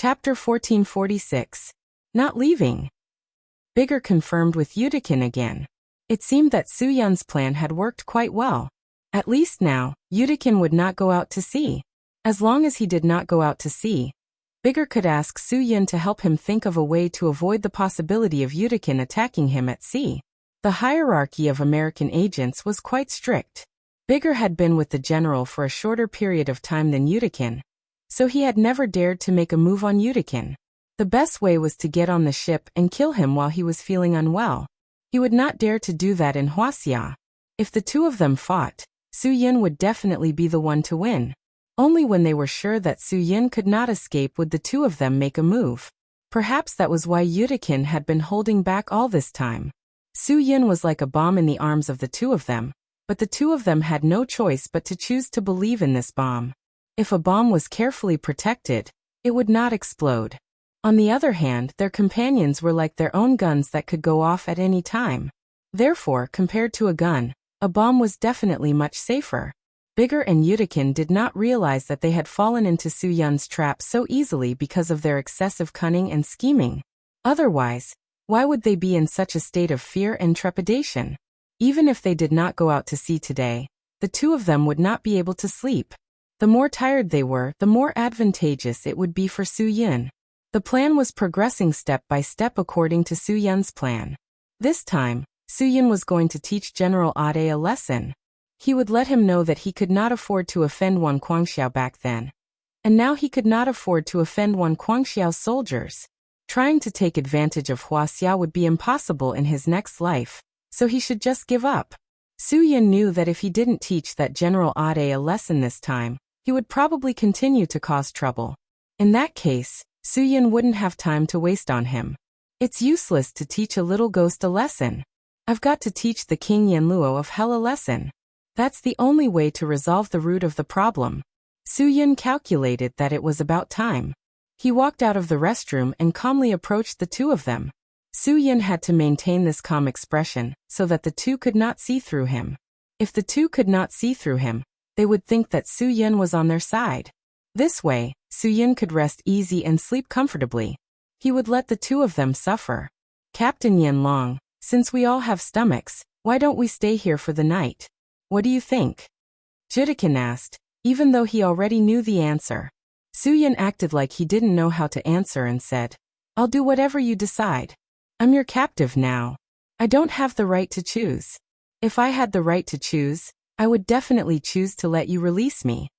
Chapter 1446. Not leaving. Bigger confirmed with Yudikin again. It seemed that Su-Yun's plan had worked quite well. At least now, Yudikin would not go out to sea. As long as he did not go out to sea, Bigger could ask Su-Yun to help him think of a way to avoid the possibility of Yudikin attacking him at sea. The hierarchy of American agents was quite strict. Bigger had been with the general for a shorter period of time than Yudikin, so he had never dared to make a move on Yudikin. The best way was to get on the ship and kill him while he was feeling unwell. He would not dare to do that in Huaxia. If the two of them fought, Su-Yun would definitely be the one to win. Only when they were sure that Su-Yun could not escape would the two of them make a move. Perhaps that was why Yudikin had been holding back all this time. Su-Yun was like a bomb in the arms of the two of them, but the two of them had no choice but to choose to believe in this bomb. If a bomb was carefully protected, it would not explode. On the other hand, their companions were like their own guns that could go off at any time. Therefore, compared to a gun, a bomb was definitely much safer. Bigger and Yudikin did not realize that they had fallen into Su-Yun's trap so easily because of their excessive cunning and scheming. Otherwise, why would they be in such a state of fear and trepidation? Even if they did not go out to sea today, the two of them would not be able to sleep. The more tired they were, the more advantageous it would be for Su-Yun. The plan was progressing step by step according to Su-Yun's plan. This time, Su-Yun was going to teach General Ade a lesson. He would let him know that he could not afford to offend one Guangxiao back then. And now he could not afford to offend one Guangxiao's soldiers. Trying to take advantage of Huaxia would be impossible in his next life, so he should just give up. Su-Yun knew that if he didn't teach that General Ade a lesson this time, he would probably continue to cause trouble. In that case, Su-Yun wouldn't have time to waste on him. It's useless to teach a little ghost a lesson. I've got to teach the King Yanluo of Hell a lesson. That's the only way to resolve the root of the problem. Su-Yun calculated that it was about time. He walked out of the restroom and calmly approached the two of them. Su-Yun had to maintain this calm expression so that the two could not see through him. If the two could not see through him, they would think that Su-Yun was on their side. This way, Su-Yun could rest easy and sleep comfortably. He would let the two of them suffer. Captain Yanlong, since we all have stomachs, why don't we stay here for the night? What do you think? Judikin asked, even though he already knew the answer. Su-Yun acted like he didn't know how to answer and said, I'll do whatever you decide. I'm your captive now. I don't have the right to choose. If I had the right to choose, I would definitely choose to let you release me.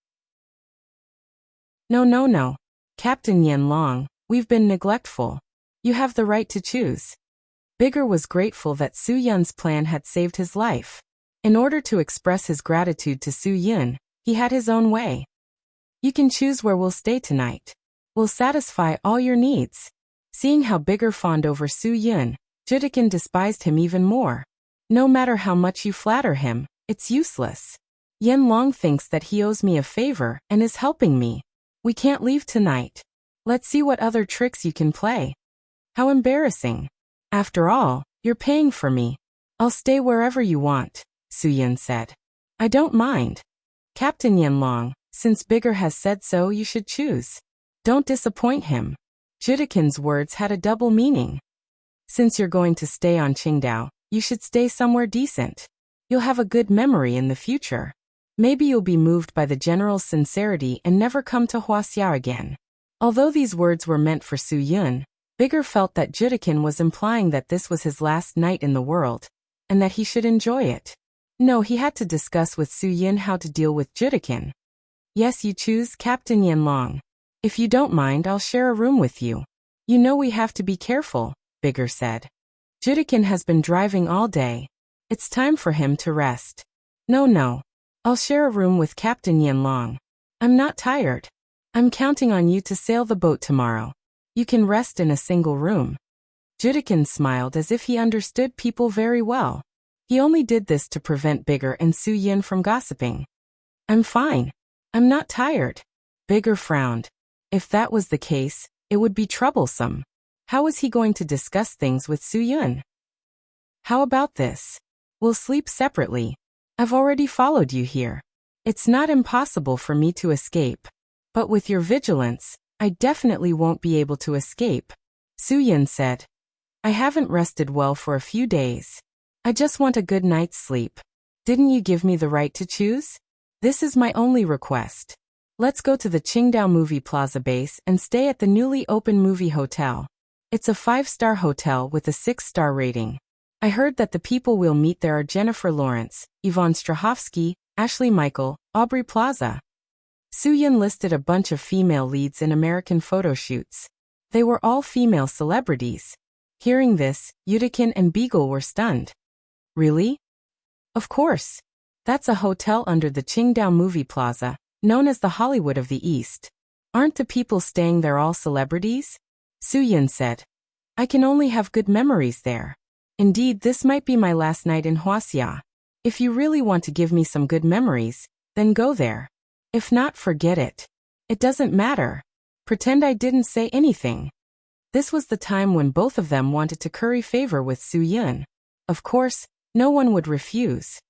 No. Captain Yanlong, we've been neglectful. You have the right to choose. Bigger was grateful that Su-Yun's plan had saved his life. In order to express his gratitude to Su-Yun, he had his own way. You can choose where we'll stay tonight. We'll satisfy all your needs. Seeing how Bigger fawned over Su-Yun, Judikin despised him even more. No matter how much you flatter him, it's useless. Yanlong thinks that he owes me a favor and is helping me. We can't leave tonight. Let's see what other tricks you can play. How embarrassing. After all, you're paying for me. I'll stay wherever you want, Su-Yun said. I don't mind. Captain Yanlong, since Bigger has said so, you should choose. Don't disappoint him. Judikin's words had a double meaning. Since you're going to stay on Qingdao, you should stay somewhere decent. You'll have a good memory in the future. Maybe you'll be moved by the general's sincerity and never come to Huaxia again. Although these words were meant for Su-Yun, Bigger felt that Judikin was implying that this was his last night in the world, and that he should enjoy it. No, he had to discuss with Su-Yun how to deal with Judikin. Yes, you choose, Captain Yanlong. If you don't mind, I'll share a room with you. You know we have to be careful, Bigger said. Judikin has been driving all day. It's time for him to rest. No. I'll share a room with Captain Yanlong. I'm not tired. I'm counting on you to sail the boat tomorrow. You can rest in a single room. Judikin smiled as if he understood people very well. He only did this to prevent Bigger and Su-Yun from gossiping. I'm fine. I'm not tired. Bigger frowned. If that was the case, it would be troublesome. How was he going to discuss things with Su-Yun? How about this? We'll sleep separately. I've already followed you here. It's not impossible for me to escape. But with your vigilance, I definitely won't be able to escape. Soo-yun said. I haven't rested well for a few days. I just want a good night's sleep. Didn't you give me the right to choose? This is my only request. Let's go to the Qingdao Movie Plaza base and stay at the newly opened movie hotel. It's a 5-star hotel with a 6-star rating. I heard that the people we'll meet there are Jennifer Lawrence, Yvonne Strahovski, Ashley Michael, Aubrey Plaza. Soo-yun listed a bunch of female leads in American photo shoots. They were all female celebrities. Hearing this, Yudikin and Beagle were stunned. Really? Of course. That's a hotel under the Qingdao Movie Plaza, known as the Hollywood of the East. Aren't the people staying there all celebrities? Soo-yun said. I can only have good memories there. Indeed, this might be my last night in Huaxia. If you really want to give me some good memories, then go there. If not, forget it. It doesn't matter. Pretend I didn't say anything. This was the time when both of them wanted to curry favor with Soo-yun. Of course, no one would refuse.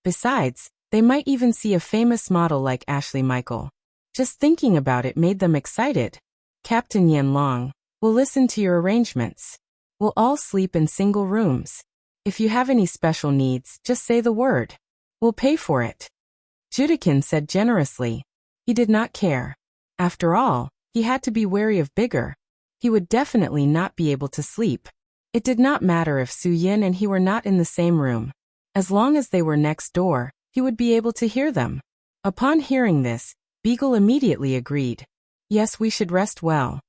Besides, they might even see a famous model like Ashley Michael. Just thinking about it made them excited. Captain Yen Long, we'll listen to your arrangements. We'll all sleep in single rooms. If you have any special needs, just say the word. We'll pay for it. Judikin said generously. He did not care. After all, he had to be wary of Bigger. He would definitely not be able to sleep. It did not matter if Soo-yun and he were not in the same room. As long as they were next door, he would be able to hear them. Upon hearing this, Beagle immediately agreed. Yes, we should rest well.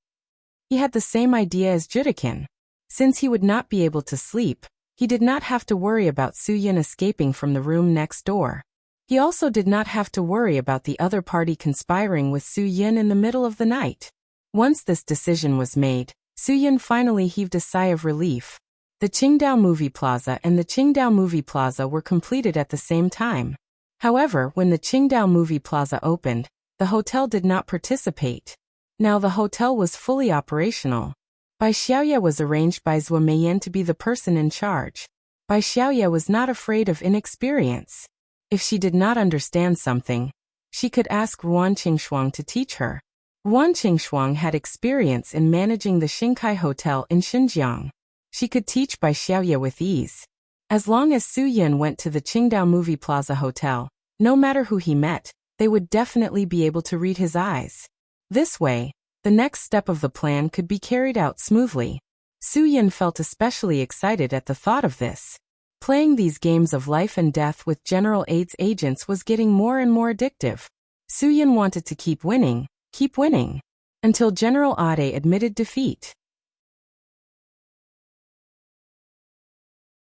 He had the same idea as Judikin. Since he would not be able to sleep, he did not have to worry about Soo-yun escaping from the room next door. He also did not have to worry about the other party conspiring with Soo-yun in the middle of the night. Once this decision was made, Soo-yun finally heaved a sigh of relief. The Qingdao Movie Plaza and the Qingdao Movie Plaza were completed at the same time. However, when the Qingdao Movie Plaza opened, the hotel did not participate. Now the hotel was fully operational. Bai Xiaoye was arranged by Zhuo Meiyan to be the person in charge. Bai Xiaoye was not afraid of inexperience. If she did not understand something, she could ask Ruan Qingshuang to teach her. Ruan Qingshuang had experience in managing the Xingkai Hotel in Xinjiang. She could teach Bai Xiaoye with ease. As long as Soo-yun went to the Qingdao Movie Plaza Hotel, no matter who he met, they would definitely be able to read his eyes. This way, the next step of the plan could be carried out smoothly. Soo-yun felt especially excited at the thought of this. Playing these games of life and death with General Ade's agents was getting more and more addictive. Soo-yun wanted to keep winning, until General Ade admitted defeat.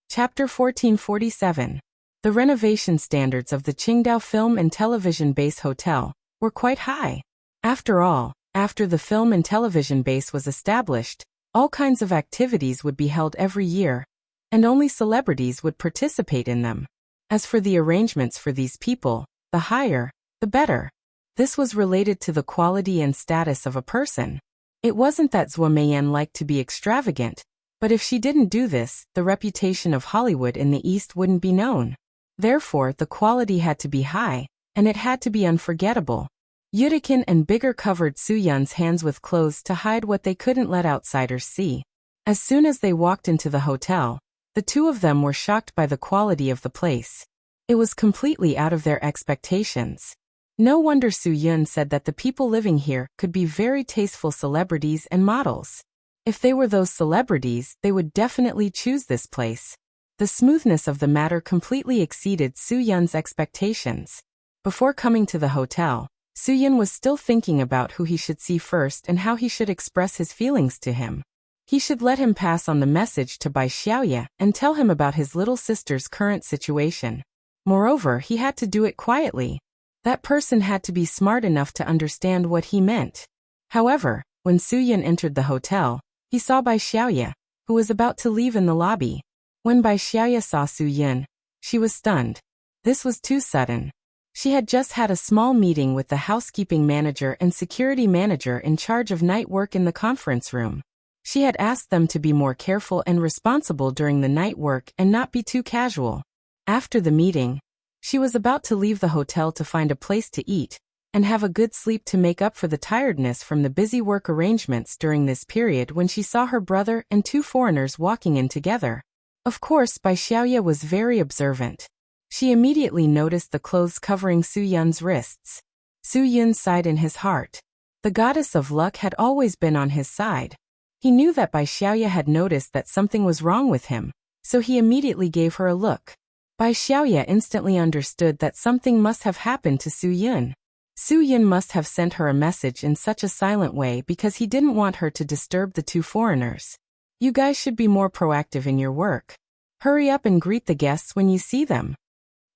Chapter 1447. The renovation standards of the Qingdao Film and Television Base Hotel were quite high. After all, after the film and television base was established, all kinds of activities would be held every year, and only celebrities would participate in them. As for the arrangements for these people, the higher, the better. This was related to the quality and status of a person. It wasn't that Zhuo Meiyan liked to be extravagant, but if she didn't do this, the reputation of Hollywood in the East wouldn't be known. Therefore, the quality had to be high, and it had to be unforgettable. Yudikin and Bigger covered Soo-yun's hands with clothes to hide what they couldn't let outsiders see. As soon as they walked into the hotel, the two of them were shocked by the quality of the place. It was completely out of their expectations. No wonder Soo-yun said that the people living here could be very tasteful celebrities and models. If they were those celebrities, they would definitely choose this place. The smoothness of the matter completely exceeded Soo-yun's expectations. Before coming to the hotel, Soo-yun was still thinking about who he should see first and how he should express his feelings to him. He should let him pass on the message to Bai Xiaoye and tell him about his little sister's current situation. Moreover, he had to do it quietly. That person had to be smart enough to understand what he meant. However, when Soo-yun entered the hotel, he saw Bai Xiaoye, who was about to leave in the lobby. When Bai Xiaoye saw Soo-yun, she was stunned. This was too sudden. She had just had a small meeting with the housekeeping manager and security manager in charge of night work in the conference room. She had asked them to be more careful and responsible during the night work and not be too casual. After the meeting, she was about to leave the hotel to find a place to eat, and have a good sleep to make up for the tiredness from the busy work arrangements during this period when she saw her brother and two foreigners walking in together. Of course, Bai Xiaoya was very observant. She immediately noticed the clothes covering Su Yun's wrists. Su Yun sighed in his heart. The goddess of luck had always been on his side. He knew that Bai Xiaoya had noticed that something was wrong with him, so he immediately gave her a look. Bai Xiaoya instantly understood that something must have happened to Su Yun. Su Yun must have sent her a message in such a silent way because he didn't want her to disturb the two foreigners. You guys should be more proactive in your work. Hurry up and greet the guests when you see them.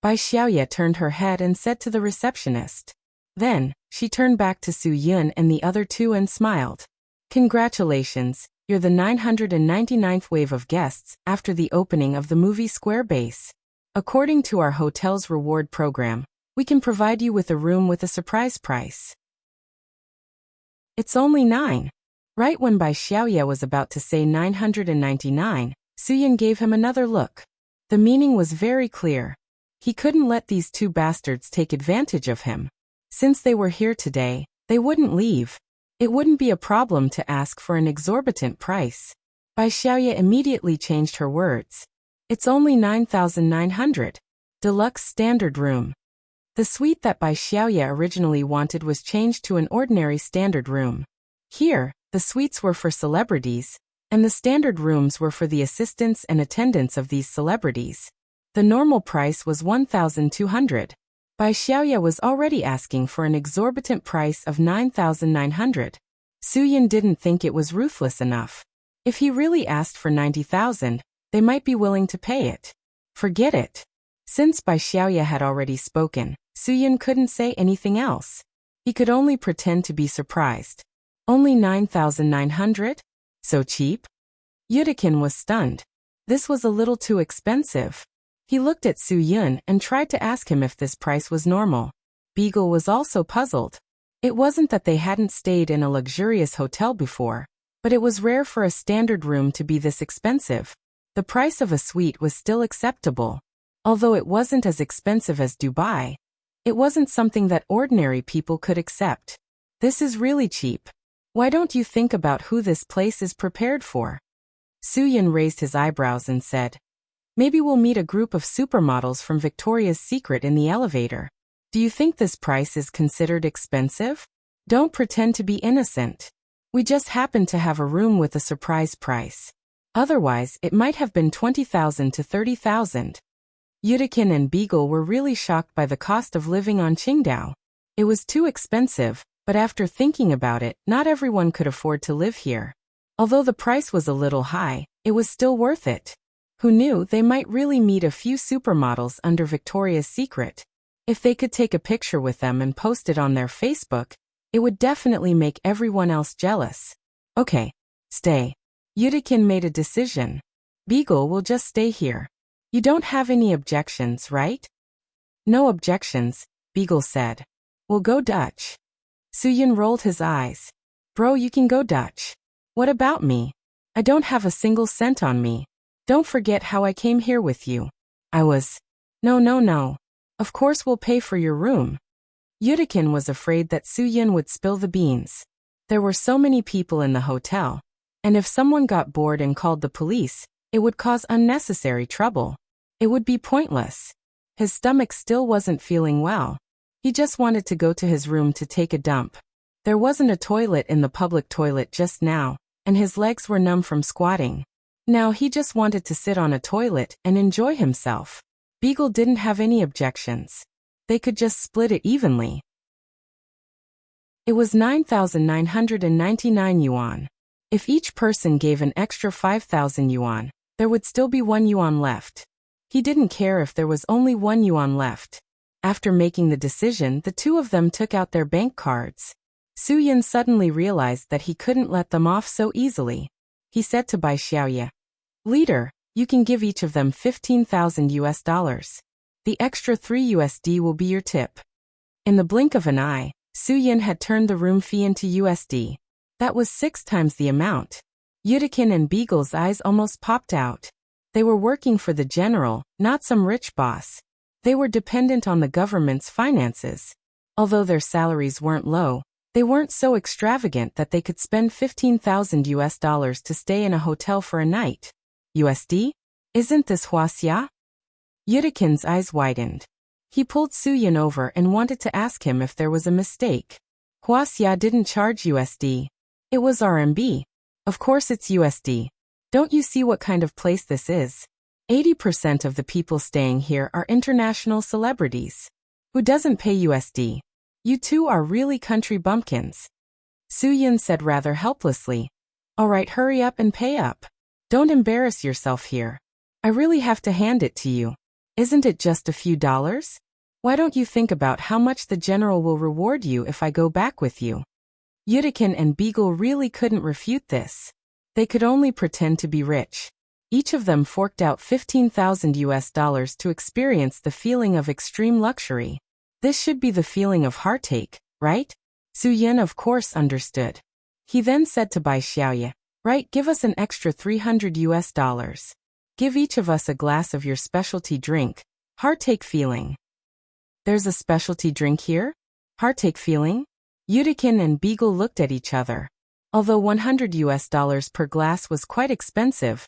Bai Xiaoya turned her head and said to the receptionist. Then, she turned back to Su Yun and the other two and smiled. Congratulations, you're the 999th wave of guests after the opening of the movie Square Base. According to our hotel's reward program, we can provide you with a room with a surprise price. It's only 9. Right when Bai Xiaoya was about to say 999, Su Yun gave him another look. The meaning was very clear. He couldn't let these two bastards take advantage of him. Since they were here today, they wouldn't leave. It wouldn't be a problem to ask for an exorbitant price. Bai Xiaoya immediately changed her words. It's only 9,900. Deluxe standard room. The suite that Bai Xiaoya originally wanted was changed to an ordinary standard room. Here, the suites were for celebrities, and the standard rooms were for the assistants and attendants of these celebrities. The normal price was 1,200. Bai Xiaoya was already asking for an exorbitant price of 9,900. Su Yun didn't think it was ruthless enough. If he really asked for 90,000, they might be willing to pay it. Forget it. Since Bai Xiaoya had already spoken, Su Yun couldn't say anything else. He could only pretend to be surprised. Only 9,900? So cheap? Yudikin was stunned. This was a little too expensive. He looked at Su Yun and tried to ask him if this price was normal. Beagle was also puzzled. It wasn't that they hadn't stayed in a luxurious hotel before, but it was rare for a standard room to be this expensive. The price of a suite was still acceptable. Although it wasn't as expensive as Dubai, it wasn't something that ordinary people could accept. This is really cheap. Why don't you think about who this place is prepared for? Su Yun raised his eyebrows and said, Maybe we'll meet a group of supermodels from Victoria's Secret in the elevator. Do you think this price is considered expensive? Don't pretend to be innocent. We just happen to have a room with a surprise price. Otherwise, it might have been 20,000 to 30,000. Yudikin and Beagle were really shocked by the cost of living on Qingdao. It was too expensive, but after thinking about it, not everyone could afford to live here. Although the price was a little high, it was still worth it. Who knew they might really meet a few supermodels under Victoria's Secret? If they could take a picture with them and post it on their Facebook, it would definitely make everyone else jealous. Okay, stay. Yudikin made a decision. Beagle will just stay here. You don't have any objections, right? No objections, Beagle said. We'll go Dutch. Su Yun rolled his eyes. Bro, you can go Dutch. What about me? I don't have a single cent on me. Don't forget how I came here with you. No. Of course we'll pay for your room. Yudikin was afraid that Su Yun would spill the beans. There were so many people in the hotel, and if someone got bored and called the police, it would cause unnecessary trouble. It would be pointless. His stomach still wasn't feeling well. He just wanted to go to his room to take a dump. There wasn't a toilet in the public toilet just now, and his legs were numb from squatting. Now he just wanted to sit on a toilet and enjoy himself. Beagle didn't have any objections. They could just split it evenly. It was 9,999 yuan. If each person gave an extra 5,000 yuan, there would still be 1 yuan left. He didn't care if there was only 1 yuan left. After making the decision, the two of them took out their bank cards. Su Yun suddenly realized that he couldn't let them off so easily. He said to Bai Xiaoya, Leader, you can give each of them 15,000 US dollars. The extra 3 USD will be your tip. In the blink of an eye, Su Yun had turned the room fee into USD. That was 6 times the amount. Yudikin and Beagle's eyes almost popped out. They were working for the general, not some rich boss. They were dependent on the government's finances. Although their salaries weren't low, they weren't so extravagant that they could spend 15,000 US dollars to stay in a hotel for a night. USD? Isn't this Hwasia? Yudikin's eyes widened. He pulled Soo-Yun over and wanted to ask him if there was a mistake. Hwasia didn't charge USD. It was RMB. Of course it's USD. Don't you see what kind of place this is? 80% of the people staying here are international celebrities. Who doesn't pay USD? You two are really country bumpkins. Soo-Yun said rather helplessly. All right, hurry up and pay up. Don't embarrass yourself here. I really have to hand it to you. Isn't it just a few dollars? Why don't you think about how much the general will reward you if I go back with you? Yudikin and Beagle really couldn't refute this. They could only pretend to be rich. Each of them forked out 15,000 US dollars to experience the feeling of extreme luxury. This should be the feeling of heartache, right? Soo-Yun of course understood. He then said to Bai Xiaoye, right, give us an extra 300 US dollars. Give each of us a glass of your specialty drink. Heartache feeling. There's a specialty drink here? Heartache feeling? Yudikin and Beagle looked at each other. Although 100 US dollars per glass was quite expensive,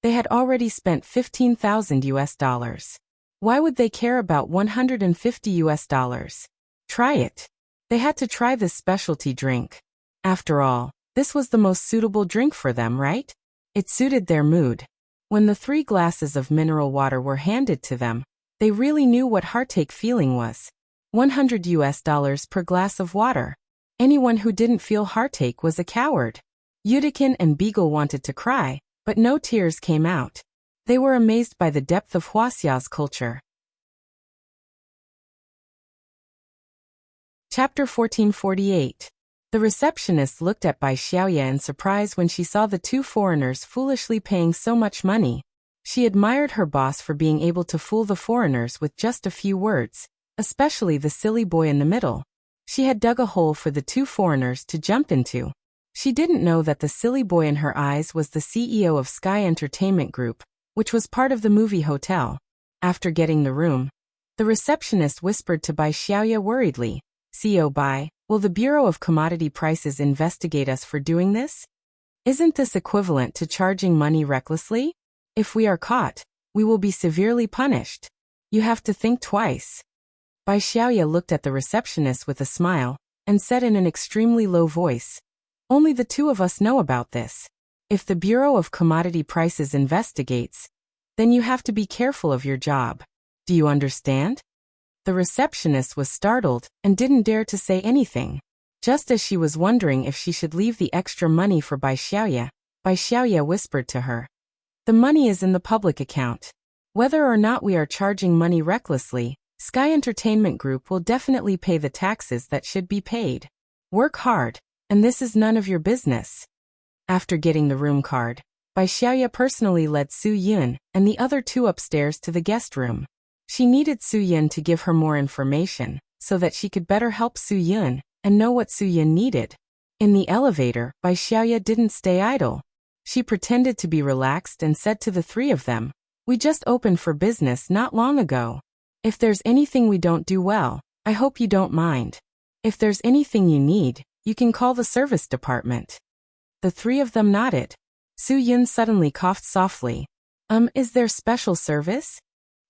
they had already spent 15,000 US dollars. Why would they care about 150 US dollars? Try it. They had to try this specialty drink. After all, this was the most suitable drink for them, right? It suited their mood. When the 3 glasses of mineral water were handed to them, they really knew what heartache feeling was. 100 US dollars per glass of water. Anyone who didn't feel heartache was a coward. Yudikin and Beagle wanted to cry, but no tears came out. They were amazed by the depth of Hwasia's culture. Chapter 1448. The receptionist looked at Bai Xiaoye in surprise when she saw the 2 foreigners foolishly paying so much money. She admired her boss for being able to fool the foreigners with just a few words, especially the silly boy in the middle. She had dug a hole for the 2 foreigners to jump into. She didn't know that the silly boy in her eyes was the CEO of Sky Entertainment Group, which was part of the movie hotel. After getting the room, the receptionist whispered to Bai Xiaoye worriedly, "CEO Bai, will the Bureau of Commodity Prices investigate us for doing this? Isn't this equivalent to charging money recklessly? If we are caught, we will be severely punished. You have to think twice." Bai Xiaoye looked at the receptionist with a smile, and said in an extremely low voice, "Only the 2 of us know about this. If the Bureau of Commodity Prices investigates, then you have to be careful of your job. Do you understand?" The receptionist was startled and didn't dare to say anything. Just as she was wondering if she should leave the extra money for Bai Xiaoye whispered to her, "The money is in the public account. Whether or not we are charging money recklessly, Sky Entertainment Group will definitely pay the taxes that should be paid. Work hard, and this is none of your business." After getting the room card, Bai Xiaoye personally led Soo-Yun and the other 2 upstairs to the guest room. She needed Soo-Yun to give her more information, so that she could better help Soo-Yun and know what Soo-Yun needed. In the elevator, Bai Xiaoye didn't stay idle. She pretended to be relaxed and said to the 3 of them, "We just opened for business not long ago. If there's anything we don't do well, I hope you don't mind. If there's anything you need, you can call the service department." The 3 of them nodded. Soo-Yun suddenly coughed softly. Is there special service?"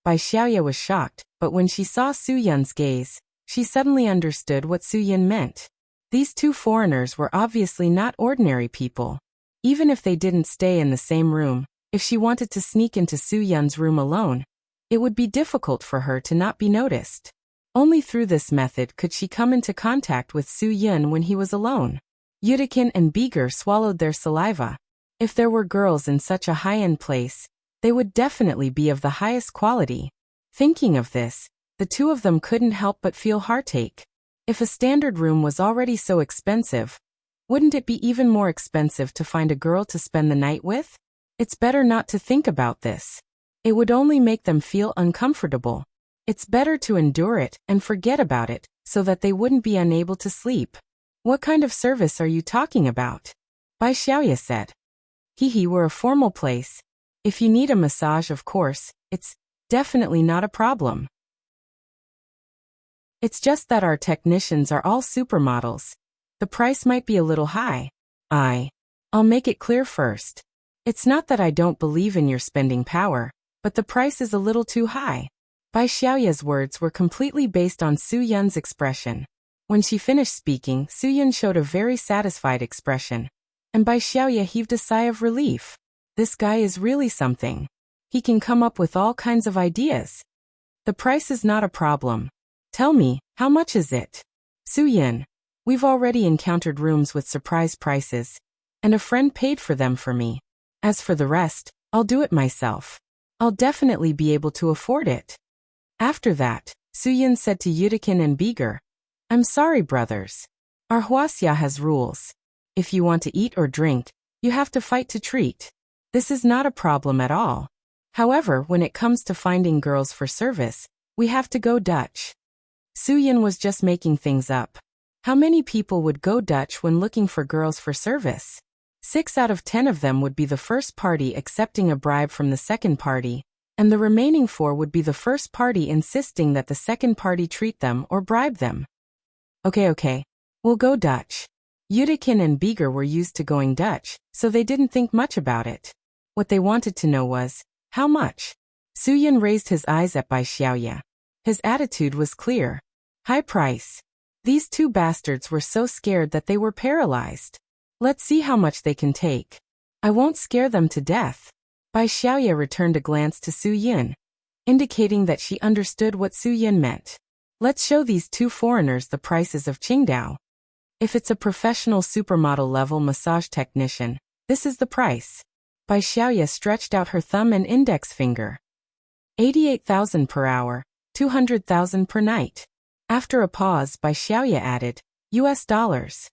Bai Xiaoye was shocked, but when she saw Soo-Yun's gaze, she suddenly understood what Soo-Yun meant. These 2 foreigners were obviously not ordinary people. Even if they didn't stay in the same room, if she wanted to sneak into Soo-Yun's room alone, it would be difficult for her to not be noticed. Only through this method could she come into contact with Soo-Yun when he was alone. Yudikin and Beagle swallowed their saliva. If there were girls in such a high-end place, they would definitely be of the highest quality. Thinking of this, the 2 of them couldn't help but feel heartache. If a standard room was already so expensive, wouldn't it be even more expensive to find a girl to spend the night with? It's better not to think about this. It would only make them feel uncomfortable. It's better to endure it and forget about it, so that they wouldn't be unable to sleep. "What kind of service are you talking about?" Bai Xiaoye said. We're a formal place. If you need a massage, of course, it's definitely not a problem." It's just that our technicians are all supermodels. The price might be a little high. I'll make it clear first. It's not that I don't believe in your spending power, but the price is a little too high. Bai Xiaoya's words were completely based on Su Yun's expression. When she finished speaking, Su Yun showed a very satisfied expression, and Bai Xiaoya heaved a sigh of relief. This guy is really something. He can come up with all kinds of ideas. The price is not a problem. Tell me, how much is it? Su Yun, we've already encountered rooms with surprise prices, and a friend paid for them for me. As for the rest, I'll do it myself. I'll definitely be able to afford it. After that, Su Yun said to Yudikin and Beeger, I'm sorry, brothers. Our Huaxia has rules. If you want to eat or drink, you have to fight to treat. This is not a problem at all. However, when it comes to finding girls for service, we have to go Dutch. Su Yun was just making things up. How many people would go Dutch when looking for girls for service? 6 out of 10 of them would be the first party accepting a bribe from the second party, and the remaining 4 would be the first party insisting that the second party treat them or bribe them. Okay, we'll go Dutch. Yudikin and Beeger were used to going Dutch, so they didn't think much about it. What they wanted to know was, how much? Su Yun raised his eyes at Bai Xiaoya. His attitude was clear. High price. These 2 bastards were so scared that they were paralyzed. Let's see how much they can take. I won't scare them to death. Bai Xiaoya returned a glance to Su Yun, indicating that she understood what Su Yun meant. Let's show these 2 foreigners the prices of Qingdao. If it's a professional supermodel level massage technician, this is the price. Bai Xiaoya stretched out her thumb and index finger. 88,000 per hour, 200,000 per night. After a pause, Bai Xiaoya added, US dollars.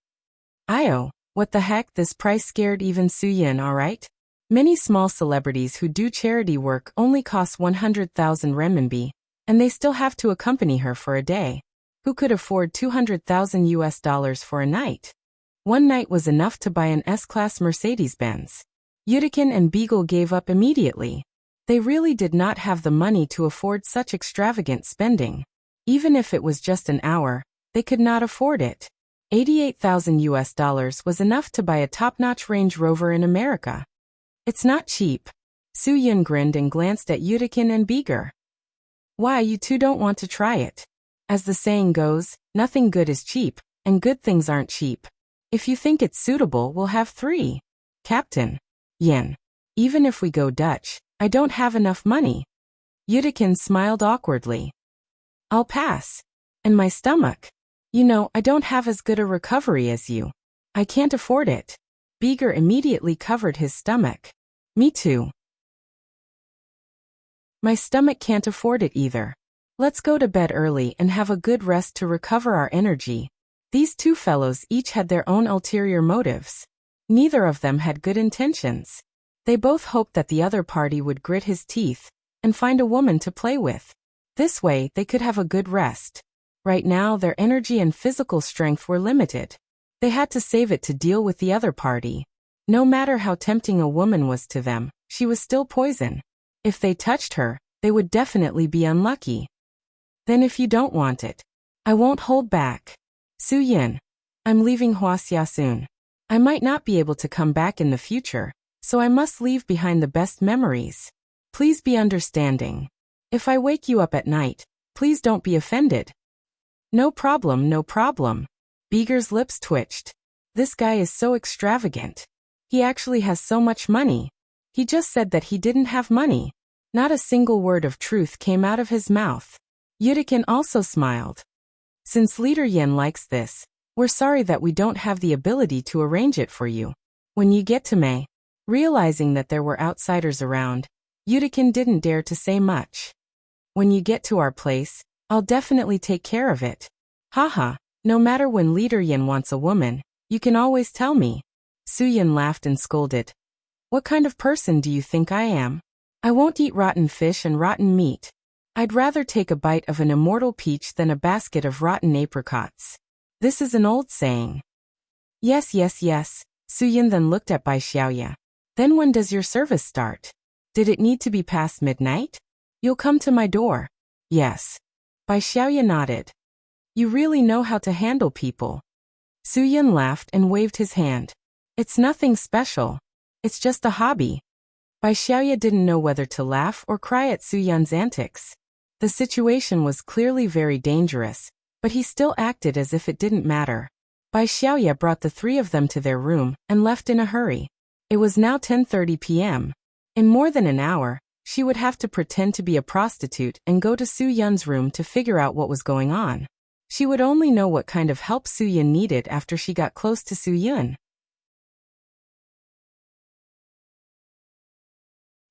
What the heck, this price scared even Su Yun, alright? Many small celebrities who do charity work only cost 100,000 renminbi, and they still have to accompany her for a day. Who could afford 200,000 US dollars for a night? One night was enough to buy an S-Class Mercedes-Benz. Yudikin and Beagle gave up immediately. They really did not have the money to afford such extravagant spending. Even if it was just an hour, they could not afford it. 88,000 US dollars was enough to buy a top-notch Range Rover in America. It's not cheap. Su Yun grinned and glanced at Yudikin and Beeger. Why, you 2 don't want to try it? As the saying goes, nothing good is cheap, and good things aren't cheap. If you think it's suitable, we'll have 3. Captain Yen. Even if we go Dutch, I don't have enough money. Yudikin smiled awkwardly. I'll pass. And my stomach. You know, I don't have as good a recovery as you. I can't afford it. Beeger immediately covered his stomach. Me too. My stomach can't afford it either. Let's go to bed early and have a good rest to recover our energy. These 2 fellows each had their own ulterior motives. Neither of them had good intentions. They both hoped that the other party would grit his teeth and find a woman to play with. This way, they could have a good rest. Right now, their energy and physical strength were limited. They had to save it to deal with the other party. No matter how tempting a woman was to them, she was still poison. If they touched her, they would definitely be unlucky. Then if you don't want it, I won't hold back. Su Yun, I'm leaving Huaxia soon. I might not be able to come back in the future, so I must leave behind the best memories. Please be understanding. If I wake you up at night, please don't be offended. No problem, no problem. Beeger's lips twitched. This guy is so extravagant. He actually has so much money. He just said that he didn't have money. Not a single word of truth came out of his mouth. Yudikin also smiled. Since Leader Yen likes this, we're sorry that we don't have the ability to arrange it for you. When you get to May, realizing that there were outsiders around, Yudikin didn't dare to say much. When you get to our place, I'll definitely take care of it. Haha, no matter when Leader Yin wants a woman, you can always tell me. Su Yun laughed and scolded. What kind of person do you think I am? I won't eat rotten fish and rotten meat. I'd rather take a bite of an immortal peach than a basket of rotten apricots. This is an old saying. Yes. Su Yun then looked at Bai Xiaoya. Then when does your service start? Did it need to be past midnight? You'll come to my door. Yes. Bai Xiaoya nodded. You really know how to handle people. Soo-yun laughed and waved his hand. It's nothing special. It's just a hobby. Bai Xiaoya didn't know whether to laugh or cry at Soo-yun's antics. The situation was clearly very dangerous, but he still acted as if it didn't matter. Bai Xiaoya brought the three of them to their room and left in a hurry. It was now 10:30 p.m. In more than an hour, she would have to pretend to be a prostitute and go to Soo-yun's room to figure out what was going on. She would only know what kind of help Soo-yun needed after she got close to Soo-yun.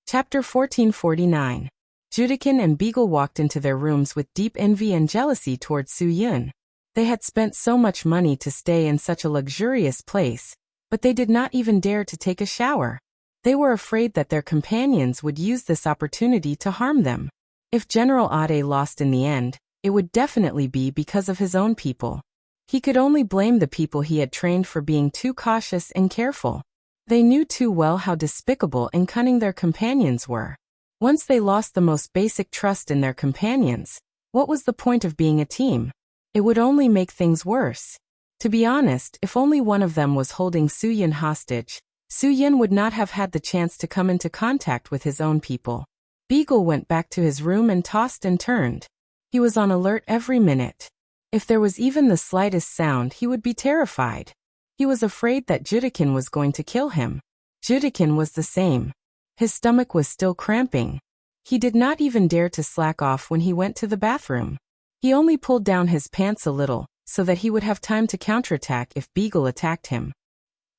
Chapter 1449. Judikin and Beagle walked into their rooms with deep envy and jealousy towards Soo-yun. They had spent so much money to stay in such a luxurious place, but they did not even dare to take a shower. They were afraid that their companions would use this opportunity to harm them. If General Ade lost in the end, it would definitely be because of his own people. He could only blame the people he had trained for being too cautious and careful. They knew too well how despicable and cunning their companions were. Once they lost the most basic trust in their companions, what was the point of being a team? It would only make things worse. To be honest, if only one of them was holding Soo-yun hostage, Soo-yun would not have had the chance to come into contact with his own people. Beagle went back to his room and tossed and turned. He was on alert every minute. If there was even the slightest sound, he would be terrified. He was afraid that Judikin was going to kill him. Judikin was the same. His stomach was still cramping. He did not even dare to slack off when he went to the bathroom. He only pulled down his pants a little, so that he would have time to counterattack if Beagle attacked him.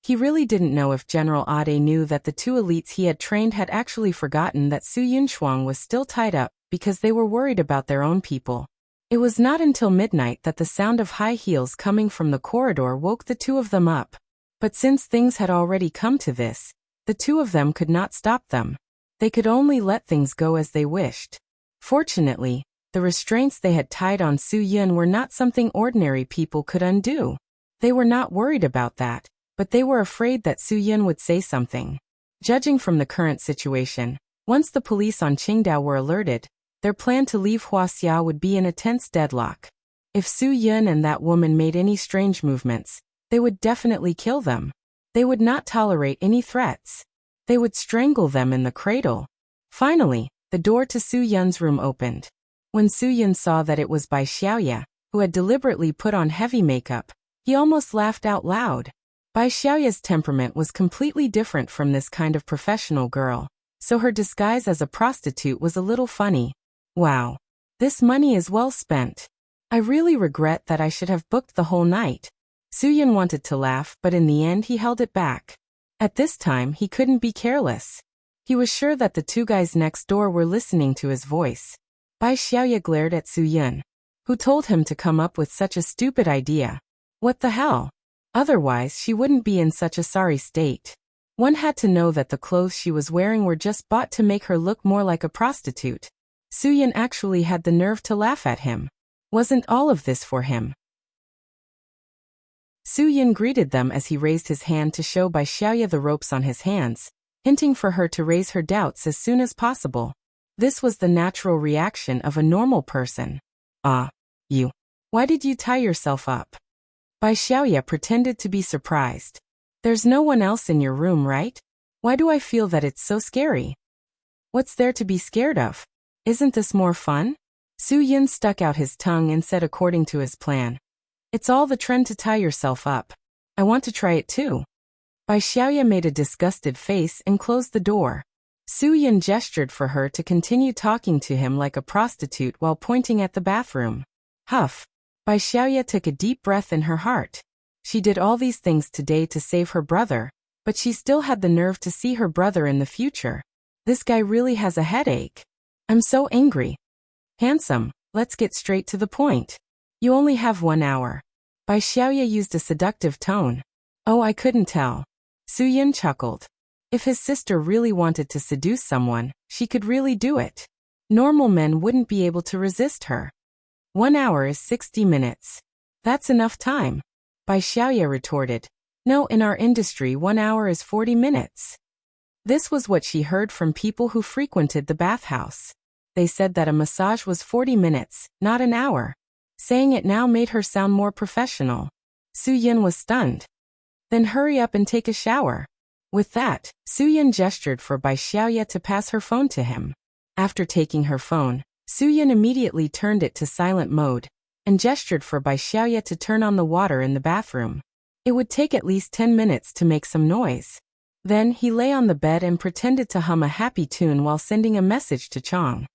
He really didn't know if General Ade knew that the two elites he had trained had actually forgotten that Soo-yun Shuang was still tied up because they were worried about their own people. It was not until midnight that the sound of high heels coming from the corridor woke the two of them up. But since things had already come to this, the two of them could not stop them. They could only let things go as they wished. Fortunately, the restraints they had tied on Soo-yun were not something ordinary people could undo. They were not worried about that, but they were afraid that Soo-yun would say something. Judging from the current situation, once the police on Qingdao were alerted, their plan to leave Huaxia would be in a tense deadlock. If Soo-yun and that woman made any strange movements, they would definitely kill them. They would not tolerate any threats. They would strangle them in the cradle. Finally, the door to Soo-yun's room opened. When Soo-yun saw that it was Bai Xiaoya, who had deliberately put on heavy makeup, he almost laughed out loud. Bai Xiaoya's temperament was completely different from this kind of professional girl, so her disguise as a prostitute was a little funny. Wow. This money is well spent. I really regret that I should have booked the whole night. Soo-yun wanted to laugh, but in the end he held it back. At this time he couldn't be careless. He was sure that the two guys next door were listening to his voice. Bai Xiaoya glared at Soo-yun. Who told him to come up with such a stupid idea? What the hell? Otherwise she wouldn't be in such a sorry state. One had to know that the clothes she was wearing were just bought to make her look more like a prostitute. Soo-yun actually had the nerve to laugh at him. Wasn't all of this for him? Soo-yun greeted them as he raised his hand to show Bai Xiaoya the ropes on his hands, hinting for her to raise her doubts as soon as possible. This was the natural reaction of a normal person. You. Why did you tie yourself up? Bai Xiaoya pretended to be surprised. There's no one else in your room, right? Why do I feel that it's so scary? What's there to be scared of? Isn't this more fun? Soo-yun stuck out his tongue and said according to his plan. It's all the trend to tie yourself up. I want to try it too. Bai Xiaoya made a disgusted face and closed the door. Soo-yun gestured for her to continue talking to him like a prostitute while pointing at the bathroom. Huff. Bai Xiaoya took a deep breath in her heart. She did all these things today to save her brother, but she still had the nerve to see her brother in the future. This guy really has a headache. I'm so angry. Handsome, let's get straight to the point. You only have 1 hour. Bai Xiaoya used a seductive tone. Oh, I couldn't tell. Soo-yun chuckled. If his sister really wanted to seduce someone, she could really do it. Normal men wouldn't be able to resist her. 1 hour is 60 minutes. That's enough time. Bai Xiaoya retorted. No, in our industry 1 hour is 40 minutes. This was what she heard from people who frequented the bathhouse. They said that a massage was 40 minutes, not an hour. Saying it now made her sound more professional. Su-yin was stunned. Then hurry up and take a shower. With that, Su-yin gestured for Bai Xiaoye to pass her phone to him. After taking her phone, Su-yin immediately turned it to silent mode and gestured for Bai Xiaoye to turn on the water in the bathroom. It would take at least 10 minutes to make some noise. Then he lay on the bed and pretended to hum a happy tune while sending a message to Chang.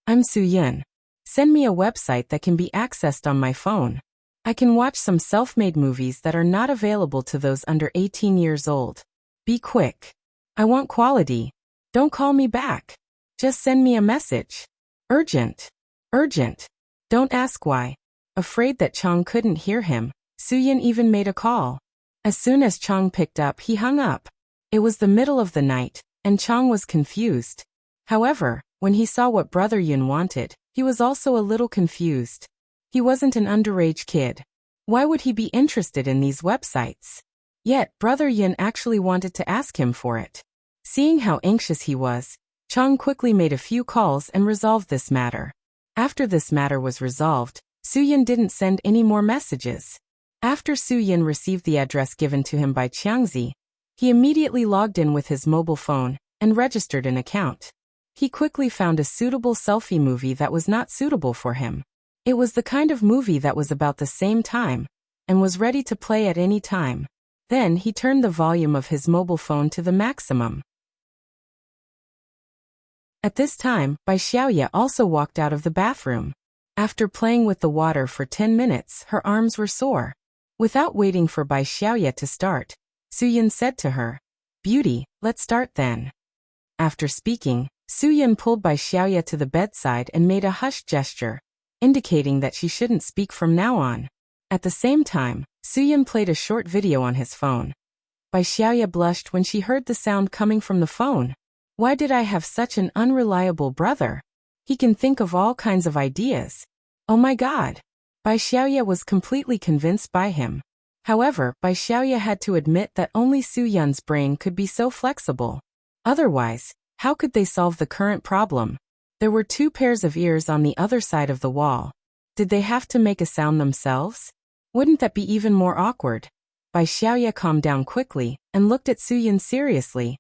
I'm Su-yin. Send me a website that can be accessed on my phone. I can watch some self-made movies that are not available to those under 18 years old. Be quick. I want quality. Don't call me back. Just send me a message. Urgent. Urgent. Don't ask why. Afraid that Chang couldn't hear him, Su-yin even made a call. As soon as Chang picked up, he hung up. It was the middle of the night, and Chang was confused. However, when he saw what Brother Yun wanted, he was also a little confused. He wasn't an underage kid. Why would he be interested in these websites? Yet, Brother Yun actually wanted to ask him for it. Seeing how anxious he was, Chang quickly made a few calls and resolved this matter. After this matter was resolved, Su-yin didn't send any more messages. After Su-yin received the address given to him by Qiangzi, he immediately logged in with his mobile phone and registered an account. He quickly found a suitable selfie movie that was not suitable for him. It was the kind of movie that was about the same time and was ready to play at any time. Then he turned the volume of his mobile phone to the maximum. At this time, Bai Xiaoye also walked out of the bathroom. After playing with the water for 10 minutes, her arms were sore. Without waiting for Bai Xiaoye to start, Su-yin said to her, "Beauty, let's start then." After speaking, Su-yin pulled Bai Xiaoye to the bedside and made a hush gesture, indicating that she shouldn't speak from now on. At the same time, Su-yin played a short video on his phone. Bai Xiaoye blushed when she heard the sound coming from the phone. Why did I have such an unreliable brother? He can think of all kinds of ideas. Oh my god. Bai Xiaoye was completely convinced by him. However, Bai Xiaoye had to admit that only Su-yun's brain could be so flexible. Otherwise, how could they solve the current problem? There were 2 pairs of ears on the other side of the wall. Did they have to make a sound themselves? Wouldn't that be even more awkward? Bai Xiaoye calmed down quickly and looked at Su-yin seriously,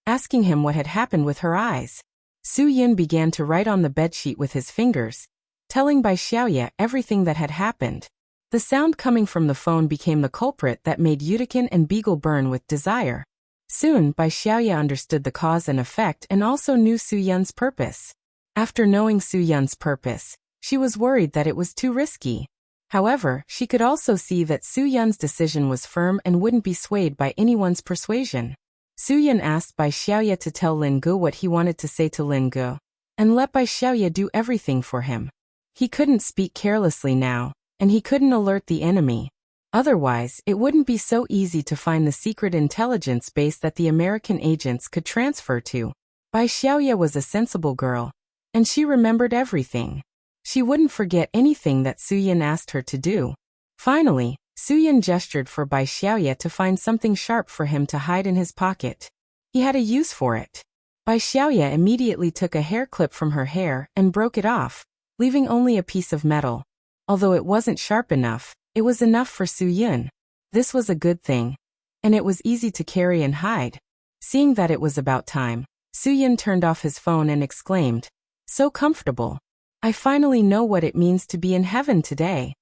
asking him what had happened with her eyes. Su-yin began to write on the bedsheet with his fingers, telling Bai Xiaoye everything that had happened. The sound coming from the phone became the culprit that made Yudikin and Beagle burn with desire. Soon, Bai Xiaoye understood the cause and effect and also knew Su-yun's purpose. After knowing Su-yun's purpose, she was worried that it was too risky. However, she could also see that Su-yun's decision was firm and wouldn't be swayed by anyone's persuasion. Su-yin asked Bai Xiaoye to tell Lin Gu what he wanted to say to Lin Gu, and let Bai Xiaoye do everything for him. He couldn't speak carelessly now, and he couldn't alert the enemy. Otherwise, it wouldn't be so easy to find the secret intelligence base that the American agents could transfer to. Bai Xiaoye was a sensible girl, and she remembered everything. She wouldn't forget anything that Su-yin asked her to do. Finally, Su-yin gestured for Bai Xiaoye to find something sharp for him to hide in his pocket. He had a use for it. Bai Xiaoye immediately took a hair clip from her hair and broke it off, leaving only a piece of metal. Although it wasn't sharp enough, it was enough for Su-yin. This was a good thing, and it was easy to carry and hide. Seeing that it was about time, Su-yin turned off his phone and exclaimed, "So comfortable. I finally know what it means to be in heaven today."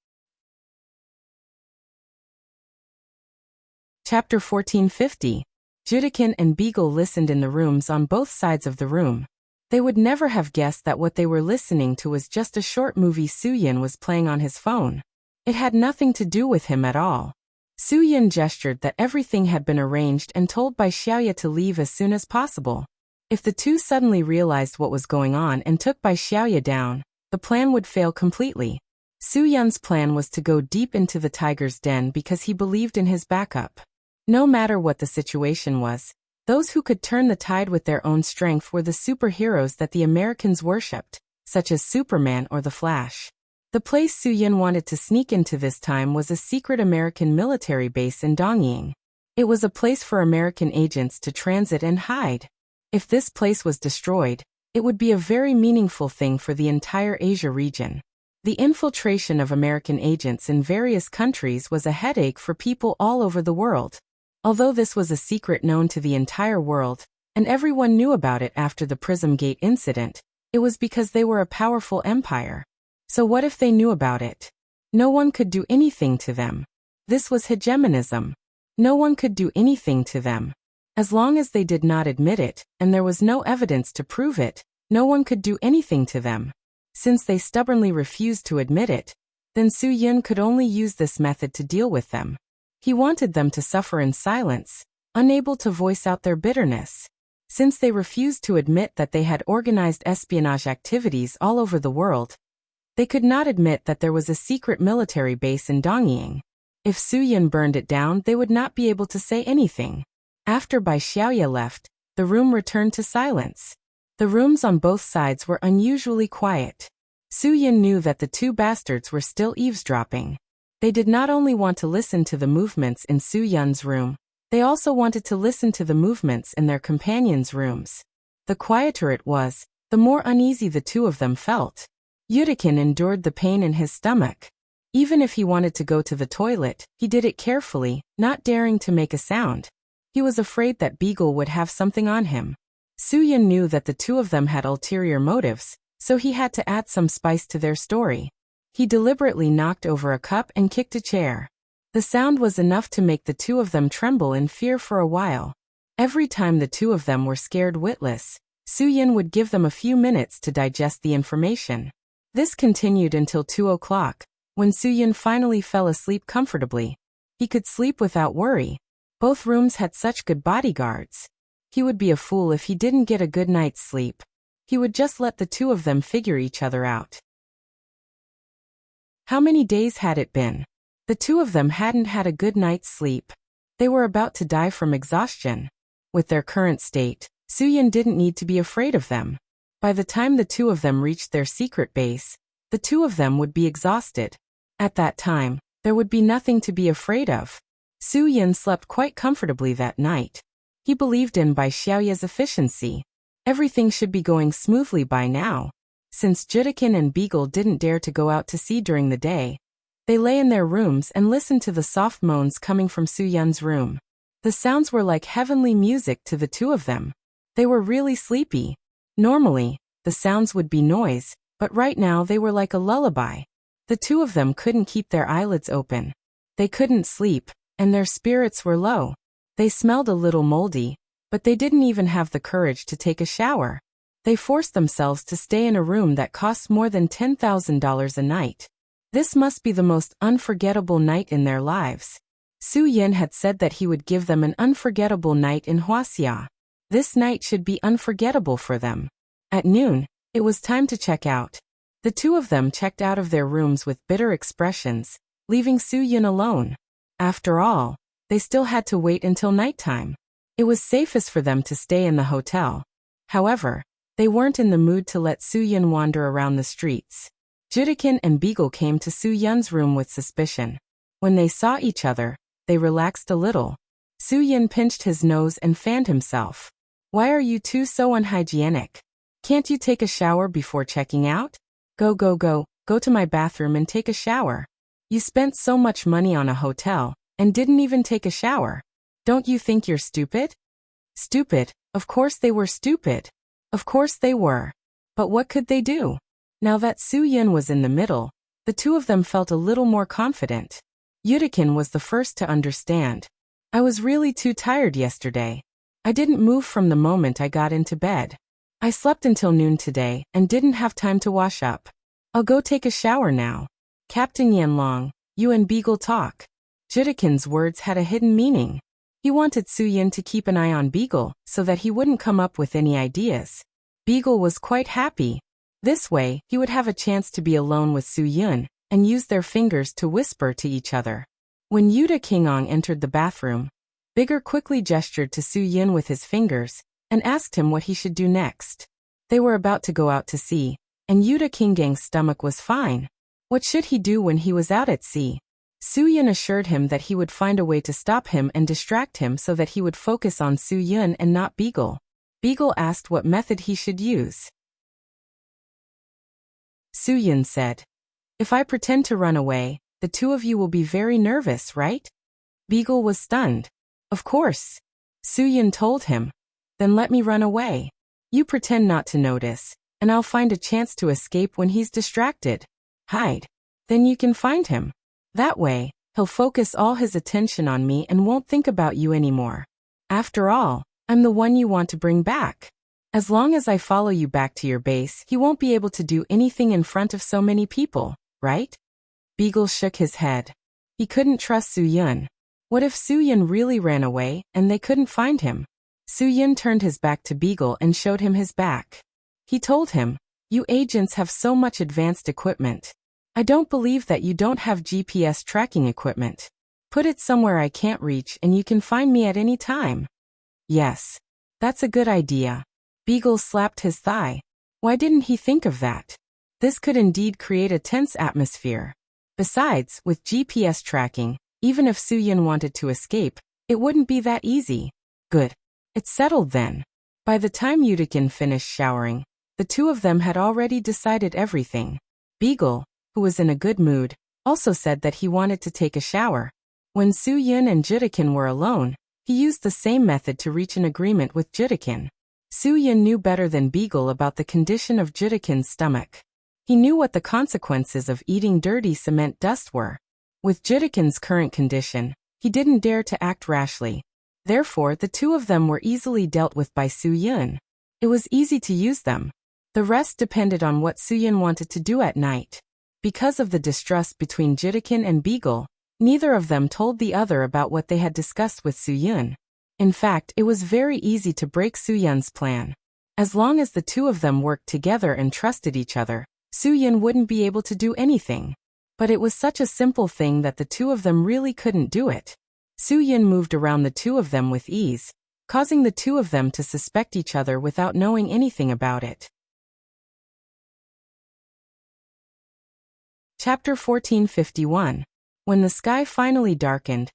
Chapter 1450. Judikin and Beagle listened in the rooms on both sides of the room. They would never have guessed that what they were listening to was just a short movie Su-yin was playing on his phone. It had nothing to do with him at all. Su-yin gestured that everything had been arranged and told Bai Xiaoye to leave as soon as possible. If the two suddenly realized what was going on and took Bai Xiaoye down, the plan would fail completely. Su-yun's plan was to go deep into the tiger's den because he believed in his backup. No matter what the situation was, those who could turn the tide with their own strength were the superheroes that the Americans worshipped, such as Superman or the Flash. The place Su-yin wanted to sneak into this time was a secret American military base in Dongying. It was a place for American agents to transit and hide. If this place was destroyed, it would be a very meaningful thing for the entire Asia region. The infiltration of American agents in various countries was a headache for people all over the world. Although this was a secret known to the entire world, and everyone knew about it after the Prism Gate incident, it was because they were a powerful empire. So what if they knew about it? No one could do anything to them. This was hegemonism. No one could do anything to them. As long as they did not admit it, and there was no evidence to prove it, no one could do anything to them. Since they stubbornly refused to admit it, then Su Yun could only use this method to deal with them. He wanted them to suffer in silence, unable to voice out their bitterness. Since they refused to admit that they had organized espionage activities all over the world, they could not admit that there was a secret military base in Dongying. If Su Yun burned it down, they would not be able to say anything. After Bai Xiaoya left, the room returned to silence. The rooms on both sides were unusually quiet. Su Yun knew that the two bastards were still eavesdropping. They did not only want to listen to the movements in Su Yun's room, they also wanted to listen to the movements in their companions' rooms. The quieter it was, the more uneasy the two of them felt. Yudikin endured the pain in his stomach. Even if he wanted to go to the toilet, he did it carefully, not daring to make a sound. He was afraid that Beagle would have something on him. Su Yun knew that the two of them had ulterior motives, so he had to add some spice to their story. He deliberately knocked over a cup and kicked a chair. The sound was enough to make the two of them tremble in fear for a while. Every time the two of them were scared witless, Su Yun would give them a few minutes to digest the information. This continued until 2 o'clock, when Su Yun finally fell asleep comfortably. He could sleep without worry. Both rooms had such good bodyguards. He would be a fool if he didn't get a good night's sleep. He would just let the two of them figure each other out. How many days had it been? The two of them hadn't had a good night's sleep. They were about to die from exhaustion. With their current state, Su Yun didn't need to be afraid of them. By the time the two of them reached their secret base, the two of them would be exhausted. At that time, there would be nothing to be afraid of. Su Yun slept quite comfortably that night. He believed in Bai Xiaoya's efficiency. Everything should be going smoothly by now. Since Judikin and Beagle didn't dare to go out to sea during the day, they lay in their rooms and listened to the soft moans coming from Su Yun's room. The sounds were like heavenly music to the two of them. They were really sleepy. Normally, the sounds would be noise, but right now they were like a lullaby. The two of them couldn't keep their eyelids open. They couldn't sleep, and their spirits were low. They smelled a little moldy, but they didn't even have the courage to take a shower. They forced themselves to stay in a room that costs more than $10,000 a night. This must be the most unforgettable night in their lives. Su Yun had said that he would give them an unforgettable night in Huaxia. This night should be unforgettable for them. At noon, it was time to check out. The two of them checked out of their rooms with bitter expressions, leaving Su Yun alone. After all, they still had to wait until nighttime. It was safest for them to stay in the hotel. However, they weren't in the mood to let Su Yun wander around the streets. Judikin and Beagle came to Su Yun's room with suspicion. When they saw each other, they relaxed a little. Su Yun pinched his nose and fanned himself. Why are you two so unhygienic? Can't you take a shower before checking out? Go to my bathroom and take a shower. You spent so much money on a hotel, and didn't even take a shower. Don't you think you're stupid? Stupid? Of course they were stupid. Of course they were. But what could they do? Now that Su Yun was in the middle, the two of them felt a little more confident. Yudikin was the first to understand. I was really too tired yesterday. I didn't move from the moment I got into bed. I slept until noon today and didn't have time to wash up. I'll go take a shower now. Captain Yanlong, you and Beagle talk. Judikin's words had a hidden meaning. He wanted Su Yun to keep an eye on Beagle so that he wouldn't come up with any ideas. Beagle was quite happy. This way, he would have a chance to be alone with Su Yun and use their fingers to whisper to each other. When Yuda Kingong entered the bathroom, Bigger quickly gestured to Su Yun with his fingers and asked him what he should do next. They were about to go out to sea, and Yuda Kingang's stomach was fine. What should he do when he was out at sea? Su Yun assured him that he would find a way to stop him and distract him so that he would focus on Su Yun and not Beagle. Beagle asked what method he should use. Su Yun said, If I pretend to run away, the two of you will be very nervous, right? Beagle was stunned. Of course. Soo-yun told him. Then let me run away. You pretend not to notice, and I'll find a chance to escape when he's distracted. Hide. Then you can find him. That way, he'll focus all his attention on me and won't think about you anymore. After all, I'm the one you want to bring back. As long as I follow you back to your base, he won't be able to do anything in front of so many people, right? Beagle shook his head. He couldn't trust Soo-yun. What if Soo-yun really ran away and they couldn't find him? Soo-yun turned his back to Beagle and showed him his back. He told him, "You agents have so much advanced equipment. I don't believe that you don't have GPS tracking equipment. Put it somewhere I can't reach and you can find me at any time." Yes. That's a good idea. Beagle slapped his thigh. Why didn't he think of that? This could indeed create a tense atmosphere. Besides, with GPS tracking, even if Soo-yun wanted to escape, it wouldn't be that easy. Good. It's settled then. By the time Yudikin finished showering, the two of them had already decided everything. Beagle, who was in a good mood, also said that he wanted to take a shower. When Soo-yun and Judikin were alone, he used the same method to reach an agreement with Judikin. Soo-yun knew better than Beagle about the condition of Judikin's stomach. He knew what the consequences of eating dirty cement dust were. With Judikin's current condition, he didn't dare to act rashly. Therefore, the two of them were easily dealt with by Soo-yun. It was easy to use them. The rest depended on what Soo-yun wanted to do at night. Because of the distrust between Judikin and Beagle, neither of them told the other about what they had discussed with Soo-yun. In fact, it was very easy to break Soo-yun's plan. As long as the two of them worked together and trusted each other, Soo-yun wouldn't be able to do anything. But it was such a simple thing that the two of them really couldn't do it. Soo-yun moved around the two of them with ease, causing the two of them to suspect each other without knowing anything about it. Chapter 1451. When the sky finally darkened,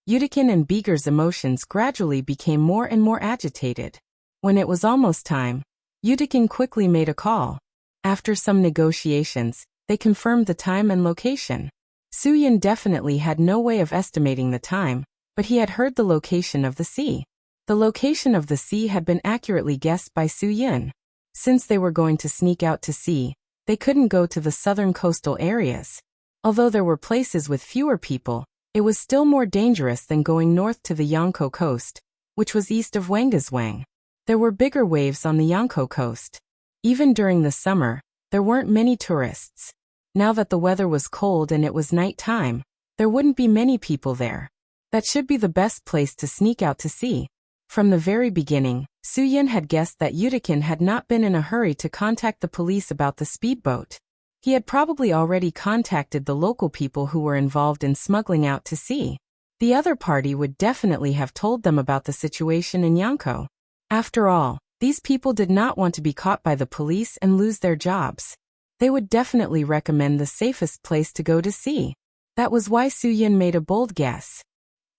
Yudikin and Beager's emotions gradually became more and more agitated. When it was almost time, Yudikin quickly made a call. After some negotiations, they confirmed the time and location. Soo-yun definitely had no way of estimating the time, but he had heard the location of the sea. The location of the sea had been accurately guessed by Soo-yun. Since they were going to sneak out to sea, they couldn't go to the southern coastal areas. Although there were places with fewer people, it was still more dangerous than going north to the Yonko coast, which was east of Wangaswang. There were bigger waves on the Yonko coast. Even during the summer, there weren't many tourists. Now that the weather was cold and it was night time, there wouldn't be many people there. That should be the best place to sneak out to sea. From the very beginning, Soo-yun had guessed that Yudikin had not been in a hurry to contact the police about the speedboat. He had probably already contacted the local people who were involved in smuggling out to sea. The other party would definitely have told them about the situation in Yonko. After all, these people did not want to be caught by the police and lose their jobs. They would definitely recommend the safest place to go to sea. That was why Soo-yun made a bold guess.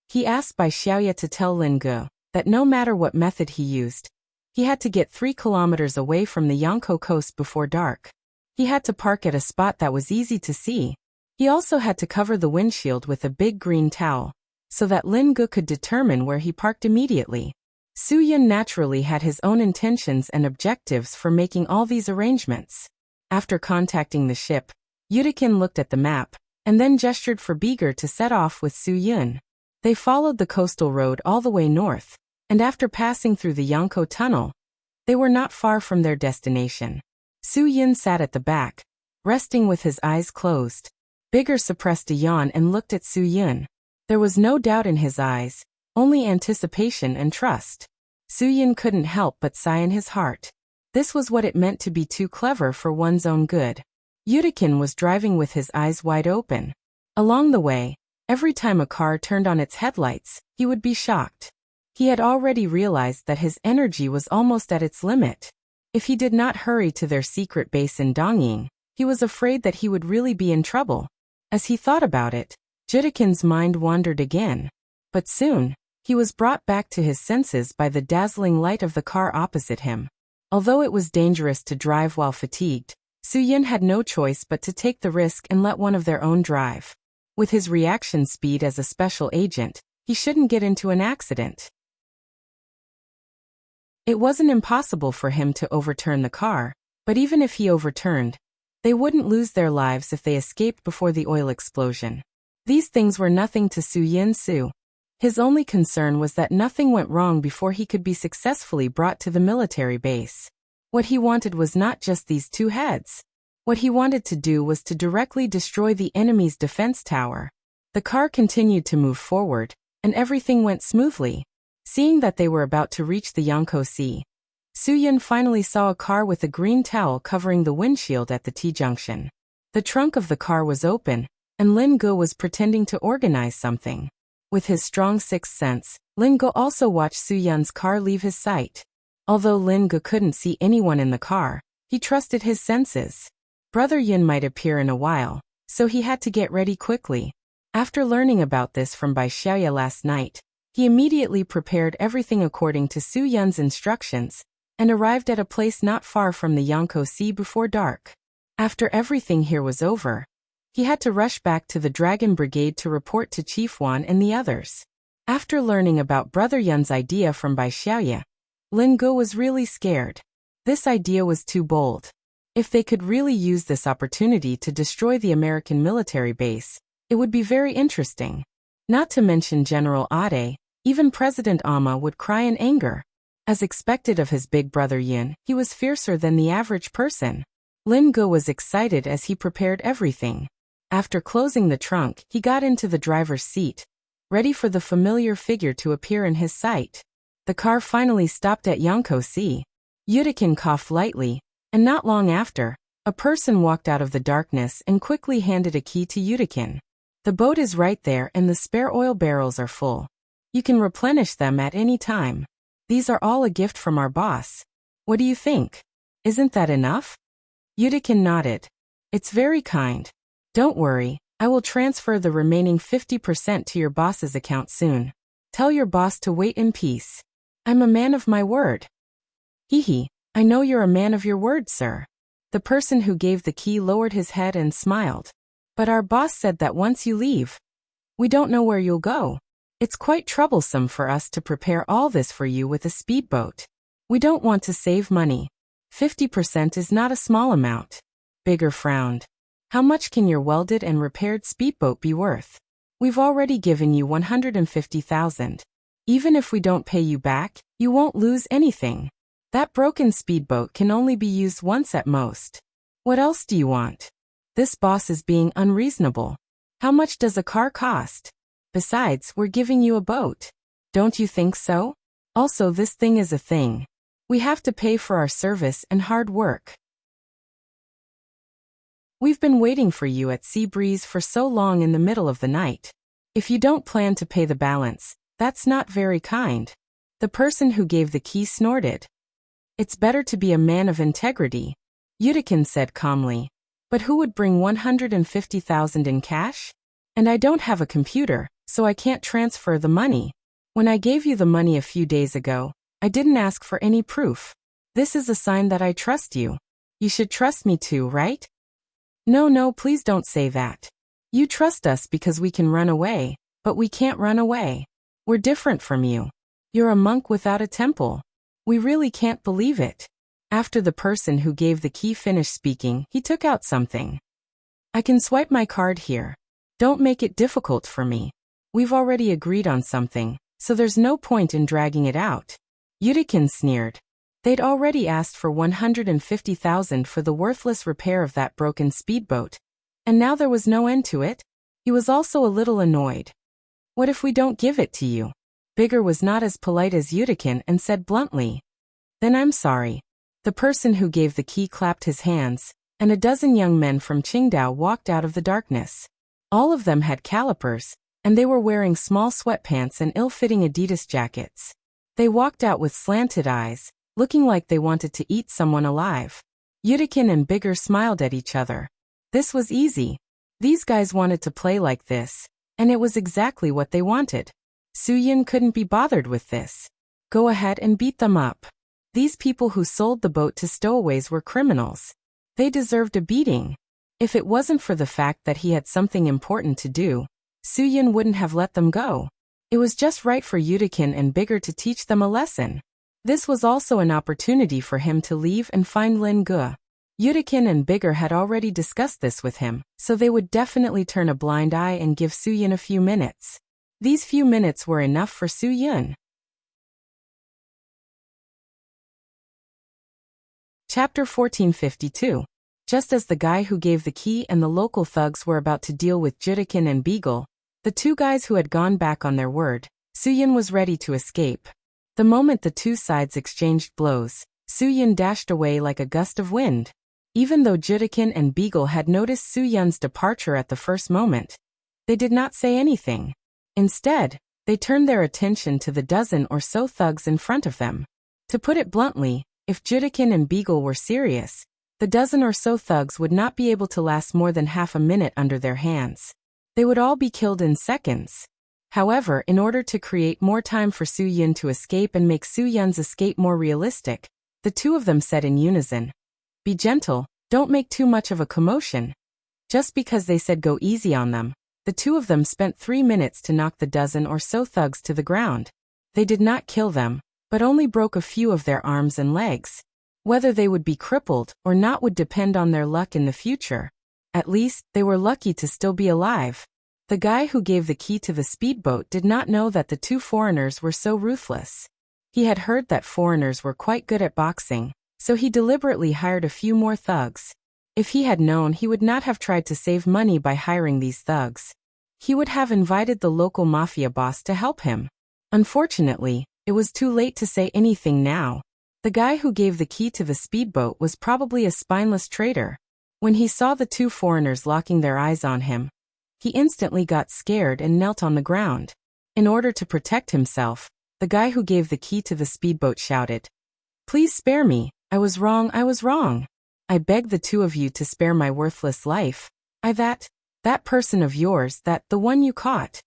He asked Bai Xiaoya to tell Lin Gu that no matter what method he used, he had to get 3 kilometers away from the Yonko coast before dark. He had to park at a spot that was easy to see. He also had to cover the windshield with a big green towel, so that Lin Gu could determine where he parked immediately. Soo-yun naturally had his own intentions and objectives for making all these arrangements. After contacting the ship, Yudikin looked at the map, and then gestured for Beager to set off with Soo-yun. They followed the coastal road all the way north, and after passing through the Yonko tunnel, they were not far from their destination. Soo-yun sat at the back, resting with his eyes closed. Beager suppressed a yawn and looked at Soo-yun. There was no doubt in his eyes, only anticipation and trust. Soo-yun couldn't help but sigh in his heart. This was what it meant to be too clever for one's own good. Yudikin was driving with his eyes wide open. Along the way, every time a car turned on its headlights, he would be shocked. He had already realized that his energy was almost at its limit. If he did not hurry to their secret base in Dongying, he was afraid that he would really be in trouble. As he thought about it, Judikin's mind wandered again. But soon, he was brought back to his senses by the dazzling light of the car opposite him. Although it was dangerous to drive while fatigued, Su-yin had no choice but to take the risk and let one of their own drive. With his reaction speed as a special agent, he shouldn't get into an accident. It wasn't impossible for him to overturn the car, but even if he overturned, they wouldn't lose their lives if they escaped before the oil explosion. These things were nothing to Su-yin. His only concern was that nothing went wrong before he could be successfully brought to the military base. What he wanted was not just these two heads. What he wanted to do was to directly destroy the enemy's defense tower. The car continued to move forward, and everything went smoothly. Seeing that they were about to reach the Yangko Sea, Su-yin finally saw a car with a green towel covering the windshield at the T-junction. The trunk of the car was open, and Lin Ge was pretending to organize something. With his strong sixth sense, Lin Ge also watched Su-yun's car leave his sight. Although Lin Ge couldn't see anyone in the car, he trusted his senses. Brother Yun might appear in a while, so he had to get ready quickly. After learning about this from Bai Xiaoya last night, he immediately prepared everything according to Su-yun's instructions, and arrived at a place not far from the Yangko Sea before dark. After everything here was over, he had to rush back to the Dragon Brigade to report to Chief Wan and the others. After learning about Brother Yun's idea from Bai Xiaoya, Lin Ge was really scared. This idea was too bold. If they could really use this opportunity to destroy the American military base, it would be very interesting. Not to mention General Ade, even President Ama would cry in anger. As expected of his big brother Yin, he was fiercer than the average person. Lin Ge was excited as he prepared everything. After closing the trunk, he got into the driver's seat, ready for the familiar figure to appear in his sight. The car finally stopped at Yangko Sea. Yudikin coughed lightly, and not long after, a person walked out of the darkness and quickly handed a key to Yudikin. The boat is right there and the spare oil barrels are full. You can replenish them at any time. These are all a gift from our boss. What do you think? Isn't that enough? Yudikin nodded. It's very kind. Don't worry, I will transfer the remaining 50% to your boss's account soon. Tell your boss to wait in peace. I'm a man of my word. Hee, I know you're a man of your word, sir. The person who gave the key lowered his head and smiled. But our boss said that once you leave, we don't know where you'll go. It's quite troublesome for us to prepare all this for you with a speedboat. We don't want to save money. 50% is not a small amount. Bigger frowned. How much can your welded and repaired speedboat be worth? We've already given you 150,000. Even if we don't pay you back, you won't lose anything. That broken speedboat can only be used once at most. What else do you want? This boss is being unreasonable. How much does a car cost? Besides, we're giving you a boat. Don't you think so? Also, this thing is a thing. We have to pay for our service and hard work. We've been waiting for you at Sea Breeze for so long in the middle of the night. If you don't plan to pay the balance, that's not very kind. The person who gave the key snorted. It's better to be a man of integrity, Yudikin said calmly. But who would bring 150,000 in cash? And I don't have a computer, so I can't transfer the money. When I gave you the money a few days ago, I didn't ask for any proof. This is a sign that I trust you. You should trust me too, right? No, please don't say that. You trust us because we can run away, but we can't run away. We're different from you. You're a monk without a temple. We really can't believe it. After the person who gave the key finished speaking, he took out something. I can swipe my card here. Don't make it difficult for me. We've already agreed on something, so there's no point in dragging it out. Yudikin sneered. They'd already asked for 150,000 for the worthless repair of that broken speedboat, and now there was no end to it. He was also a little annoyed. What if we don't give it to you? Bigger was not as polite as Yudikin and said bluntly. Then I'm sorry. The person who gave the key clapped his hands, and a dozen young men from Qingdao walked out of the darkness. All of them had calipers, and they were wearing small sweatpants and ill-fitting Adidas jackets. They walked out with slanted eyes, looking like they wanted to eat someone alive. Yudikin and Bigger smiled at each other. This was easy. These guys wanted to play like this, and it was exactly what they wanted. Su-yin couldn't be bothered with this. Go ahead and beat them up. These people who sold the boat to stowaways were criminals. They deserved a beating. If it wasn't for the fact that he had something important to do, Soo-yun wouldn't have let them go. It was just right for Yudikin and Bigger to teach them a lesson. This was also an opportunity for him to leave and find Lin-gu. Yudikin and Bigger had already discussed this with him, so they would definitely turn a blind eye and give Soo-yun a few minutes. These few minutes were enough for Soo-yun. Chapter 1452. Just as the guy who gave the key and the local thugs were about to deal with Judikin and Beagle, the two guys who had gone back on their word, Soo-yun was ready to escape. The moment the two sides exchanged blows, Soo-yun dashed away like a gust of wind. Even though Judikin and Beagle had noticed Soo-yun's departure at the first moment, they did not say anything. Instead, they turned their attention to the dozen or so thugs in front of them. To put it bluntly, if Judikin and Beagle were serious, the dozen or so thugs would not be able to last more than half a minute under their hands. They would all be killed in seconds. However, in order to create more time for Soo-yun to escape and make Soo-yun's escape more realistic, the two of them said in unison, "Be gentle, don't make too much of a commotion." Just because they said go easy on them, the two of them spent 3 minutes to knock the dozen or so thugs to the ground. They did not kill them, but only broke a few of their arms and legs. Whether they would be crippled or not would depend on their luck in the future. At least, they were lucky to still be alive. The guy who gave the key to the speedboat did not know that the two foreigners were so ruthless. He had heard that foreigners were quite good at boxing, so he deliberately hired a few more thugs. If he had known, he would not have tried to save money by hiring these thugs. He would have invited the local mafia boss to help him. Unfortunately, it was too late to say anything now. The guy who gave the key to the speedboat was probably a spineless traitor. When he saw the two foreigners locking their eyes on him, he instantly got scared and knelt on the ground. In order to protect himself, the guy who gave the key to the speedboat shouted, "Please spare me, I was wrong, I was wrong. I beg the two of you to spare my worthless life. That person of yours, the one you caught.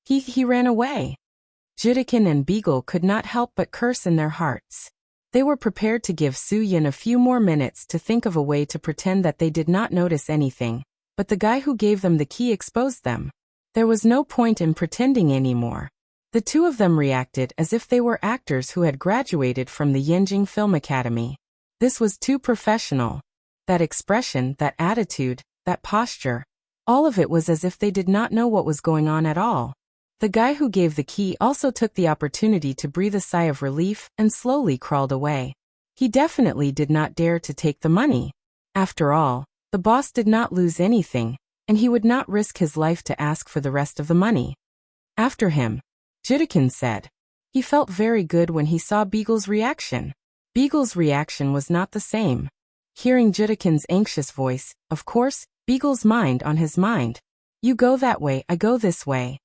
He ran away." Judikin and Beagle could not help but curse in their hearts. They were prepared to give Soo-yun a few more minutes to think of a way to pretend that they did not notice anything, but the guy who gave them the key exposed them. There was no point in pretending anymore. The two of them reacted as if they were actors who had graduated from the Yenjing Film Academy. This was too professional. That expression, that attitude, that posture, all of it was as if they did not know what was going on at all. The guy who gave the key also took the opportunity to breathe a sigh of relief and slowly crawled away. He definitely did not dare to take the money. After all, the boss did not lose anything, and he would not risk his life to ask for the rest of the money. After him, Judikin said. He felt very good when he saw Beagle's reaction. Beagle's reaction was not the same. Hearing Judikin's anxious voice, of course, Beagle's mind on his mind. You go that way, I go this way.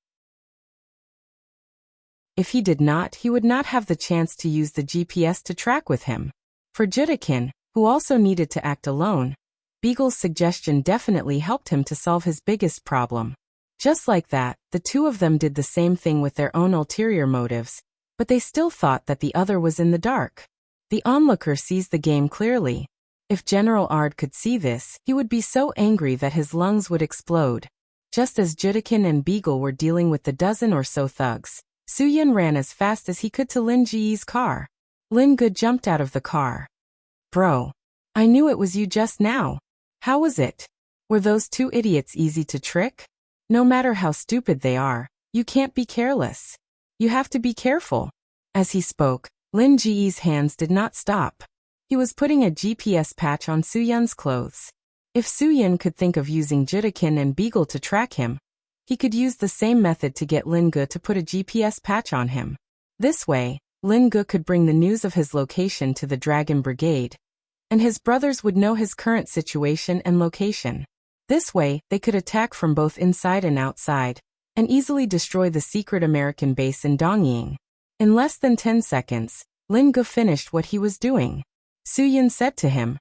If he did not, he would not have the chance to use the GPS to track with him. For Judikin, who also needed to act alone, Beagle's suggestion definitely helped him to solve his biggest problem. Just like that, the two of them did the same thing with their own ulterior motives, but they still thought that the other was in the dark. The onlooker sees the game clearly. If General Ard could see this, he would be so angry that his lungs would explode. Just as Judikin and Beagle were dealing with the dozen or so thugs, Soo-yun ran as fast as he could to Lin Ji's car. Lin-gu jumped out of the car. "Bro, I knew it was you just now. How was it? Were those two idiots easy to trick? No matter how stupid they are, you can't be careless. You have to be careful." As he spoke, Lin Ji's hands did not stop. He was putting a GPS patch on Soo-yun's clothes. If Soo-yun could think of using Judikin and Beagle to track him, he could use the same method to get Lin-gu to put a GPS patch on him. This way, Lin-gu could bring the news of his location to the Dragon Brigade, and his brothers would know his current situation and location. This way, they could attack from both inside and outside, and easily destroy the secret American base in Dongying. In less than 10 seconds, Lin-gu finished what he was doing. Soo-yun said to him,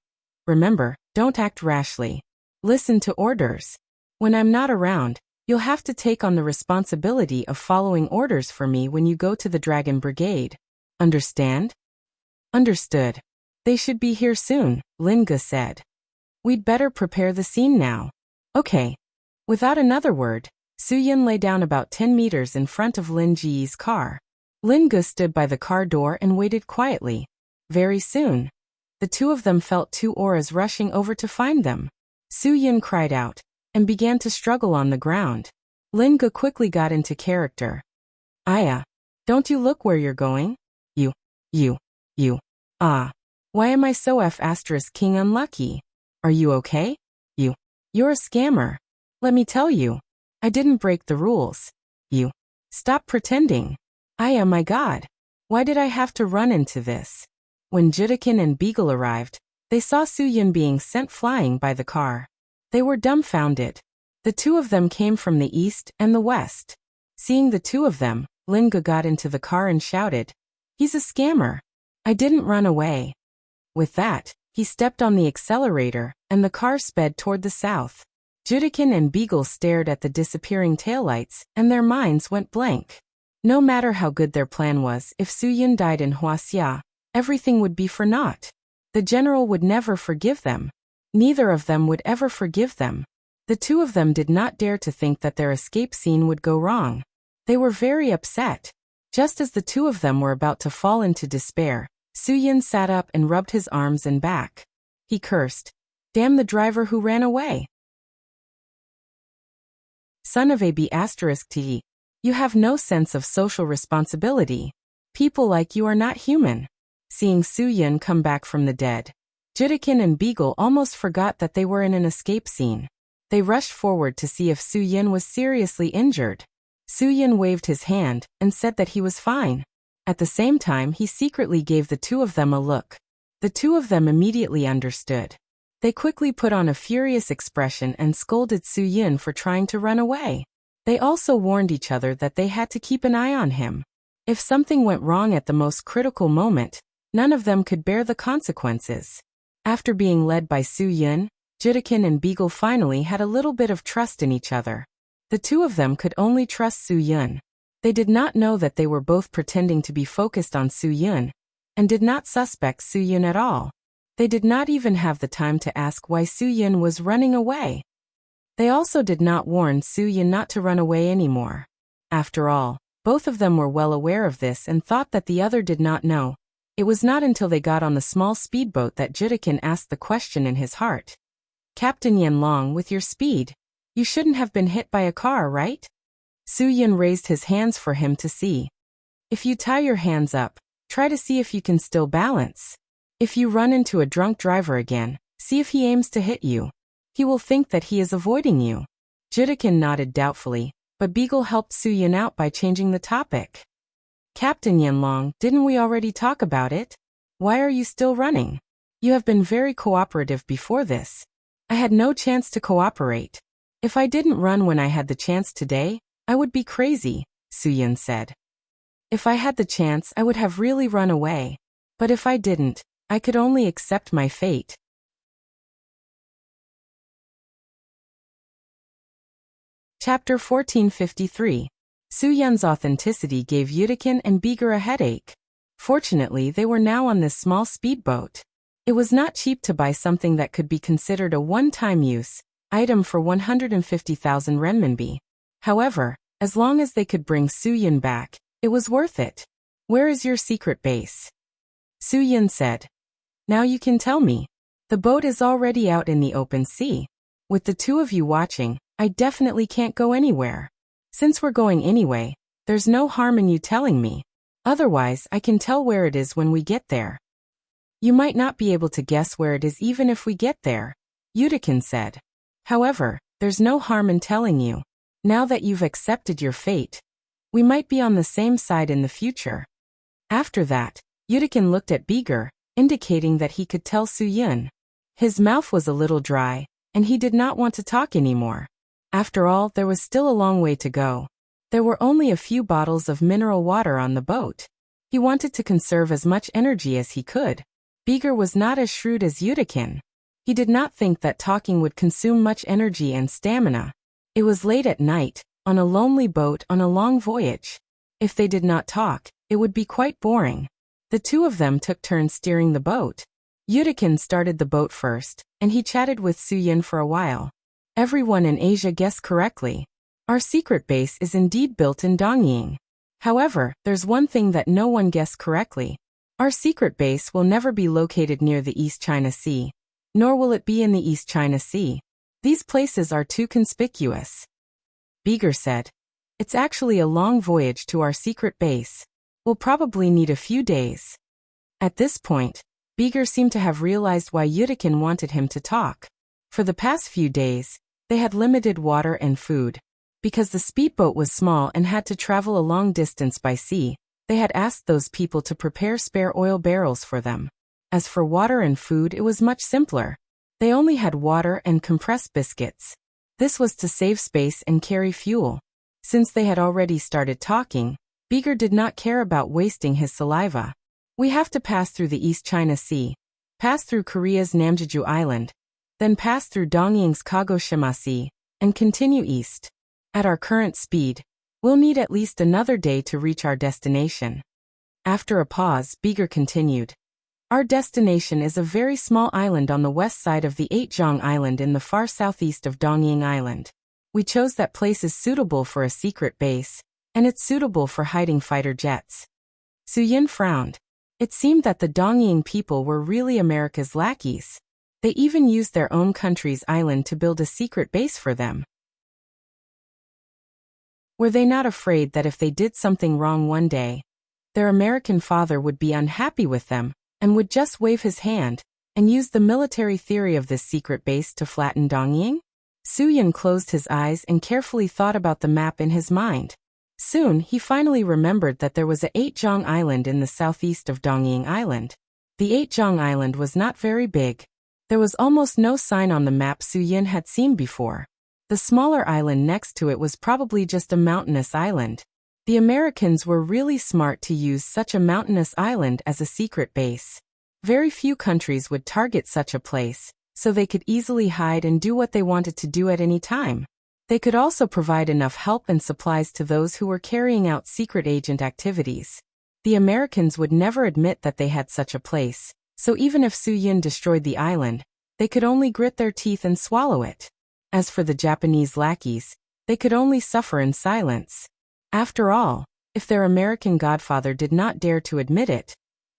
"Remember, don't act rashly. Listen to orders. When I'm not around, you'll have to take on the responsibility of following orders for me when you go to the Dragon Brigade. Understand?" "Understood. They should be here soon," Lin-gu said. We'd better prepare the scene now. Okay. Without another word, Soo-yun lay down about 10 meters in front of Lin Ji's car. Lin Gu stood by the car door and waited quietly. Very soon, the two of them felt two auras rushing over to find them. Soo-yun cried out and began to struggle on the ground. Lin Gu quickly got into character. Aya, don't you look where you're going? Why am I so F***king unlucky? Are you okay? You're a scammer. Let me tell you. I didn't break the rules. Stop pretending. Aya, my God. Why did I have to run into this? When Judikin and Beagle arrived, they saw Soo-yun being sent flying by the car. They were dumbfounded. The two of them came from the east and the west. Seeing the two of them, Lin Gu got into the car and shouted, "He's a scammer. I didn't run away." With that, he stepped on the accelerator, and the car sped toward the south. Judikin and Beagle stared at the disappearing taillights, and their minds went blank. No matter how good their plan was, if Soo-yun died in Huaxia, everything would be for naught. The general would never forgive them. Neither of them would ever forgive them. The two of them did not dare to think that their escape scene would go wrong. They were very upset. Just as the two of them were about to fall into despair, Soo-yun sat up and rubbed his arms and back. He cursed, "Damn the driver who ran away. Son of a B***T. You have no sense of social responsibility. People like you are not human." Seeing Soo-yun come back from the dead, Judikin and Beagle almost forgot that they were in an escape scene. They rushed forward to see if Soo-yun was seriously injured. Soo-yun waved his hand and said that he was fine. At the same time, he secretly gave the two of them a look. The two of them immediately understood. They quickly put on a furious expression and scolded Soo-yun for trying to run away. They also warned each other that they had to keep an eye on him. If something went wrong at the most critical moment, none of them could bear the consequences. After being led by Soo-yun, Judikin and Beagle finally had a little bit of trust in each other. The two of them could only trust Soo-yun. They did not know that they were both pretending to be focused on Soo-yun, and did not suspect Soo-yun at all. They did not even have the time to ask why Soo-yun was running away. They also did not warn Soo-yun not to run away anymore. After all, both of them were well aware of this and thought that the other did not know. It was not until they got on the small speedboat that Judikin asked the question in his heart. "Captain Yanlong, with your speed, you shouldn't have been hit by a car, right?" Soo-yun raised his hands for him to see. "If you tie your hands up, try to see if you can still balance. If you run into a drunk driver again, see if he aims to hit you. He will think that he is avoiding you." Judikin nodded doubtfully, but Beagle helped Soo-yun out by changing the topic. "Captain Yanlong, didn't we already talk about it? Why are you still running? You have been very cooperative before this." "I had no chance to cooperate. If I didn't run when I had the chance today, I would be crazy," Soo-yun said. "If I had the chance, I would have really run away. But if I didn't, I could only accept my fate." Chapter 1453. Soo-yun's authenticity gave Judikin and Beagle a headache. Fortunately, they were now on this small speedboat. It was not cheap to buy something that could be considered a one-time use item for 150,000 renminbi. However, as long as they could bring Soo-yun back, it was worth it. "Where is your secret base?" Soo-yun said. "Now you can tell me. The boat is already out in the open sea. With the two of you watching, I definitely can't go anywhere. Since we're going anyway, there's no harm in you telling me. Otherwise, I can tell where it is when we get there." "You might not be able to guess where it is even if we get there," Judikin said. "However, there's no harm in telling you. Now that you've accepted your fate, we might be on the same side in the future." After that, Judikin looked at Beagle, indicating that he could tell Soo-yun. His mouth was a little dry, and he did not want to talk anymore. After all, there was still a long way to go. There were only a few bottles of mineral water on the boat. He wanted to conserve as much energy as he could. Beagle was not as shrewd as Judikin. He did not think that talking would consume much energy and stamina. It was late at night, on a lonely boat on a long voyage. If they did not talk, it would be quite boring. The two of them took turns steering the boat. Yudikin started the boat first, and he chatted with Suyin for a while. Everyone in Asia guessed correctly. Our secret base is indeed built in Dongying. However, there's one thing that no one guessed correctly. Our secret base will never be located near the East China Sea, nor will it be in the East China Sea. These places are too conspicuous. Beeger said. It's actually a long voyage to our secret base. We'll probably need a few days. At this point, Beeger seemed to have realized why Yudikin wanted him to talk. For the past few days, they had limited water and food. Because the speedboat was small and had to travel a long distance by sea, they had asked those people to prepare spare oil barrels for them. As for water and food, it was much simpler. They only had water and compressed biscuits. This was to save space and carry fuel. Since they had already started talking, Beeger did not care about wasting his saliva. We have to pass through the East China Sea, pass through Korea's Namjeju Island, then pass through Dongying's Kagoshima Sea, and continue east. At our current speed, we'll need at least another day to reach our destination. After a pause, Beeger continued. Our destination is a very small island on the west side of the Eightjong Island in the far southeast of Dongying Island. We chose that place is suitable for a secret base, and it's suitable for hiding fighter jets. Suyin frowned. It seemed that the Dongying people were really America's lackeys. They even used their own country's island to build a secret base for them. Were they not afraid that if they did something wrong one day, their American father would be unhappy with them, and would just wave his hand, and use the military theory of this secret base to flatten Dongying? Suyin closed his eyes and carefully thought about the map in his mind. Soon, he finally remembered that there was a Eightjong Island in the southeast of Dongying Island. The Eightjong Island was not very big. There was almost no sign on the map Suyin had seen before. The smaller island next to it was probably just a mountainous island. The Americans were really smart to use such a mountainous island as a secret base. Very few countries would target such a place, so they could easily hide and do what they wanted to do at any time. They could also provide enough help and supplies to those who were carrying out secret agent activities. The Americans would never admit that they had such a place, so even if Suyin destroyed the island, they could only grit their teeth and swallow it. As for the Japanese lackeys, they could only suffer in silence. After all, if their American godfather did not dare to admit it,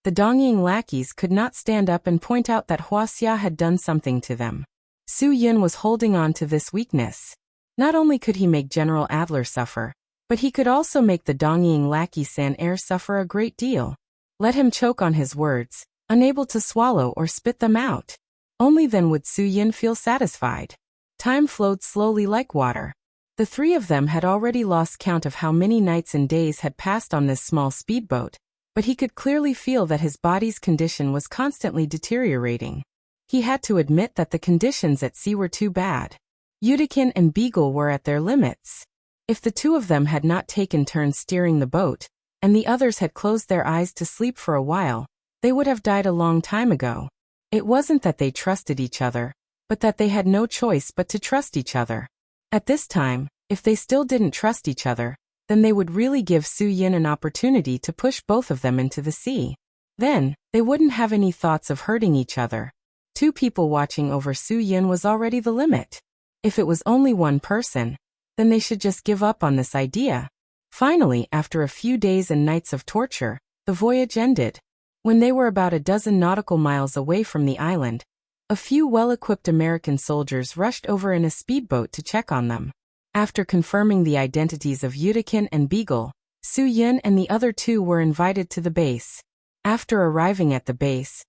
the Dongying lackeys could not stand up and point out that Huaxia had done something to them. Suyin was holding on to this weakness. Not only could he make General Adler suffer, but he could also make the Dongying lackey San Air suffer a great deal. Let him choke on his words, unable to swallow or spit them out. Only then would Suyin feel satisfied. Time flowed slowly like water. The three of them had already lost count of how many nights and days had passed on this small speedboat, but he could clearly feel that his body's condition was constantly deteriorating. He had to admit that the conditions at sea were too bad. Yudikin and Beagle were at their limits. If the two of them had not taken turns steering the boat, and the others had closed their eyes to sleep for a while, they would have died a long time ago. It wasn't that they trusted each other, but that they had no choice but to trust each other. At this time, if they still didn't trust each other, then they would really give Suyin an opportunity to push both of them into the sea. Then, they wouldn't have any thoughts of hurting each other. Two people watching over Suyin was already the limit. If it was only one person, then they should just give up on this idea. Finally, after a few days and nights of torture, the voyage ended. When they were about a dozen nautical miles away from the island, a few well-equipped American soldiers rushed over in a speedboat to check on them. After confirming the identities of Yudikin and Beagle, Suyin and the other two were invited to the base. After arriving at the base,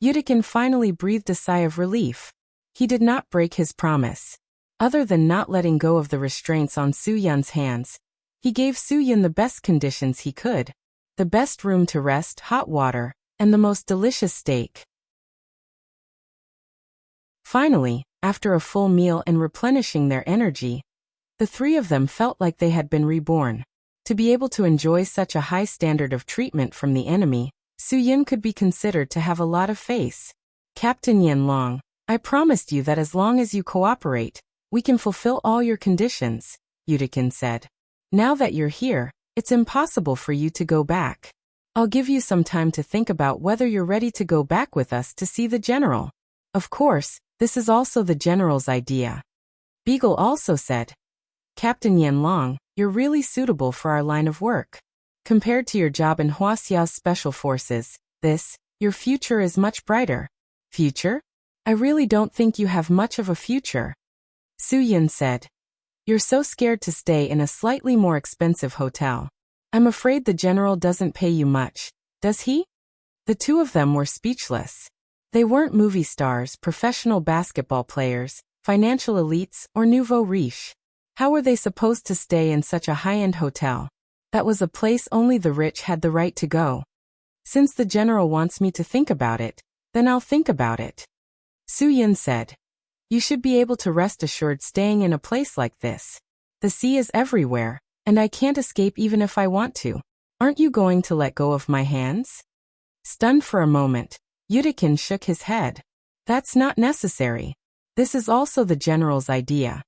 Yudikin finally breathed a sigh of relief. He did not break his promise. Other than not letting go of the restraints on Suyin's hands, he gave Suyin the best conditions he could. The best room to rest, hot water, and the most delicious steak. Finally, after a full meal and replenishing their energy, the three of them felt like they had been reborn. To be able to enjoy such a high standard of treatment from the enemy, Suyin could be considered to have a lot of face. Captain Yanlong, I promised you that as long as you cooperate, we can fulfill all your conditions, Yudikin said. Now that you're here, it's impossible for you to go back. I'll give you some time to think about whether you're ready to go back with us to see the general. Of course, this is also the general's idea. Beagle also said, Captain Yanlong, you're really suitable for our line of work. Compared to your job in Huaxia's special forces, your future is much brighter. Future? I really don't think you have much of a future. Su Yun said. You're so scared to stay in a slightly more expensive hotel. I'm afraid the general doesn't pay you much, does he? The two of them were speechless. They weren't movie stars, professional basketball players, financial elites, or nouveau riche. How were they supposed to stay in such a high-end hotel? That was a place only the rich had the right to go. Since the general wants me to think about it, then I'll think about it. Su Yun said. You should be able to rest assured staying in a place like this. The sea is everywhere, and I can't escape even if I want to. Aren't you going to let go of my hands? Stunned for a moment, Yudikin shook his head. That's not necessary. This is also the general's idea.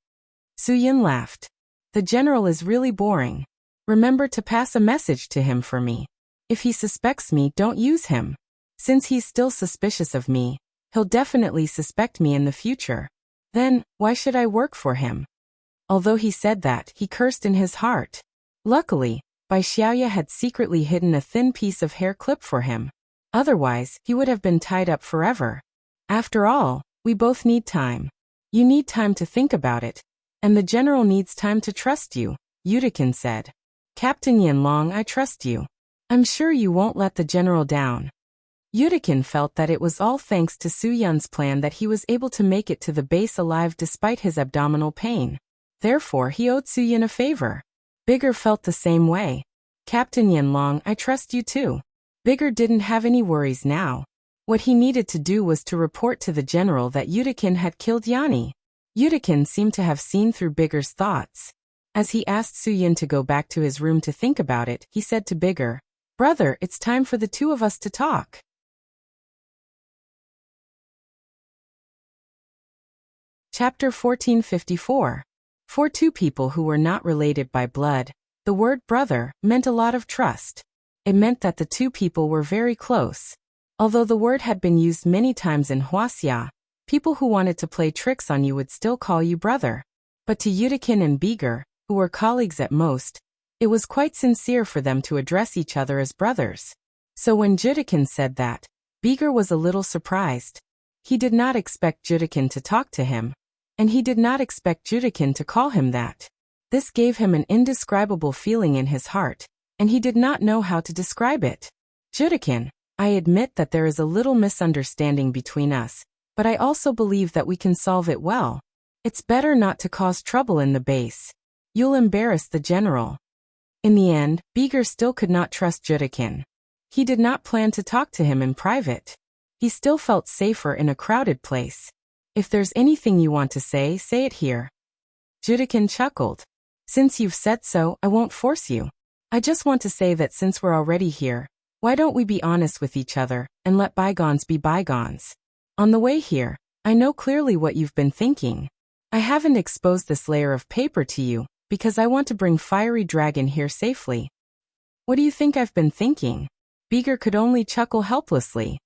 Su Yun laughed. The general is really boring. Remember to pass a message to him for me. If he suspects me, don't use him. Since he's still suspicious of me, he'll definitely suspect me in the future. Then, why should I work for him? Although he said that, he cursed in his heart. Luckily, Bai Xiaoya had secretly hidden a thin piece of hair clip for him. Otherwise, he would have been tied up forever. After all, we both need time. You need time to think about it, and the general needs time to trust you, Yudikin said. Captain Yanlong, I trust you. I'm sure you won't let the general down. Yudikin felt that it was all thanks to Su Yun's plan that he was able to make it to the base alive despite his abdominal pain. Therefore, he owed Su Yun a favor. Bigger felt the same way. Captain Yanlong, I trust you too. Bigger didn't have any worries now. What he needed to do was to report to the general that Yudikin had killed Yanni. Yudikin seemed to have seen through Bigger's thoughts. As he asked Su Yun to go back to his room to think about it, he said to Bigger, Brother, it's time for the two of us to talk. Chapter 1454. For two people who were not related by blood, the word brother meant a lot of trust. It meant that the two people were very close. Although the word had been used many times in Huaxia, people who wanted to play tricks on you would still call you brother. But to Yudikin and Beager, who were colleagues at most, it was quite sincere for them to address each other as brothers. So when Yudikin said that, Beager was a little surprised. He did not expect Yudikin to talk to him, and he did not expect Yudikin to call him that. This gave him an indescribable feeling in his heart, and he did not know how to describe it. Yudikin, I admit that there is a little misunderstanding between us, but I also believe that we can solve it well. It's better not to cause trouble in the base. You'll embarrass the general. In the end, Beager still could not trust Yudikin. He did not plan to talk to him in private. He still felt safer in a crowded place. If there's anything you want to say it here. Yudikin chuckled. Since you've said so, I won't force you. I just want to say that since we're already here, why don't we be honest with each other, and let bygones be bygones? On the way here, I know clearly what you've been thinking. I haven't exposed this layer of paper to you, because I want to bring Fiery Dragon here safely. What do you think I've been thinking? Beager could only chuckle helplessly.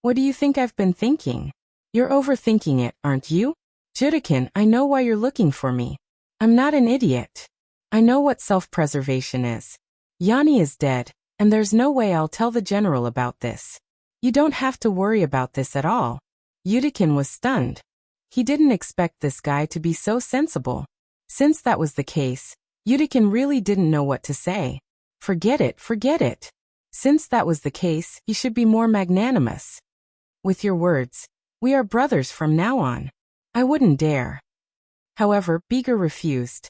What do you think I've been thinking? You're overthinking it, aren't you? Yudikin, I know why you're looking for me. I'm not an idiot. I know what self-preservation is. Yanni is dead, and there's no way I'll tell the general about this. You don't have to worry about this at all. Yudikin was stunned. He didn't expect this guy to be so sensible. Since that was the case, Yudikin really didn't know what to say. Forget it, forget it. Since that was the case, you should be more magnanimous. With your words, we are brothers from now on. I wouldn't dare. However, Beager refused.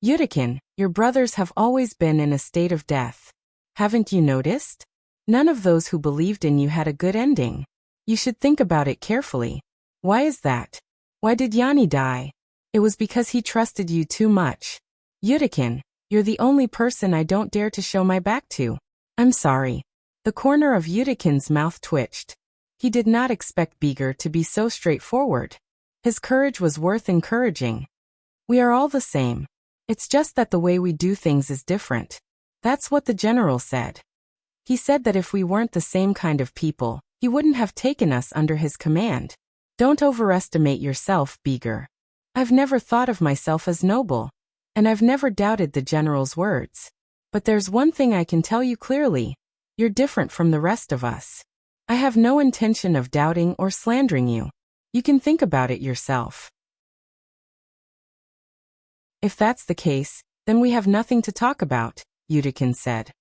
Yudikin, your brothers have always been in a state of death. Haven't you noticed? None of those who believed in you had a good ending. You should think about it carefully. Why is that? Why did Yanni die? It was because he trusted you too much. Yudikin, you're the only person I don't dare to show my back to. I'm sorry. The corner of Yudikin's mouth twitched. He did not expect Beager to be so straightforward. His courage was worth encouraging. We are all the same. It's just that the way we do things is different. That's what the general said. He said that if we weren't the same kind of people, he wouldn't have taken us under his command. Don't overestimate yourself, Beeger. I've never thought of myself as noble, and I've never doubted the general's words. But there's one thing I can tell you clearly. You're different from the rest of us. I have no intention of doubting or slandering you. You can think about it yourself. If that's the case, then we have nothing to talk about, Yudikin said.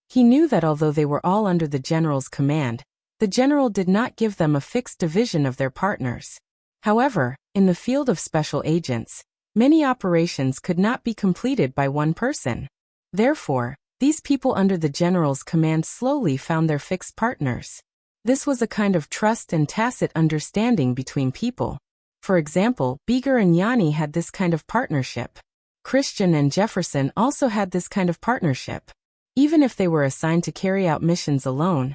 He knew that although they were all under the general's command, the general did not give them a fixed division of their partners. However, in the field of special agents, many operations could not be completed by one person. Therefore, these people under the general's command slowly found their fixed partners. This was a kind of trust and tacit understanding between people. For example, Beeger and Yanni had this kind of partnership. Christian and Jefferson also had this kind of partnership. Even if they were assigned to carry out missions alone,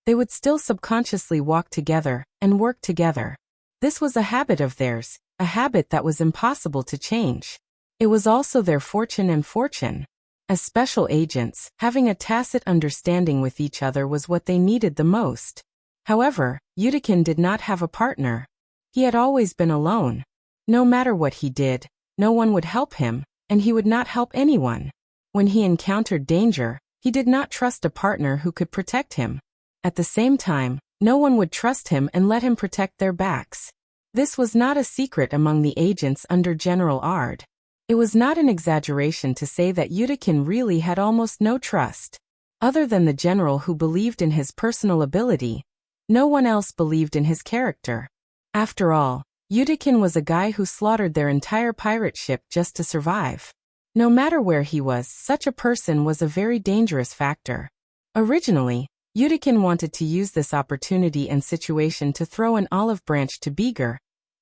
they would still subconsciously walk together and work together. This was a habit of theirs, a habit that was impossible to change. It was also their fortune and fortune. As special agents, having a tacit understanding with each other was what they needed the most. However, Yudikin did not have a partner. He had always been alone. No matter what he did, no one would help him, and he would not help anyone. When he encountered danger, he did not trust a partner who could protect him. At the same time, no one would trust him and let him protect their backs. This was not a secret among the agents under General Ard. It was not an exaggeration to say that Yudikin really had almost no trust. Other than the general who believed in his personal ability, no one else believed in his character. After all, Yudikin was a guy who slaughtered their entire pirate ship just to survive. No matter where he was, such a person was a very dangerous factor. Originally, Yudikin wanted to use this opportunity and situation to throw an olive branch to Beeger,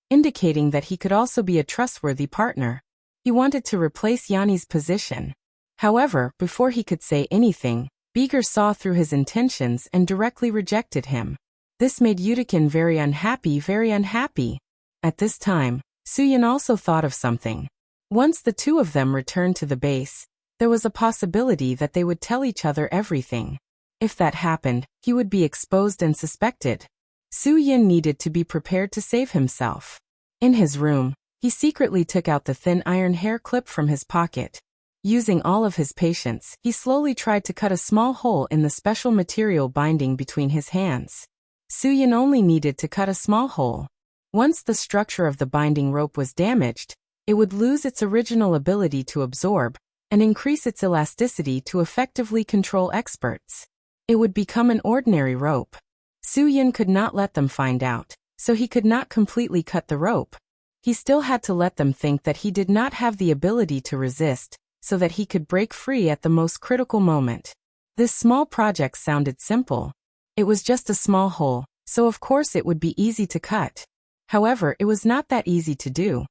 indicating that he could also be a trustworthy partner. He wanted to replace Yanni's position. However, before he could say anything, Beeger saw through his intentions and directly rejected him. This made Yudikin very unhappy, very unhappy. At this time, Suyin also thought of something. Once the two of them returned to the base, there was a possibility that they would tell each other everything. If that happened, he would be exposed and suspected. Suyin needed to be prepared to save himself. In his room, he secretly took out the thin iron hair clip from his pocket. Using all of his patience, he slowly tried to cut a small hole in the special material binding between his hands. Suyin only needed to cut a small hole. Once the structure of the binding rope was damaged, it would lose its original ability to absorb and increase its elasticity to effectively control experts. It would become an ordinary rope. Suyin could not let them find out, so he could not completely cut the rope. He still had to let them think that he did not have the ability to resist, so that he could break free at the most critical moment. This small project sounded simple. It was just a small hole, so of course it would be easy to cut. However, it was not that easy to do.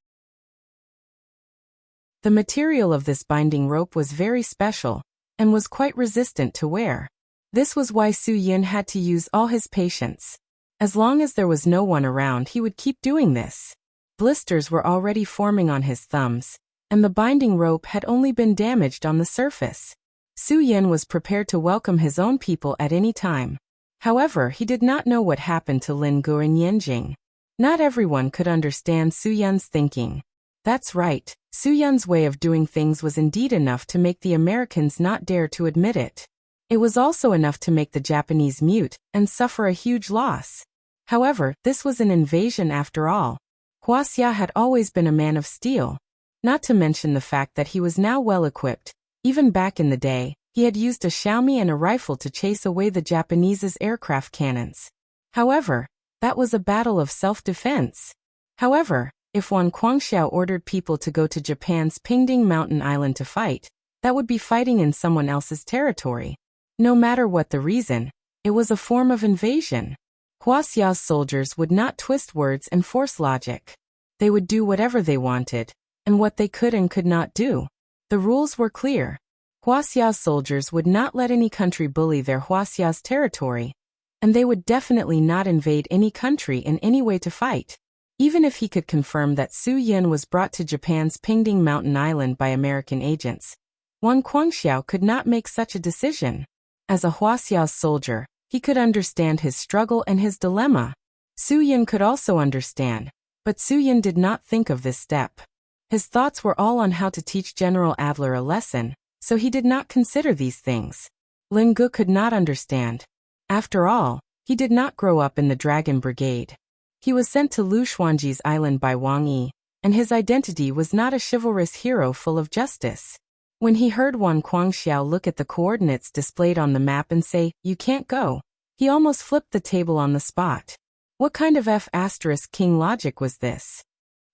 The material of this binding rope was very special, and was quite resistant to wear. This was why Suyin had to use all his patience. As long as there was no one around, he would keep doing this. Blisters were already forming on his thumbs, and the binding rope had only been damaged on the surface. Suyin was prepared to welcome his own people at any time. However, he did not know what happened to Lin Gu and Yanjing. Not everyone could understand Suyun's thinking. That's right, Suyun's way of doing things was indeed enough to make the Americans not dare to admit it. It was also enough to make the Japanese mute and suffer a huge loss. However, this was an invasion after all. Huaxia had always been a man of steel. Not to mention the fact that he was now well equipped. Even back in the day, he had used a Xiaomi and a rifle to chase away the Japanese's aircraft cannons. However, that was a battle of self-defense. However, if Wan Guangxiao ordered people to go to Japan's Pingding Mountain Island to fight, that would be fighting in someone else's territory. No matter what the reason, it was a form of invasion. Huaxia's soldiers would not twist words and force logic. They would do whatever they wanted, and what they could and could not do. The rules were clear. Huaxia's soldiers would not let any country bully their Huaxia's territory, and they would definitely not invade any country in any way to fight. Even if he could confirm that Suyin was brought to Japan's Pingding Mountain Island by American agents, Wan Guangxiao could not make such a decision. As a Huaxia's soldier, he could understand his struggle and his dilemma. Su Yun could also understand, but Su Yun did not think of this step. His thoughts were all on how to teach General Adler a lesson, so he did not consider these things. Lin Gu could not understand. After all, he did not grow up in the Dragon Brigade. He was sent to Lu Xuanji's island by Wang Yi, and his identity was not a chivalrous hero full of justice. When he heard Wan Guangxiao look at the coordinates displayed on the map and say, "You can't go," he almost flipped the table on the spot. What kind of F***king logic was this?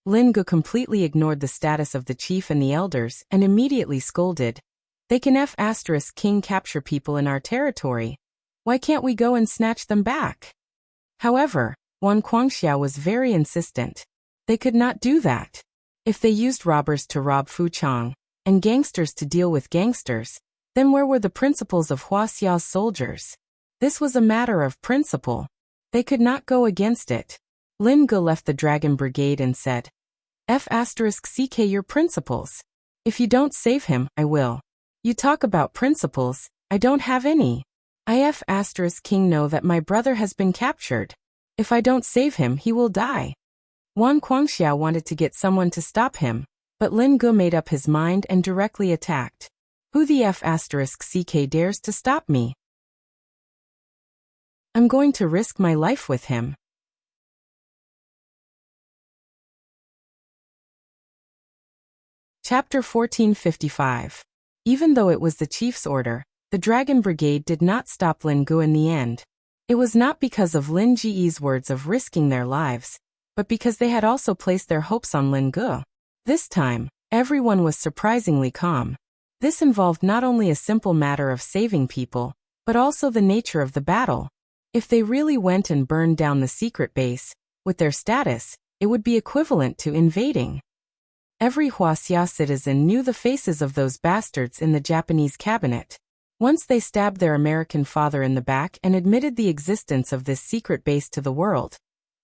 Lin Gu completely ignored the status of the chief and the elders and immediately scolded. "They can F***king capture people in our territory. Why can't we go and snatch them back?" However, Wan Guangxiao was very insistent. They could not do that. If they used robbers to rob Fuchang, and gangsters to deal with gangsters, then where were the principles of Huaxia's soldiers? This was a matter of principle. They could not go against it. Lin Gu left the Dragon Brigade and said, "F***ck your principles. If you don't save him, I will." "You talk about principles, I don't have any. I F***king know that my brother has been captured. If I don't save him, he will die." Wan Guangxiao wanted to get someone to stop him, but Lin Gu made up his mind and directly attacked. "Who the F***ck dares to stop me? I'm going to risk my life with him." Chapter 1455. Even though it was the chief's order, the Dragon Brigade did not stop Lin Gu in the end. It was not because of Lin Ji's words of risking their lives, but because they had also placed their hopes on Lin Gu. This time, everyone was surprisingly calm. This involved not only a simple matter of saving people, but also the nature of the battle. If they really went and burned down the secret base, with their status, it would be equivalent to invading. Every Huaxia citizen knew the faces of those bastards in the Japanese cabinet. Once they stabbed their American father in the back and admitted the existence of this secret base to the world,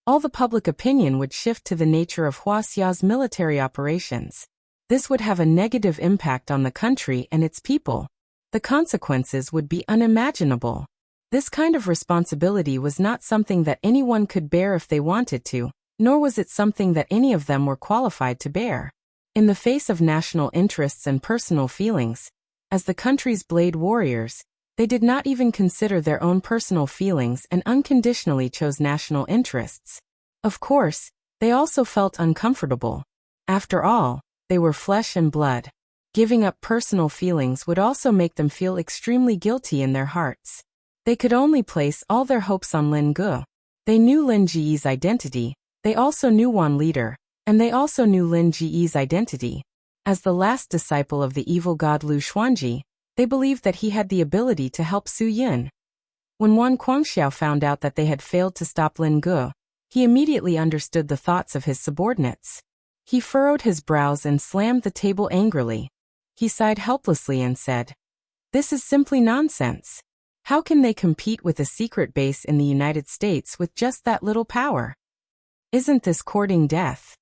all the public opinion would shift to the nature of Huaxia's military operations. This would have a negative impact on the country and its people. The consequences would be unimaginable. This kind of responsibility was not something that anyone could bear if they wanted to, nor was it something that any of them were qualified to bear. In the face of national interests and personal feelings, as the country's blade warriors, they did not even consider their own personal feelings and unconditionally chose national interests. Of course, they also felt uncomfortable. After all, they were flesh and blood. Giving up personal feelings would also make them feel extremely guilty in their hearts. They could only place all their hopes on Lin Gu. They knew Lin Ji's identity, they also knew Wan Leader, and they also knew Lin Ji's identity. As the last disciple of the evil god Lu Xuanji, they believed that he had the ability to help Su Yun. When Wan Guangxiao found out that they had failed to stop Lin Gu, he immediately understood the thoughts of his subordinates. He furrowed his brows and slammed the table angrily. He sighed helplessly and said, "This is simply nonsense. How can they compete with a secret base in the United States with just that little power? Isn't this courting death?"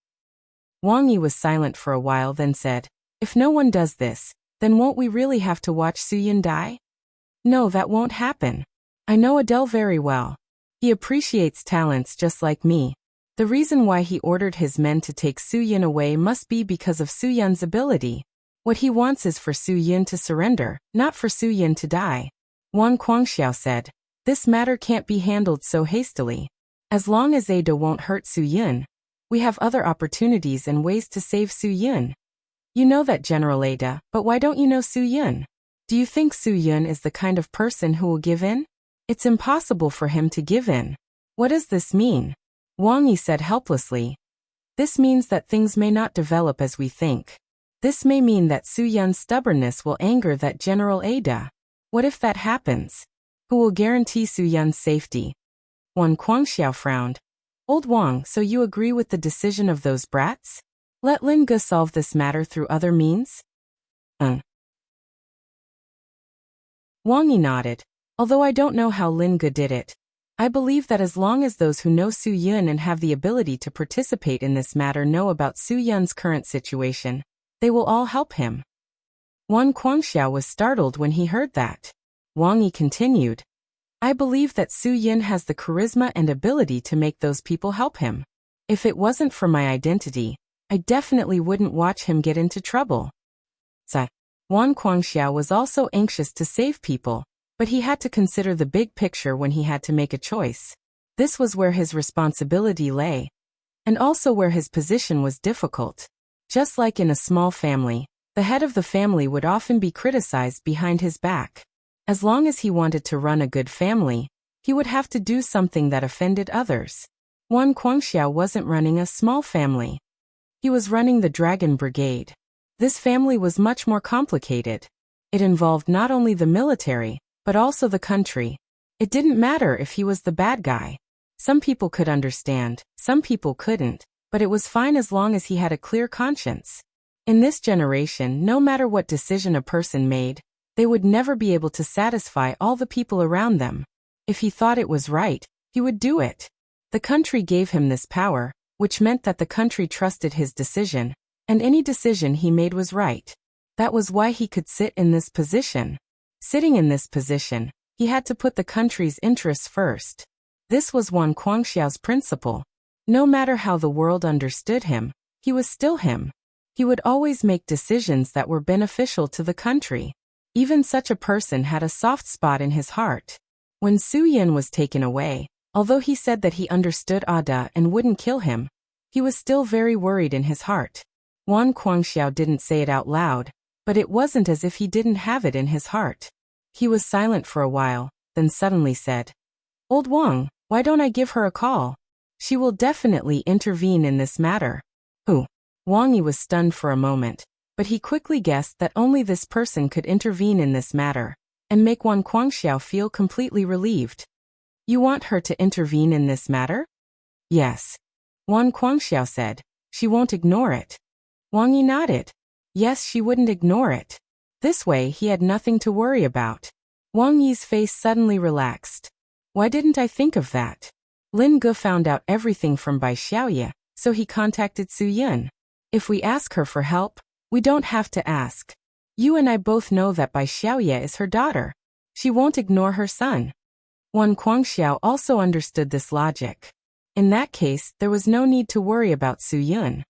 Wang Yi was silent for a while, then said, "If no one does this, then won't we really have to watch Su Yun die?" "No, that won't happen. I know Adele very well. He appreciates talents just like me. The reason why he ordered his men to take Su Yun away must be because of Su Yun's ability. What he wants is for Su Yun to surrender, not for Su Yun to die." Wan Guangxiao said, "This matter can't be handled so hastily. As long as Ada won't hurt Su Yun, we have other opportunities and ways to save Su Yun. You know that, General Ada, but why don't you know Su Yun? Do you think Su Yun is the kind of person who will give in? It's impossible for him to give in." "What does this mean?" Wang Yi said helplessly. "This means that things may not develop as we think. This may mean that Su Yun's stubbornness will anger that General Ada. What if that happens? Who will guarantee Su Yun's safety?" Wan Guangxiao frowned. "Old Wang, so you agree with the decision of those brats? Let Lin Gu solve this matter through other means?" Wang Yi nodded. "Although I don't know how Lin Gu did it, I believe that as long as those who know Su Yun and have the ability to participate in this matter know about Su Yun's current situation, they will all help him." Wan Guangxiao was startled when he heard that. Wang Yi continued. I believe that Su Yin has the charisma and ability to make those people help him. If it wasn't for my identity, I definitely wouldn't watch him get into trouble. Wan Guangxiao was also anxious to save people, but he had to consider the big picture when he had to make a choice. This was where his responsibility lay, and also where his position was difficult. Just like in a small family, the head of the family would often be criticized behind his back. As long as he wanted to run a good family, he would have to do something that offended others. Wan Guangxiao wasn't running a small family. He was running the Dragon Brigade. This family was much more complicated. It involved not only the military, but also the country. It didn't matter if he was the bad guy. Some people could understand, some people couldn't, but it was fine as long as he had a clear conscience. In this generation, no matter what decision a person made, they would never be able to satisfy all the people around them. If he thought it was right, he would do it. The country gave him this power, which meant that the country trusted his decision, and any decision he made was right. That was why he could sit in this position. Sitting in this position, he had to put the country's interests first. This was Wan Guangxiao's principle. No matter how the world understood him, he was still him. He would always make decisions that were beneficial to the country. Even such a person had a soft spot in his heart. When Su Yin was taken away, although he said that he understood Ada and wouldn't kill him, he was still very worried in his heart. Wan Guangxiao didn't say it out loud, but it wasn't as if he didn't have it in his heart. He was silent for a while, then suddenly said, Old Wang, why don't I give her a call? She will definitely intervene in this matter. Who? Wang Yi was stunned for a moment, but he quickly guessed that only this person could intervene in this matter, and make Wan Guangxiao feel completely relieved. You want her to intervene in this matter? Yes. Wan Guangxiao said. She won't ignore it. Wang Yi nodded. Yes, she wouldn't ignore it. This way he had nothing to worry about. Wang Yi's face suddenly relaxed. Why didn't I think of that? Lin Ge found out everything from Bai Xiaoye, so he contacted Su Yin. If we ask her for help, we don't have to ask. You and I both know that Bai Xiaoye is her daughter. She won't ignore her son. Wan Guangxiao also understood this logic. In that case, there was no need to worry about Su Yin.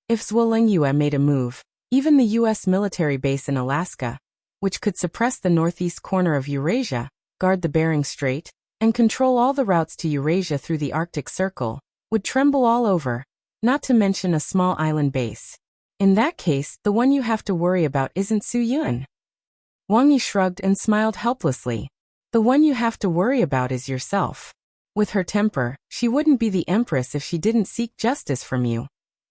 If Zhuolingyue made a move, even the U.S. military base in Alaska, which could suppress the northeast corner of Eurasia, guard the Bering Strait, and control all the routes to Eurasia through the Arctic Circle, would tremble all over, not to mention a small island base. In that case, the one you have to worry about isn't Su Yin. Wang Yi shrugged and smiled helplessly. The one you have to worry about is yourself. With her temper, she wouldn't be the empress if she didn't seek justice from you.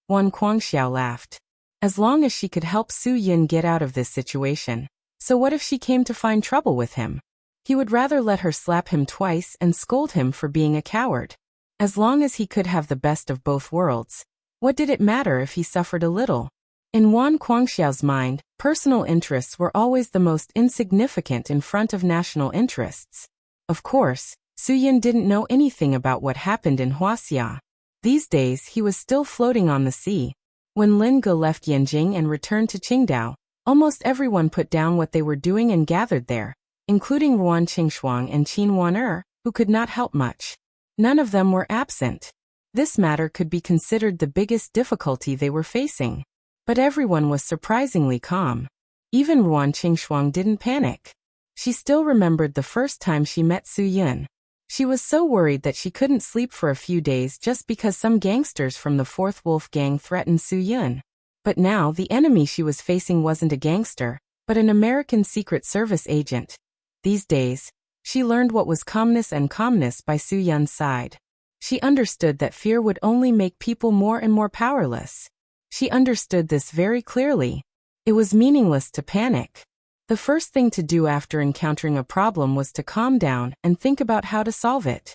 Wan Guangxiao laughed. As long as she could help Su Yin get out of this situation. So what if she came to find trouble with him? He would rather let her slap him twice and scold him for being a coward. As long as he could have the best of both worlds, what did it matter if he suffered a little? In Wan Guangxiao's mind, personal interests were always the most insignificant in front of national interests. Of course, Su Yin didn't know anything about what happened in Huaxia. These days he was still floating on the sea. When Lin Ge left Yanjing and returned to Qingdao, almost everyone put down what they were doing and gathered there, including Ruan Qingshuang and Qin Wan'er, who could not help much. None of them were absent. This matter could be considered the biggest difficulty they were facing. But everyone was surprisingly calm. Even Ruan Qingshuang didn't panic. She still remembered the first time she met Su Yin. She was so worried that she couldn't sleep for a few days just because some gangsters from the Fourth Wolf Gang threatened Su Yin. But now the enemy she was facing wasn't a gangster, but an American Secret Service agent. These days, she learned what was calmness and calmness by Su Yin's side. She understood that fear would only make people more and more powerless. She understood this very clearly. It was meaningless to panic. The first thing to do after encountering a problem was to calm down and think about how to solve it.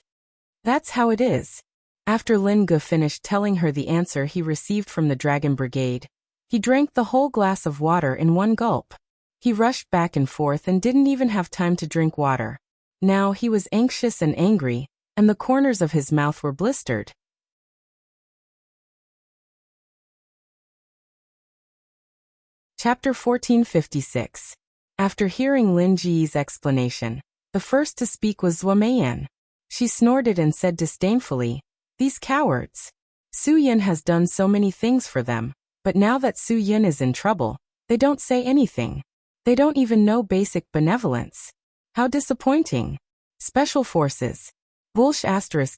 That's how it is. After Lin Ge finished telling her the answer he received from the Dragon Brigade, he drank the whole glass of water in one gulp. He rushed back and forth and didn't even have time to drink water. Now he was anxious and angry, and the corners of his mouth were blistered. Chapter 1456. After hearing Lin Ji's explanation, the first to speak was Zhuo Meiyan. She snorted and said disdainfully, "These cowards. Su Yun has done so many things for them, but now that Su Yun is in trouble, they don't say anything. They don't even know basic benevolence. How disappointing. Special forces. Bullsh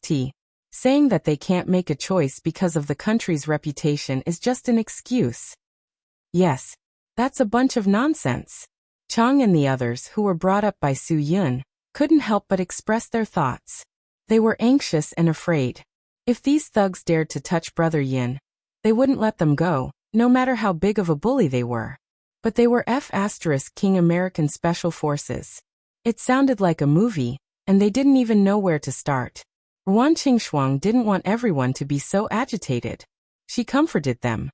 *T. Saying that they can't make a choice because of the country's reputation is just an excuse. Yes, that's a bunch of nonsense." Chang and the others who were brought up by Su Yun couldn't help but express their thoughts. They were anxious and afraid. If these thugs dared to touch Brother Yin, they wouldn't let them go, no matter how big of a bully they were. But they were King American Special Forces. It sounded like a movie, and they didn't even know where to start. Ruan Qingshuang didn't want everyone to be so agitated. She comforted them.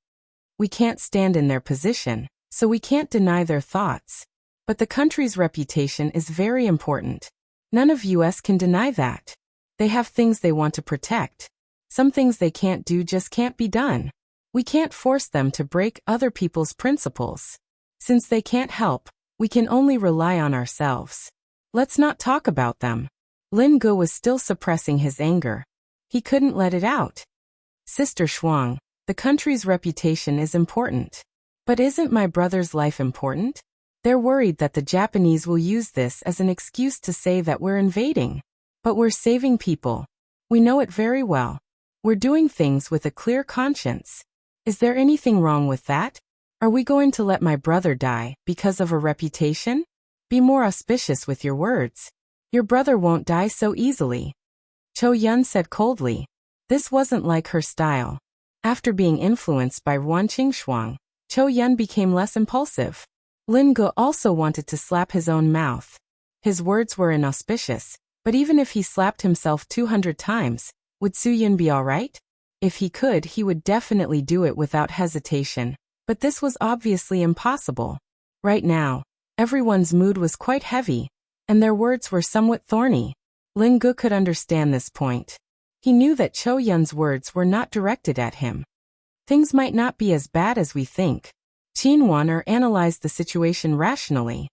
"We can't stand in their position, so we can't deny their thoughts. But the country's reputation is very important. None of us can deny that. They have things they want to protect. Some things they can't do just can't be done. We can't force them to break other people's principles. Since they can't help, we can only rely on ourselves. Let's not talk about them." Lin Ge was still suppressing his anger. He couldn't let it out. "Sister Shuang, the country's reputation is important. But isn't my brother's life important? They're worried that the Japanese will use this as an excuse to say that we're invading. But we're saving people. We know it very well. We're doing things with a clear conscience. Is there anything wrong with that? Are we going to let my brother die because of a reputation? Be more auspicious with your words. Your brother won't die so easily." Cho Yun said coldly. This wasn't like her style. After being influenced by Ruan Qingshuang, Cho Yun became less impulsive. Lin Ge also wanted to slap his own mouth. His words were inauspicious, but even if he slapped himself 200 times, would Su Yun be alright? If he could, he would definitely do it without hesitation, but this was obviously impossible. Right now, everyone's mood was quite heavy, and their words were somewhat thorny. Lin Ge could understand this point. He knew that Cho Yun's words were not directed at him. Things might not be as bad as we think. Qin Wan analyzed the situation rationally.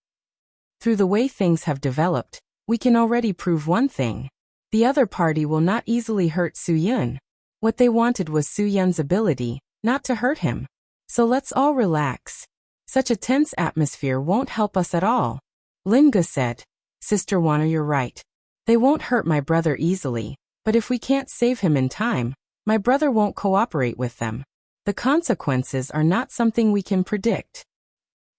Through the way things have developed, we can already prove one thing. The other party will not easily hurt Su Yun. What they wanted was Su Yun's ability, not to hurt him. So let's all relax. Such a tense atmosphere won't help us at all. Lin Ge said, "Sister Wana, you're right. They won't hurt my brother easily, but if we can't save him in time, my brother won't cooperate with them. The consequences are not something we can predict.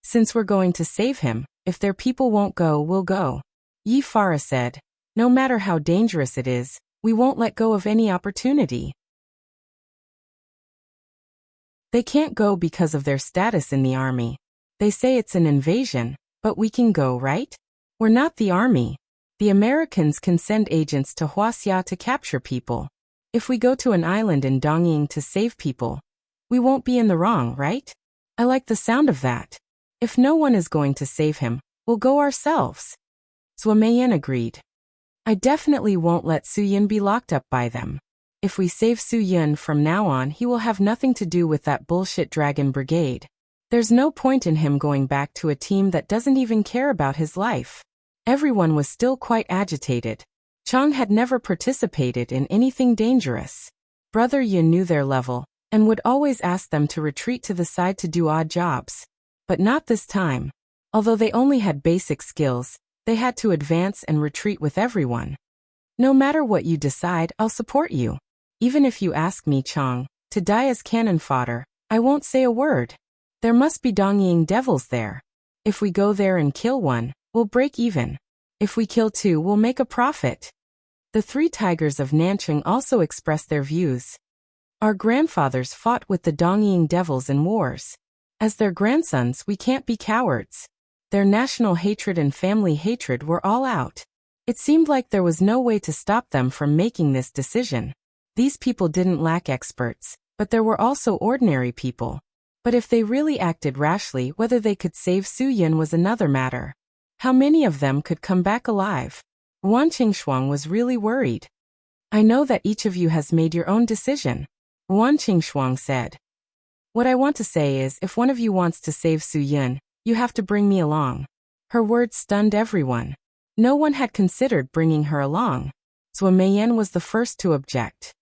Since we're going to save him, if their people won't go, we'll go." Yi Farah said, "No matter how dangerous it is, we won't let go of any opportunity. They can't go because of their status in the army. They say it's an invasion, but we can go, right? We're not the army. The Americans can send agents to Huaxia to capture people. If we go to an island in Dongying to save people, we won't be in the wrong, right? I like the sound of that. If no one is going to save him, we'll go ourselves." Zhuo Meiyan agreed. "I definitely won't let Su Yun be locked up by them. If we save Su Yun from now on, he will have nothing to do with that bullshit Dragon Brigade. There's no point in him going back to a team that doesn't even care about his life." Everyone was still quite agitated. Chang had never participated in anything dangerous. Brother Yun knew their level, and would always ask them to retreat to the side to do odd jobs. But not this time. Although they only had basic skills, they had to advance and retreat with everyone. "No matter what you decide, I'll support you. Even if you ask me, Chang, to die as cannon fodder, I won't say a word. There must be Dongying devils there. If we go there and kill one, we'll break even. If we kill two, we'll make a profit." The three tigers of Nanchang also expressed their views. "Our grandfathers fought with the Dongying devils in wars. As their grandsons, we can't be cowards. Their national hatred and family hatred were all out. It seemed like there was no way to stop them from making this decision. These people didn't lack experts, but there were also ordinary people. But if they really acted rashly, whether they could save Su Yun was another matter. How many of them could come back alive?" Ruan Qingshuang was really worried. "I know that each of you has made your own decision," Ruan Qingshuang said. "What I want to say is, if one of you wants to save Su Yun, you have to bring me along." Her words stunned everyone. No one had considered bringing her along. Zhou Meiyan was the first to object.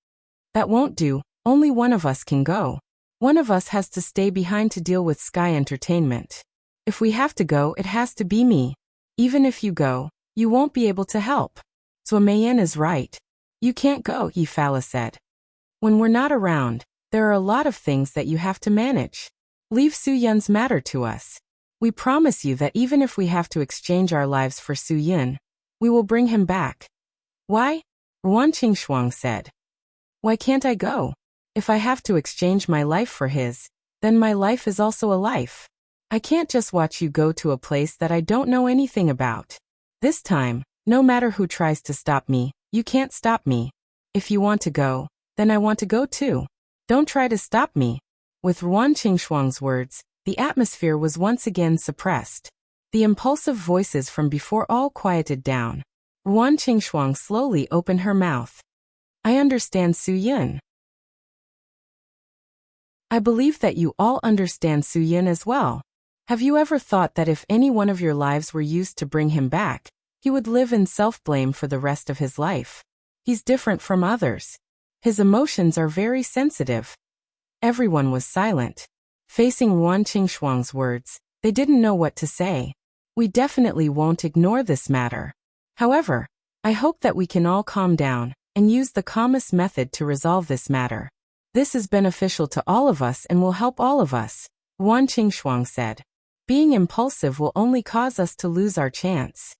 That won't do, only one of us can go. One of us has to stay behind to deal with Sky Entertainment. If we have to go, it has to be me. Even if you go, you won't be able to help. Zhou Meiyan is right. You can't go, Yifala said. When we're not around, there are a lot of things that you have to manage. Leave Su Yun's matter to us. We promise you that even if we have to exchange our lives for Su Yun, we will bring him back. Why? Ruan Qingshuang said. Why can't I go? If I have to exchange my life for his, then my life is also a life. I can't just watch you go to a place that I don't know anything about. This time, no matter who tries to stop me, you can't stop me. If you want to go, then I want to go too. Don't try to stop me. With Ruan Qingshuang's words, the atmosphere was once again suppressed. The impulsive voices from before all quieted down. Ruan Qingshuang slowly opened her mouth. I understand Su Yun. I believe that you all understand Su Yun as well. Have you ever thought that if any one of your lives were used to bring him back, he would live in self-blame for the rest of his life? He's different from others. His emotions are very sensitive. Everyone was silent. Facing Ruan Qingshuang's words, they didn't know what to say. We definitely won't ignore this matter. However, I hope that we can all calm down and use the calmest method to resolve this matter. This is beneficial to all of us and will help all of us, Ruan Qingshuang said. Being impulsive will only cause us to lose our chance.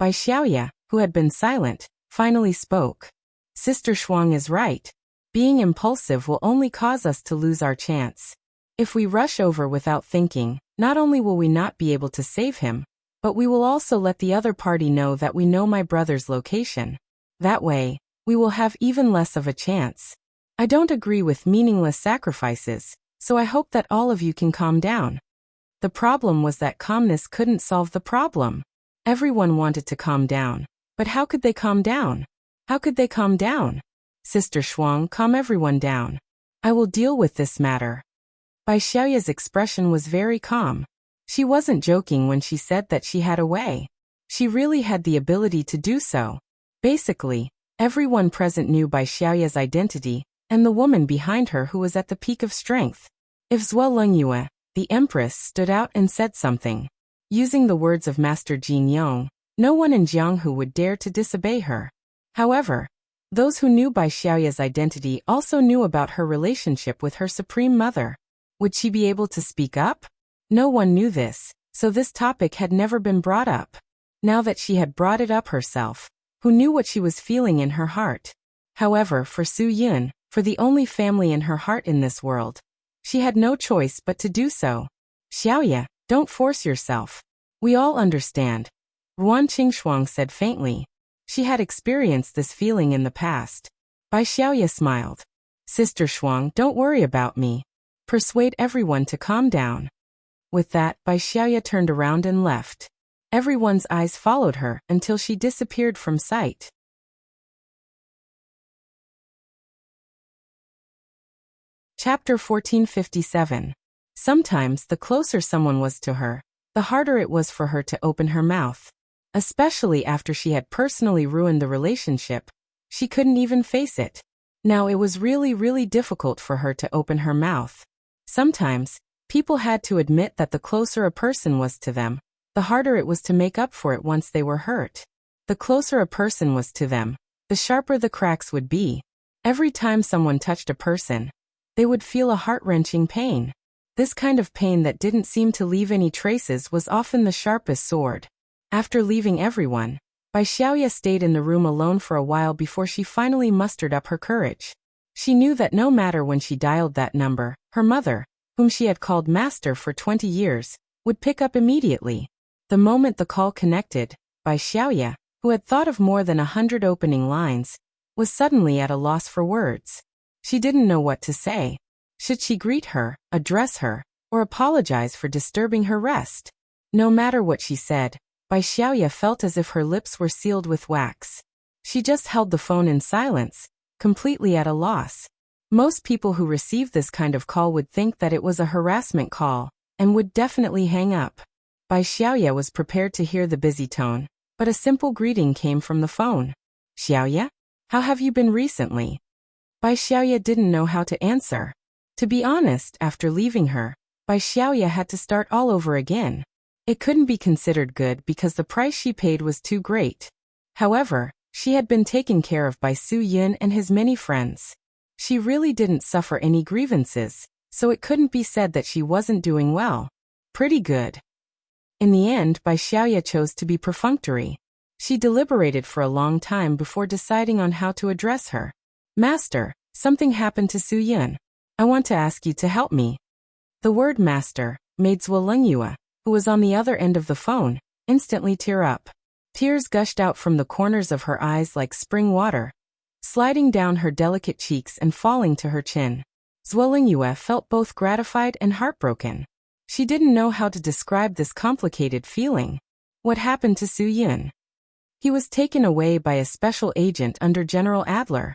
Bai Xiaoya, who had been silent, finally spoke. Sister Shuang is right. Being impulsive will only cause us to lose our chance. If we rush over without thinking, not only will we not be able to save him, but we will also let the other party know that we know my brother's location. That way, we will have even less of a chance. I don't agree with meaningless sacrifices, so I hope that all of you can calm down. The problem was that calmness couldn't solve the problem. Everyone wanted to calm down, but how could they calm down? How could they calm down? Sister Shuang, calm everyone down. I will deal with this matter. Bai Xiaoya's expression was very calm. She wasn't joking when she said that she had a way. She really had the ability to do so. Basically, everyone present knew Bai Xiaoya's identity and the woman behind her who was at the peak of strength. If Zhuo Lengyue, the Empress, stood out and said something, using the words of Master Jin Yong, no one in Jianghu would dare to disobey her. However, those who knew Bai Xiaoya's identity also knew about her relationship with her Supreme Mother. Would she be able to speak up? No one knew this, so this topic had never been brought up. Now that she had brought it up herself, who knew what she was feeling in her heart? However, for Su Yun, for the only family in her heart in this world, she had no choice but to do so. Xiaoya, don't force yourself. We all understand. Ruan Qingshuang said faintly. She had experienced this feeling in the past. Bai Xiaoya smiled. Sister Shuang, don't worry about me. Persuade everyone to calm down. With that, Bai Xiaoya turned around and left. Everyone's eyes followed her until she disappeared from sight. Chapter 1457. Sometimes the closer someone was to her, the harder it was for her to open her mouth. Especially after she had personally ruined the relationship, she couldn't even face it. Now it was really difficult for her to open her mouth. Sometimes, people had to admit that the closer a person was to them, the harder it was to make up for it once they were hurt. The closer a person was to them, the sharper the cracks would be. Every time someone touched a person, they would feel a heart-wrenching pain. This kind of pain that didn't seem to leave any traces was often the sharpest sword. After leaving everyone, Bai Xiaoya stayed in the room alone for a while before she finally mustered up her courage. She knew that no matter when she dialed that number, her mother, whom she had called Master for 20 years, would pick up immediately. The moment the call connected, Bai Xiaoya, who had thought of more than 100 opening lines, was suddenly at a loss for words. She didn't know what to say. Should she greet her, address her, or apologize for disturbing her rest? No matter what she said, Bai Xiaoya felt as if her lips were sealed with wax. She just held the phone in silence, completely at a loss. Most people who received this kind of call would think that it was a harassment call, and would definitely hang up. Bai Xiaoya was prepared to hear the busy tone, but a simple greeting came from the phone. Xiaoya? How have you been recently? Bai Xiaoya didn't know how to answer. To be honest, after leaving her, Bai Xiaoya had to start all over again. It couldn't be considered good because the price she paid was too great. However, she had been taken care of by Su Yun and his many friends. She really didn't suffer any grievances, so it couldn't be said that she wasn't doing well. Pretty good. In the end, Bai Xiaoya chose to be perfunctory. She deliberated for a long time before deciding on how to address her. Master, something happened to Su Yun. I want to ask you to help me. The word master made Zhuolengyue, who was on the other end of the phone, instantly tear up. Tears gushed out from the corners of her eyes like spring water, sliding down her delicate cheeks and falling to her chin. Zhuolengyue felt both gratified and heartbroken. She didn't know how to describe this complicated feeling. What happened to Su Yun? He was taken away by a special agent under General Adler.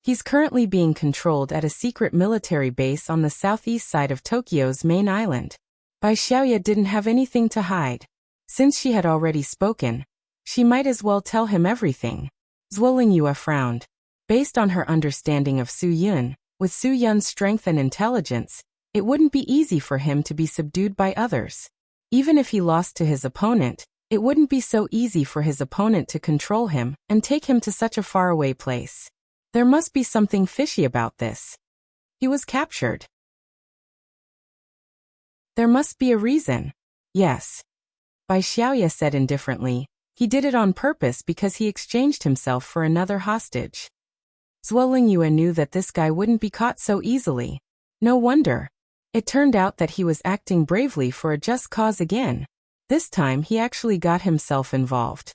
He's currently being controlled at a secret military base on the southeast side of Tokyo's main island. Bai Xiaoya didn't have anything to hide. Since she had already spoken, she might as well tell him everything. Zhuolengyue frowned. Based on her understanding of Su Yun, with Su Yun's strength and intelligence, it wouldn't be easy for him to be subdued by others. Even if he lost to his opponent, it wouldn't be so easy for his opponent to control him and take him to such a faraway place. There must be something fishy about this. He was captured. There must be a reason. Yes. Bai Xiaoya said indifferently. He did it on purpose because he exchanged himself for another hostage. Zhuolengyue knew that this guy wouldn't be caught so easily. No wonder. It turned out that he was acting bravely for a just cause again. This time he actually got himself involved.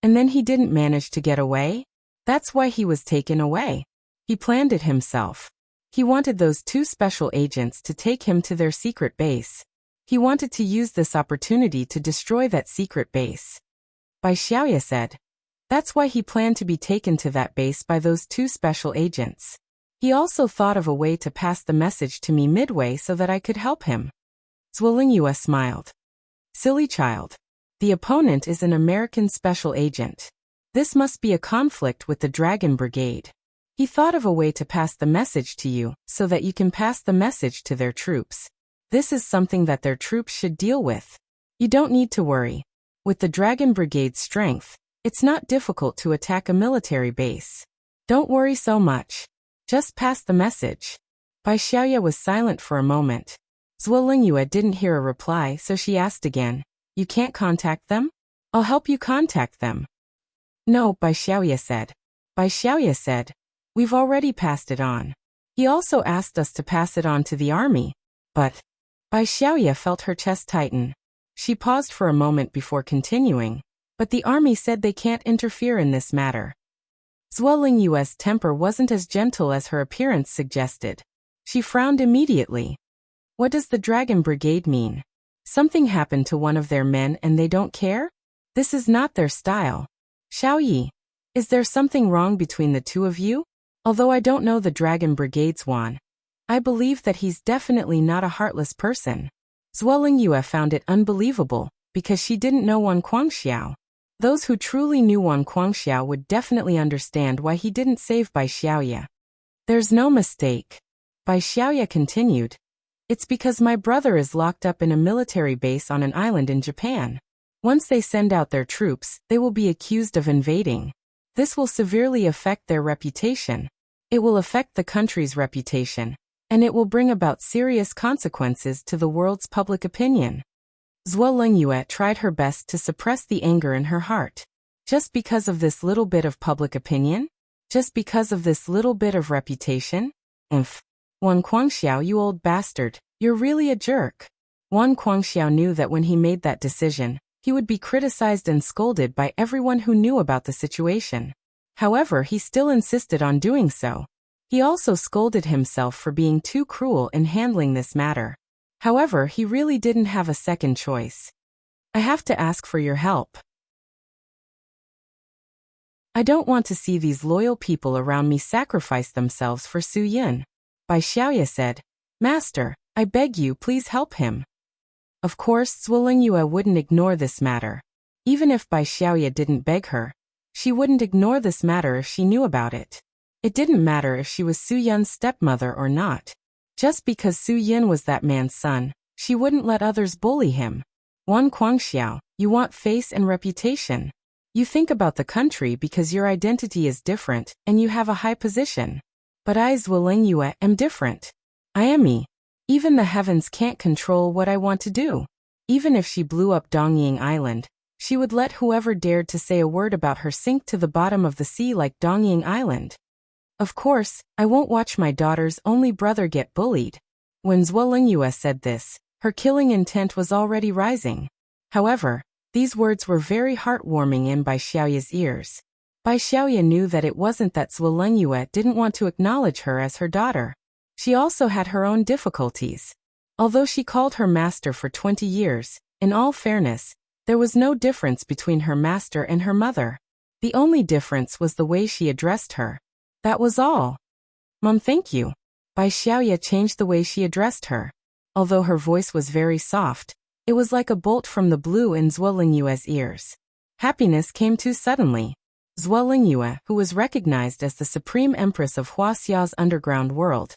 And then he didn't manage to get away? That's why he was taken away. He planned it himself. He wanted those two special agents to take him to their secret base. He wanted to use this opportunity to destroy that secret base. Bai Xiaoya said. That's why he planned to be taken to that base by those two special agents. He also thought of a way to pass the message to me midway so that I could help him. Zhuolengyue smiled. Silly child. The opponent is an American special agent. This must be a conflict with the Dragon Brigade. He thought of a way to pass the message to you so that you can pass the message to their troops. This is something that their troops should deal with. You don't need to worry. With the Dragon Brigade's strength, it's not difficult to attack a military base. Don't worry so much. Just pass the message. Bai Xiaoya was silent for a moment. Zhuolengyue didn't hear a reply, so she asked again. You can't contact them? I'll help you contact them. No, Bai Xiaoya said. Bai Xiaoya said. We've already passed it on. He also asked us to pass it on to the army. But Bai Xiaoya felt her chest tighten. She paused for a moment before continuing. But the army said they can't interfere in this matter. Zhuolengyue's temper wasn't as gentle as her appearance suggested. She frowned immediately. What does the Dragon Brigade mean? Something happened to one of their men and they don't care? This is not their style. Xiaoyi, is there something wrong between the two of you? Although I don't know the Dragon Brigade's Wan, I believe that he's definitely not a heartless person. Zhuolengyue found it unbelievable, because she didn't know Wan Guangxiao. Those who truly knew Wan Guangxiao would definitely understand why he didn't save Bai Xiaoya. There's no mistake. Bai Xiaoya continued. It's because my brother is locked up in a military base on an island in Japan. Once they send out their troops, they will be accused of invading. This will severely affect their reputation. It will affect the country's reputation. And it will bring about serious consequences to the world's public opinion. Zhuolengyue tried her best to suppress the anger in her heart. Just because of this little bit of public opinion? Just because of this little bit of reputation? Wan Guangxiao, you old bastard, you're really a jerk. Wan Guangxiao knew that when he made that decision, he would be criticized and scolded by everyone who knew about the situation. However, he still insisted on doing so. He also scolded himself for being too cruel in handling this matter. However, he really didn't have a second choice. I have to ask for your help. I don't want to see these loyal people around me sacrifice themselves for Su Yun. Bai Xiaoya said, Master, I beg you please help him. Of course, Zhuolingyue wouldn't ignore this matter. Even if Bai Xiaoye didn't beg her, she wouldn't ignore this matter if she knew about it. It didn't matter if she was Su Yun's stepmother or not. Just because Su Yun was that man's son, she wouldn't let others bully him. Wan Guangxiao, you want face and reputation. You think about the country because your identity is different and you have a high position. But I, Zhuolingyue, am different. I am me. Even the heavens can't control what I want to do. Even if she blew up Dongying Island, she would let whoever dared to say a word about her sink to the bottom of the sea like Dongying Island. Of course, I won't watch my daughter's only brother get bullied. When Zhuolingyue said this, her killing intent was already rising. However, these words were very heartwarming in Bai Xiaoye's ears. Bai Xiaoye knew that it wasn't that Zhuolingyue didn't want to acknowledge her as her daughter. She also had her own difficulties. Although she called her master for 20 years, in all fairness, there was no difference between her master and her mother. The only difference was the way she addressed her. That was all. Mom, thank you. Bai Xiaoye changed the way she addressed her. Although her voice was very soft, it was like a bolt from the blue in Zhuolingyue's ears. Happiness came too suddenly. Zhuolingyue, who was recognized as the supreme empress of Huaxia's underground world,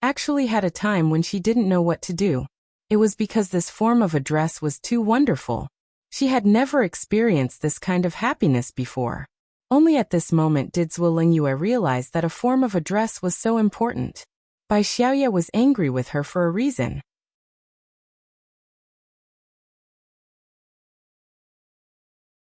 actually had a time when she didn't know what to do. It was because this form of address was too wonderful. She had never experienced this kind of happiness before. Only at this moment did Zhuolingyue realize that a form of address was so important. Bai Xiaoye was angry with her for a reason.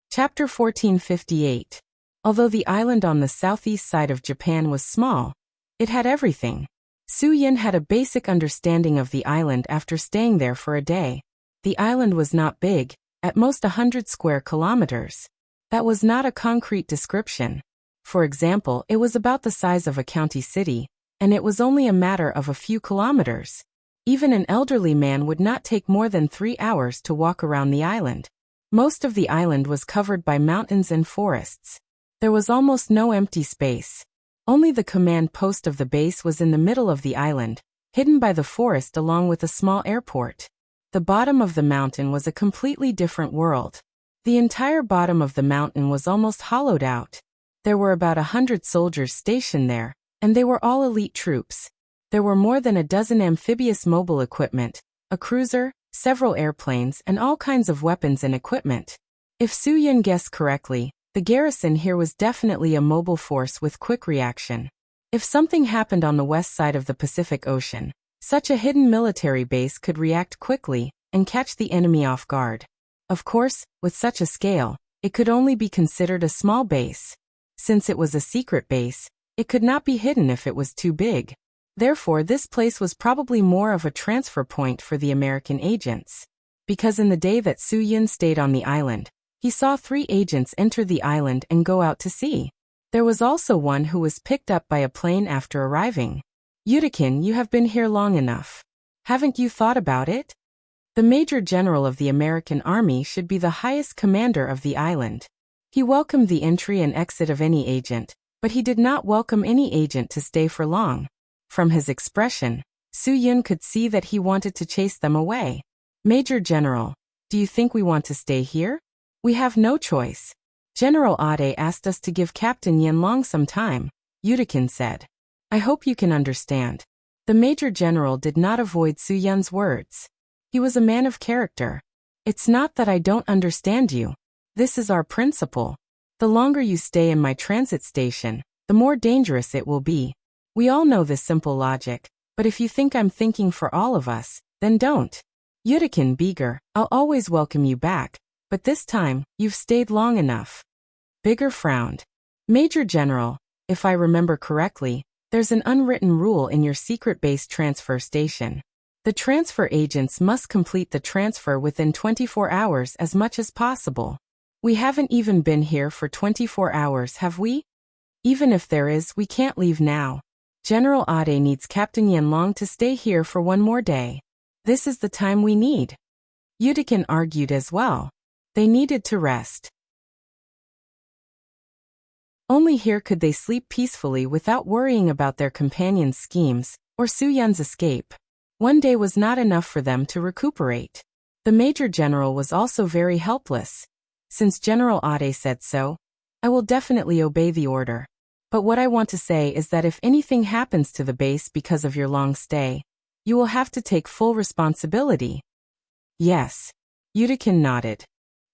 Chapter 1458. Although the island on the southeast side of Japan was small, it had everything. Su Yun had a basic understanding of the island after staying there for a day. The island was not big, at most 100 square kilometers. That was not a concrete description. For example, it was about the size of a county city, and it was only a matter of a few kilometers. Even an elderly man would not take more than 3 hours to walk around the island. Most of the island was covered by mountains and forests. There was almost no empty space. Only the command post of the base was in the middle of the island, hidden by the forest along with a small airport. The bottom of the mountain was a completely different world. The entire bottom of the mountain was almost hollowed out. There were about 100 soldiers stationed there, and they were all elite troops. There were more than a dozen amphibious mobile equipment, a cruiser, several airplanes, and all kinds of weapons and equipment. If Su Yun guessed correctly, the garrison here was definitely a mobile force with quick reaction. If something happened on the west side of the Pacific Ocean, such a hidden military base could react quickly and catch the enemy off guard. Of course, with such a scale, it could only be considered a small base. Since it was a secret base, it could not be hidden if it was too big. Therefore, this place was probably more of a transfer point for the American agents. Because in the day that Su Yun stayed on the island, he saw 3 agents enter the island and go out to sea. There was also one who was picked up by a plane after arriving. Yudikin, you have been here long enough. Haven't you thought about it? The Major General of the American Army should be the highest commander of the island. He welcomed the entry and exit of any agent, but he did not welcome any agent to stay for long. From his expression, Su Yun could see that he wanted to chase them away. Major General, do you think we want to stay here? We have no choice. General Ade asked us to give Captain Yanlong some time, Yudikin said. I hope you can understand. The Major General did not avoid Su Yun's words. He was a man of character. It's not that I don't understand you. This is our principle. The longer you stay in my transit station, the more dangerous it will be. We all know this simple logic, but if you think I'm thinking for all of us, then don't. Yudikin Beager, I'll always welcome you back, but this time, you've stayed long enough. Bigger frowned. Major General, if I remember correctly, there's an unwritten rule in your secret base transfer station. The transfer agents must complete the transfer within 24 hours as much as possible. We haven't even been here for 24 hours, have we? Even if there is, we can't leave now. General Ade needs Captain Yanlong to stay here for one more day. This is the time we need. Yudikin argued as well. They needed to rest. Only here could they sleep peacefully without worrying about their companions' schemes, or Su Yun's escape. One day was not enough for them to recuperate. The Major General was also very helpless. Since General Ade said so, I will definitely obey the order. But what I want to say is that if anything happens to the base because of your long stay, you will have to take full responsibility. Yes. Yudikin nodded.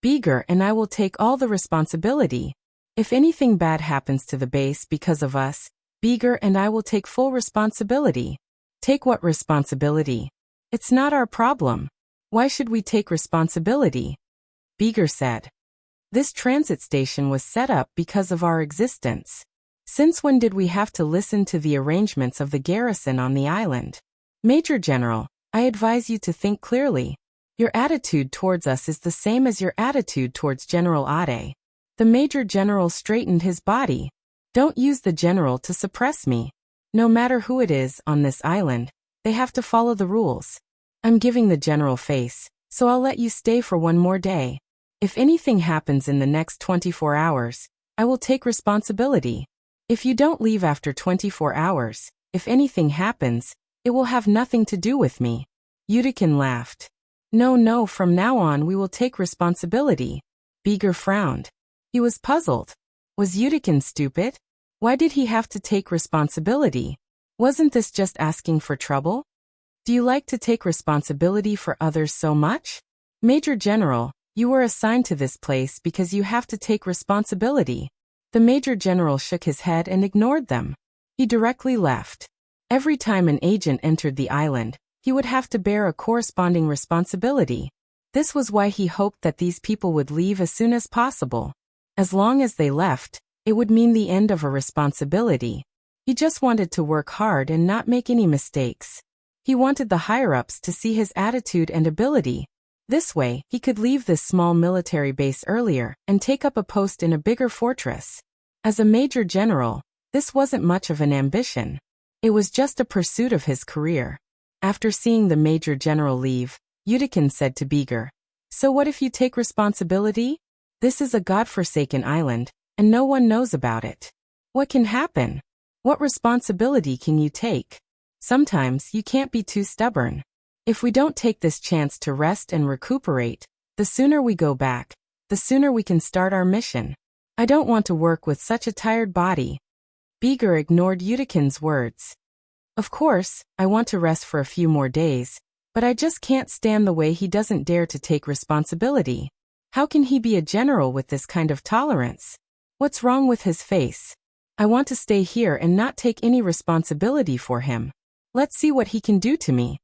Beager and I will take all the responsibility. If anything bad happens to the base because of us, Beager and I will take full responsibility. Take what responsibility? It's not our problem. Why should we take responsibility? Beager said. This transit station was set up because of our existence. Since when did we have to listen to the arrangements of the garrison on the island? Major General, I advise you to think clearly. Your attitude towards us is the same as your attitude towards General Ade. The Major General straightened his body. Don't use the general to suppress me. No matter who it is on this island, they have to follow the rules. I'm giving the general face, so I'll let you stay for one more day. If anything happens in the next 24 hours, I will take responsibility. If you don't leave after 24 hours, if anything happens, it will have nothing to do with me. Yudikin laughed. No, from now on we will take responsibility. Beager frowned. He was puzzled. Was Yudikin stupid? Why did he have to take responsibility? Wasn't this just asking for trouble? Do you like to take responsibility for others so much? Major General, you were assigned to this place because you have to take responsibility. The Major General shook his head and ignored them. He directly left. Every time an agent entered the island, he would have to bear a corresponding responsibility. This was why he hoped that these people would leave as soon as possible. As long as they left, it would mean the end of a responsibility. He just wanted to work hard and not make any mistakes. He wanted the higher-ups to see his attitude and ability. This way, he could leave this small military base earlier and take up a post in a bigger fortress. As a Major General, this wasn't much of an ambition. It was just a pursuit of his career. After seeing the Major General leave, Yudikin said to Beager, "So what if you take responsibility? This is a godforsaken island, and no one knows about it. What can happen? What responsibility can you take? Sometimes you can't be too stubborn. If we don't take this chance to rest and recuperate, the sooner we go back, the sooner we can start our mission. I don't want to work with such a tired body." Beager ignored Yudikin's words. "Of course, I want to rest for a few more days, but I just can't stand the way he doesn't dare to take responsibility. How can he be a general with this kind of tolerance? What's wrong with his face? I want to stay here and not take any responsibility for him. Let's see what he can do to me."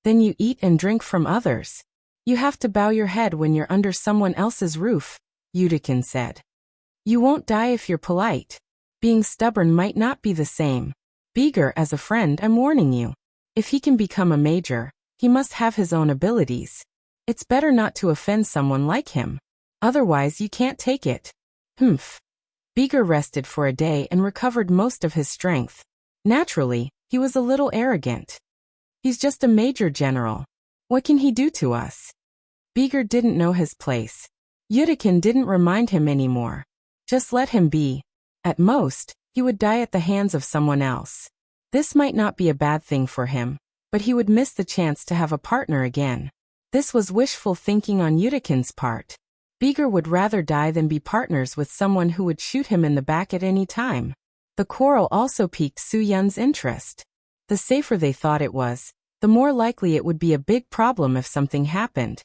Then you eat and drink from others. You have to bow your head when you're under someone else's roof, Yudikin said. You won't die if you're polite. Being stubborn might not be the same. Beager, as a friend, I'm warning you. If he can become a major, he must have his own abilities. It's better not to offend someone like him. Otherwise you can't take it. Humph. Beager rested for a day and recovered most of his strength. Naturally, he was a little arrogant. He's just a Major General. What can he do to us? Beager didn't know his place. Yudikin didn't remind him anymore. Just let him be. At most, he would die at the hands of someone else. This might not be a bad thing for him, but he would miss the chance to have a partner again. This was wishful thinking on Yudikin's part. Beager would rather die than be partners with someone who would shoot him in the back at any time. The quarrel also piqued Su Yun's interest. The safer they thought it was, the more likely it would be a big problem if something happened.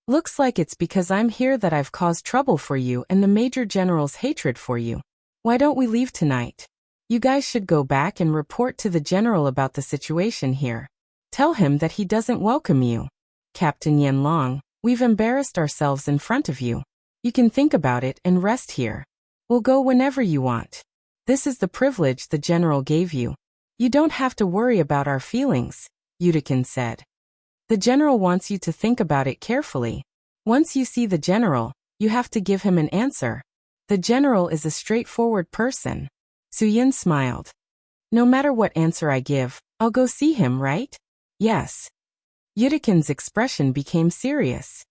Looks like it's because I'm here that I've caused trouble for you and the Major General's hatred for you. Why don't we leave tonight? You guys should go back and report to the general about the situation here. Tell him that he doesn't welcome you. Captain Yanlong, we've embarrassed ourselves in front of you. You can think about it and rest here. We'll go whenever you want. This is the privilege the general gave you. You don't have to worry about our feelings, Yudikin said. The general wants you to think about it carefully. Once you see the general, you have to give him an answer. The general is a straightforward person. Su Yun smiled. No matter what answer I give, I'll go see him, right? Yes. Yudikin's expression became serious.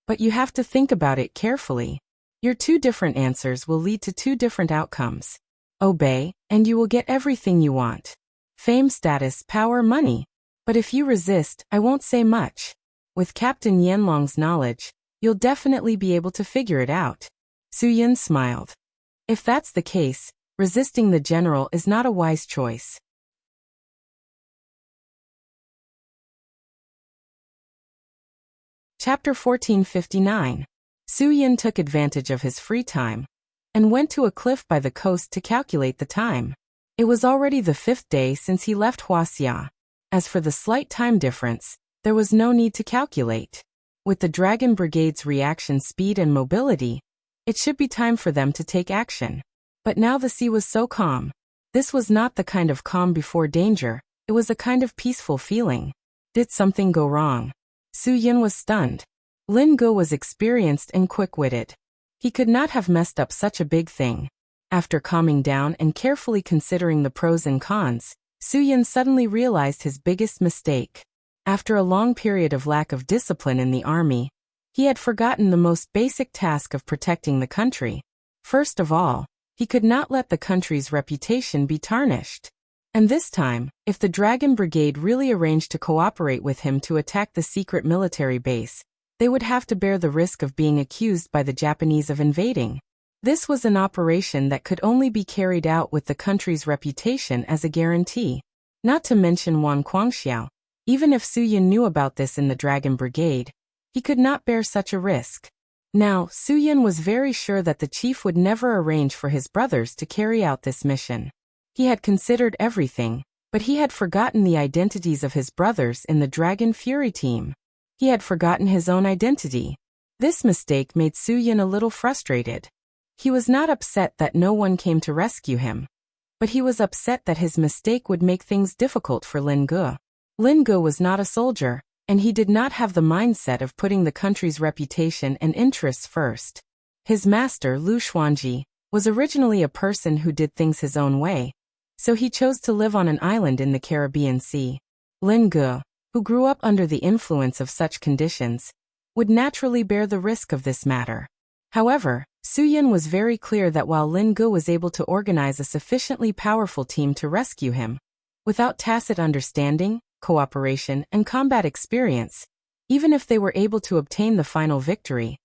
But you have to think about it carefully. Your two different answers will lead to two different outcomes. Obey, and you will get everything you want. Fame, status, power, money. But if you resist, I won't say much. With Captain Yanlong's knowledge, you'll definitely be able to figure it out. Su Yin smiled. If that's the case, resisting the general is not a wise choice. Chapter 1459. Su Yin took advantage of his free time and went to a cliff by the coast to calculate the time. It was already the 5th day since he left Huaxia. As for the slight time difference, there was no need to calculate. With the Dragon Brigade's reaction speed and mobility, it should be time for them to take action. But now the sea was so calm. This was not the kind of calm before danger, it was a kind of peaceful feeling. Did something go wrong? Su Yin was stunned. Lin Ge was experienced and quick-witted. He could not have messed up such a big thing. After calming down and carefully considering the pros and cons, Su Yin suddenly realized his biggest mistake. After a long period of lack of discipline in the army, he had forgotten the most basic task of protecting the country. First of all, he could not let the country's reputation be tarnished. And this time, if the Dragon Brigade really arranged to cooperate with him to attack the secret military base, they would have to bear the risk of being accused by the Japanese of invading. This was an operation that could only be carried out with the country's reputation as a guarantee. Not to mention Wang Guangxiao. Even if Su Yin knew about this in the Dragon Brigade, he could not bear such a risk. Now, Su Yin was very sure that the chief would never arrange for his brothers to carry out this mission. He had considered everything, but he had forgotten the identities of his brothers in the Dragon Fury team. He had forgotten his own identity. This mistake made Su Yin a little frustrated. He was not upset that no one came to rescue him, but he was upset that his mistake would make things difficult for Lin Ge. Lin Ge was not a soldier, and he did not have the mindset of putting the country's reputation and interests first. His master, Lu Xuanji, was originally a person who did things his own way, so he chose to live on an island in the Caribbean Sea. Lin Ge, who grew up under the influence of such conditions, would naturally bear the risk of this matter. However, Su Yin was very clear that while Lin Ge was able to organize a sufficiently powerful team to rescue him, without tacit understanding, cooperation, and combat experience, even if they were able to obtain the final victory,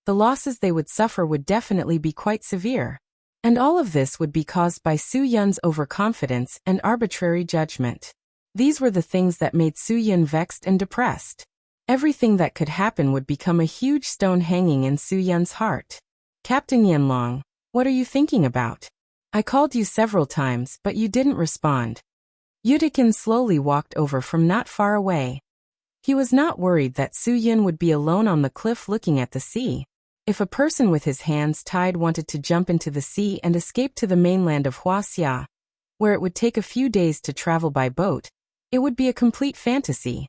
the losses they would suffer would definitely be quite severe. And all of this would be caused by Su Yin's overconfidence and arbitrary judgment. These were the things that made Su Yin vexed and depressed. Everything that could happen would become a huge stone hanging in Su Yin's heart. Captain Yanlong, what are you thinking about? I called you several times, but you didn't respond. Yudikin slowly walked over from not far away. He was not worried that Su Yin would be alone on the cliff looking at the sea. If a person with his hands tied wanted to jump into the sea and escape to the mainland of Huaxia, where it would take a few days to travel by boat, it would be a complete fantasy.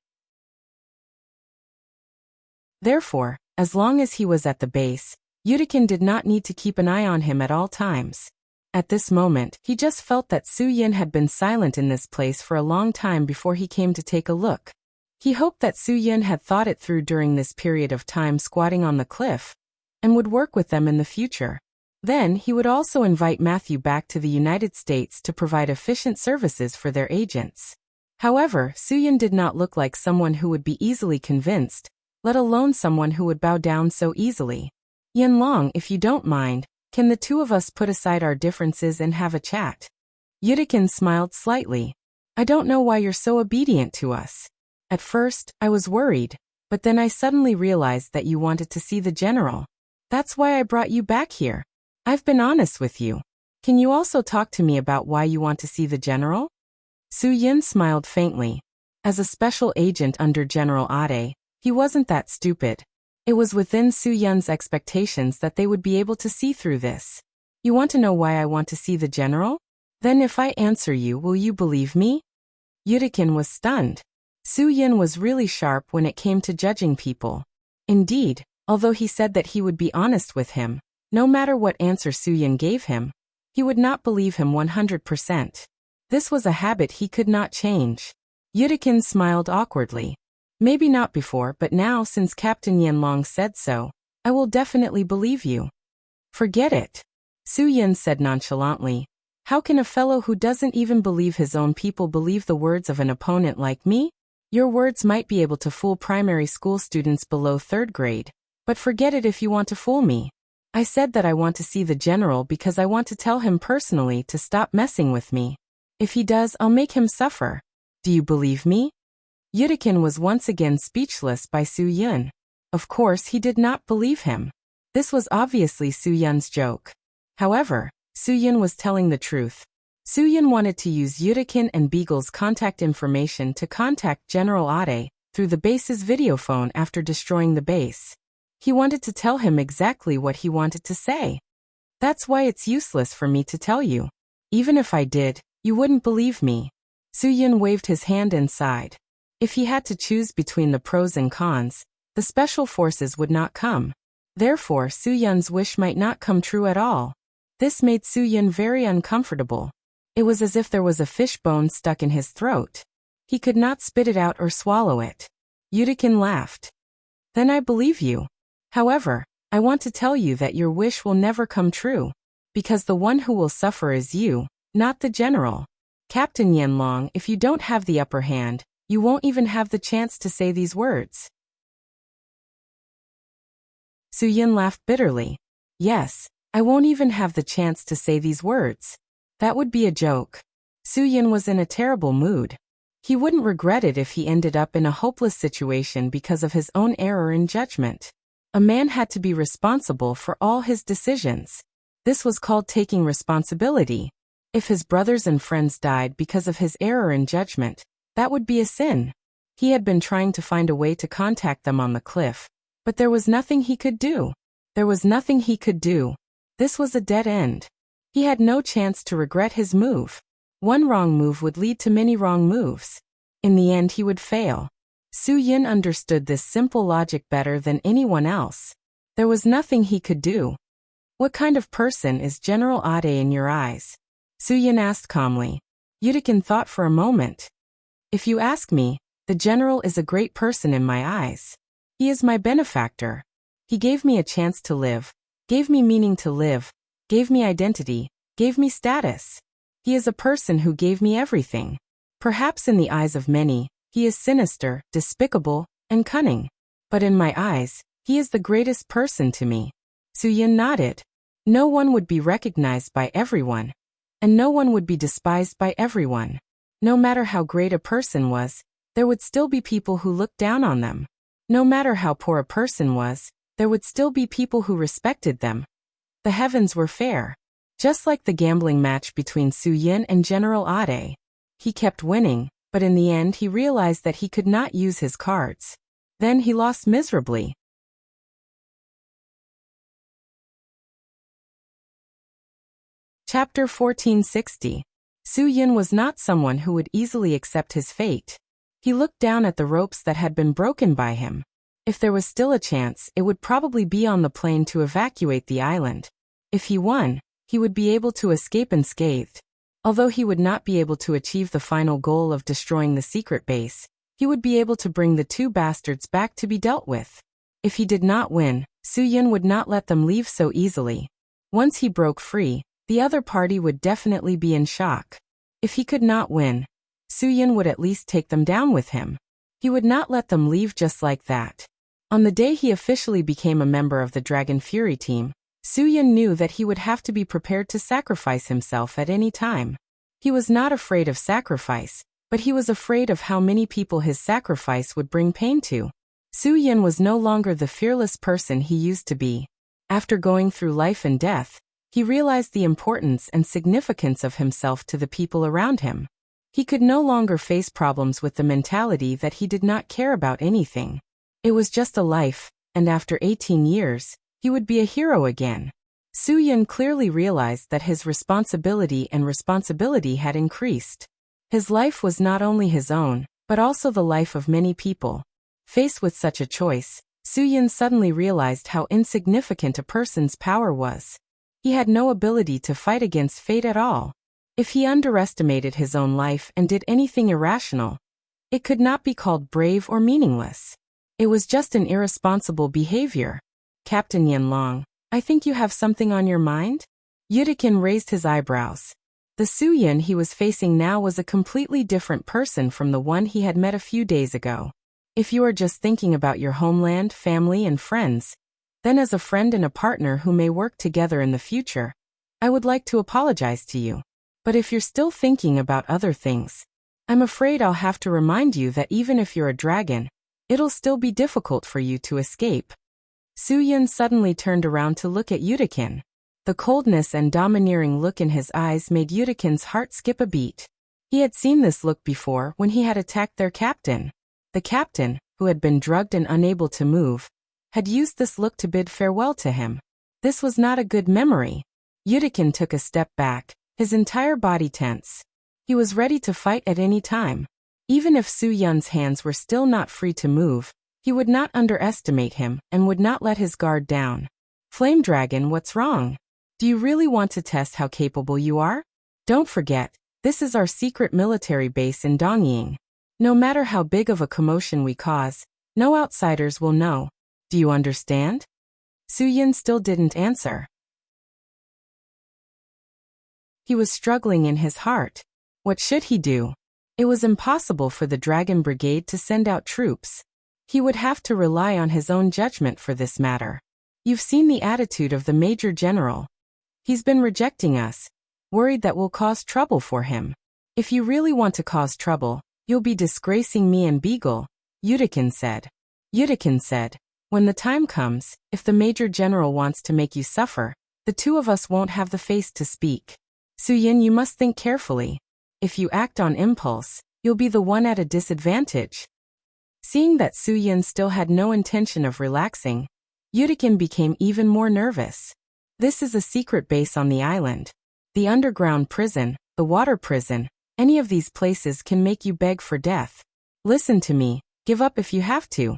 Therefore, as long as he was at the base, Yudikin did not need to keep an eye on him at all times. At this moment, he just felt that Su Yin had been silent in this place for a long time before he came to take a look. He hoped that Su Yin had thought it through during this period of time squatting on the cliff, and would work with them in the future. Then he would also invite Matthew back to the United States to provide efficient services for their agents. However, Su Yin did not look like someone who would be easily convinced, let alone someone who would bow down so easily. Yanlong, if you don't mind, can the two of us put aside our differences and have a chat? Yudikin smiled slightly. I don't know why you're so obedient to us. At first, I was worried, but then I suddenly realized that you wanted to see the general. That's why I brought you back here. I've been honest with you. Can you also talk to me about why you want to see the general? Su Yin smiled faintly. As a special agent under General Ade, he wasn't that stupid. It was within Su Yin's expectations that they would be able to see through this. You want to know why I want to see the general? Then if I answer you, will you believe me? Yudikin was stunned. Su Yin was really sharp when it came to judging people. Indeed, although he said that he would be honest with him, no matter what answer Su Yin gave him, he would not believe him 100%. This was a habit he could not change. Yudikin smiled awkwardly. Maybe not before, but now since Captain Yanlong said so, I will definitely believe you. Forget it. Su Yin said nonchalantly. How can a fellow who doesn't even believe his own people believe the words of an opponent like me? Your words might be able to fool primary school students below 3rd grade, but forget it if you want to fool me. I said that I want to see the general because I want to tell him personally to stop messing with me. If he does, I'll make him suffer. Do you believe me? Yudkin was once again speechless by Su-yun. Of course he did not believe him. This was obviously Su-yun's joke. However, Su-yun was telling the truth. Su-yun wanted to use Yudkin and Beagle's contact information to contact General Ade through the base's videophone after destroying the base. He wanted to tell him exactly what he wanted to say. That's why it's useless for me to tell you. Even if I did, you wouldn't believe me. Su-yun waved his hand and sighed. If he had to choose between the pros and cons, the special forces would not come. Therefore, Su-yun's wish might not come true at all. This made Su-yun very uncomfortable. It was as if there was a fish bone stuck in his throat. He could not spit it out or swallow it. Yudkin laughed. Then I believe you. However, I want to tell you that your wish will never come true. Because the one who will suffer is you, not the general. Captain Yanlong, if you don't have the upper hand, you won't even have the chance to say these words. Su-yun laughed bitterly. Yes, I won't even have the chance to say these words. That would be a joke. Su-yun was in a terrible mood. He wouldn't regret it if he ended up in a hopeless situation because of his own error in judgment. A man had to be responsible for all his decisions. This was called taking responsibility. If his brothers and friends died because of his error in judgment, that would be a sin. He had been trying to find a way to contact them on the cliff, but there was nothing he could do. There was nothing he could do. This was a dead end. He had no chance to regret his move. One wrong move would lead to many wrong moves. In the end he would fail. Su-yun understood this simple logic better than anyone else. There was nothing he could do. What kind of person is General Ade in your eyes? Su-yun asked calmly. Yudkin thought for a moment. If you ask me, the general is a great person in my eyes. He is my benefactor. He gave me a chance to live, gave me meaning to live, gave me identity, gave me status. He is a person who gave me everything. Perhaps in the eyes of many, he is sinister, despicable, and cunning. But in my eyes, he is the greatest person to me. Su-yun nodded. No one would be recognized by everyone. And no one would be despised by everyone. No matter how great a person was, there would still be people who looked down on them. No matter how poor a person was, there would still be people who respected them. The heavens were fair. Just like the gambling match between Su-yun and General Ade. He kept winning, but in the end he realized that he could not use his cards. Then he lost miserably. Chapter 1460. Su-yun was not someone who would easily accept his fate. He looked down at the ropes that had been broken by him. If there was still a chance, it would probably be on the plane to evacuate the island. If he won, he would be able to escape unscathed. Although he would not be able to achieve the final goal of destroying the secret base, he would be able to bring the two bastards back to be dealt with. If he did not win, Su-yun would not let them leave so easily. Once he broke free, the other party would definitely be in shock. If he could not win, Su-yun would at least take them down with him. He would not let them leave just like that. On the day he officially became a member of the Dragon Fury team, Su-yun knew that he would have to be prepared to sacrifice himself at any time. He was not afraid of sacrifice, but he was afraid of how many people his sacrifice would bring pain to. Su-yun was no longer the fearless person he used to be. After going through life and death, he realized the importance and significance of himself to the people around him. He could no longer face problems with the mentality that he did not care about anything. It was just a life, and after 18 years, he would be a hero again. Su-yun clearly realized that his responsibility had increased. His life was not only his own, but also the life of many people. Faced with such a choice, Su-yun suddenly realized how insignificant a person's power was. He had no ability to fight against fate at all. If he underestimated his own life and did anything irrational, it could not be called brave or meaningless. It was just an irresponsible behavior. Captain Yanlong, I think you have something on your mind? Yudkin raised his eyebrows. The Su Yun he was facing now was a completely different person from the one he had met a few days ago. If you are just thinking about your homeland, family, and friends, then as a friend and a partner who may work together in the future, I would like to apologize to you. But if you're still thinking about other things, I'm afraid I'll have to remind you that even if you're a dragon, it'll still be difficult for you to escape. Su Yun suddenly turned around to look at Yudikin. The coldness and domineering look in his eyes made Yudikin's heart skip a beat. He had seen this look before when he had attacked their captain. The captain, who had been drugged and unable to move, had used this look to bid farewell to him. This was not a good memory. Yudikin took a step back, his entire body tense. He was ready to fight at any time. Even if Su Yun's hands were still not free to move, he would not underestimate him and would not let his guard down. Flame Dragon, what's wrong? Do you really want to test how capable you are? Don't forget, this is our secret military base in Dongying. No matter how big of a commotion we cause, no outsiders will know. Do you understand? Su Yun still didn't answer. He was struggling in his heart. What should he do? It was impossible for the Dragon Brigade to send out troops. He would have to rely on his own judgment for this matter. You've seen the attitude of the Major General. He's been rejecting us, worried that we'll cause trouble for him. If you really want to cause trouble, you'll be disgracing me and Beagle, Yudikin said. Yudikin said, when the time comes, if the Major General wants to make you suffer, the two of us won't have the face to speak. Su Yun, you must think carefully. If you act on impulse, you'll be the one at a disadvantage. Seeing that Su Yun still had no intention of relaxing, Yudikin became even more nervous. This is a secret base on the island. The underground prison, the water prison, any of these places can make you beg for death. Listen to me, give up if you have to.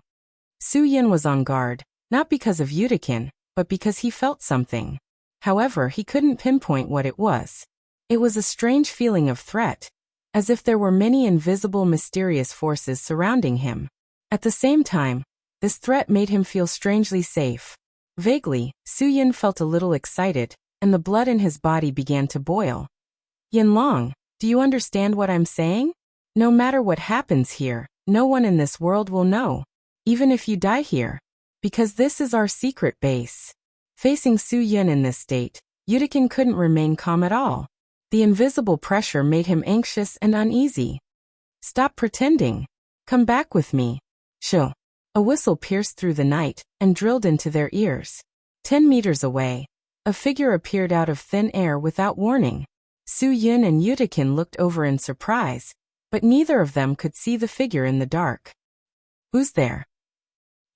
Su Yun was on guard, not because of Yudikin, but because he felt something. However, he couldn't pinpoint what it was. It was a strange feeling of threat, as if there were many invisible mysterious forces surrounding him. At the same time, this threat made him feel strangely safe. Vaguely, Su Yun felt a little excited, and the blood in his body began to boil. Yinlong, do you understand what I'm saying? No matter what happens here, no one in this world will know. Even if you die here. Because this is our secret base. Facing Su Yun in this state, Yudikin couldn't remain calm at all. The invisible pressure made him anxious and uneasy. Stop pretending. Come back with me. Shoo. A whistle pierced through the night and drilled into their ears. 10 meters away, a figure appeared out of thin air without warning. Su Yun and Yudikin looked over in surprise, but neither of them could see the figure in the dark. Who's there?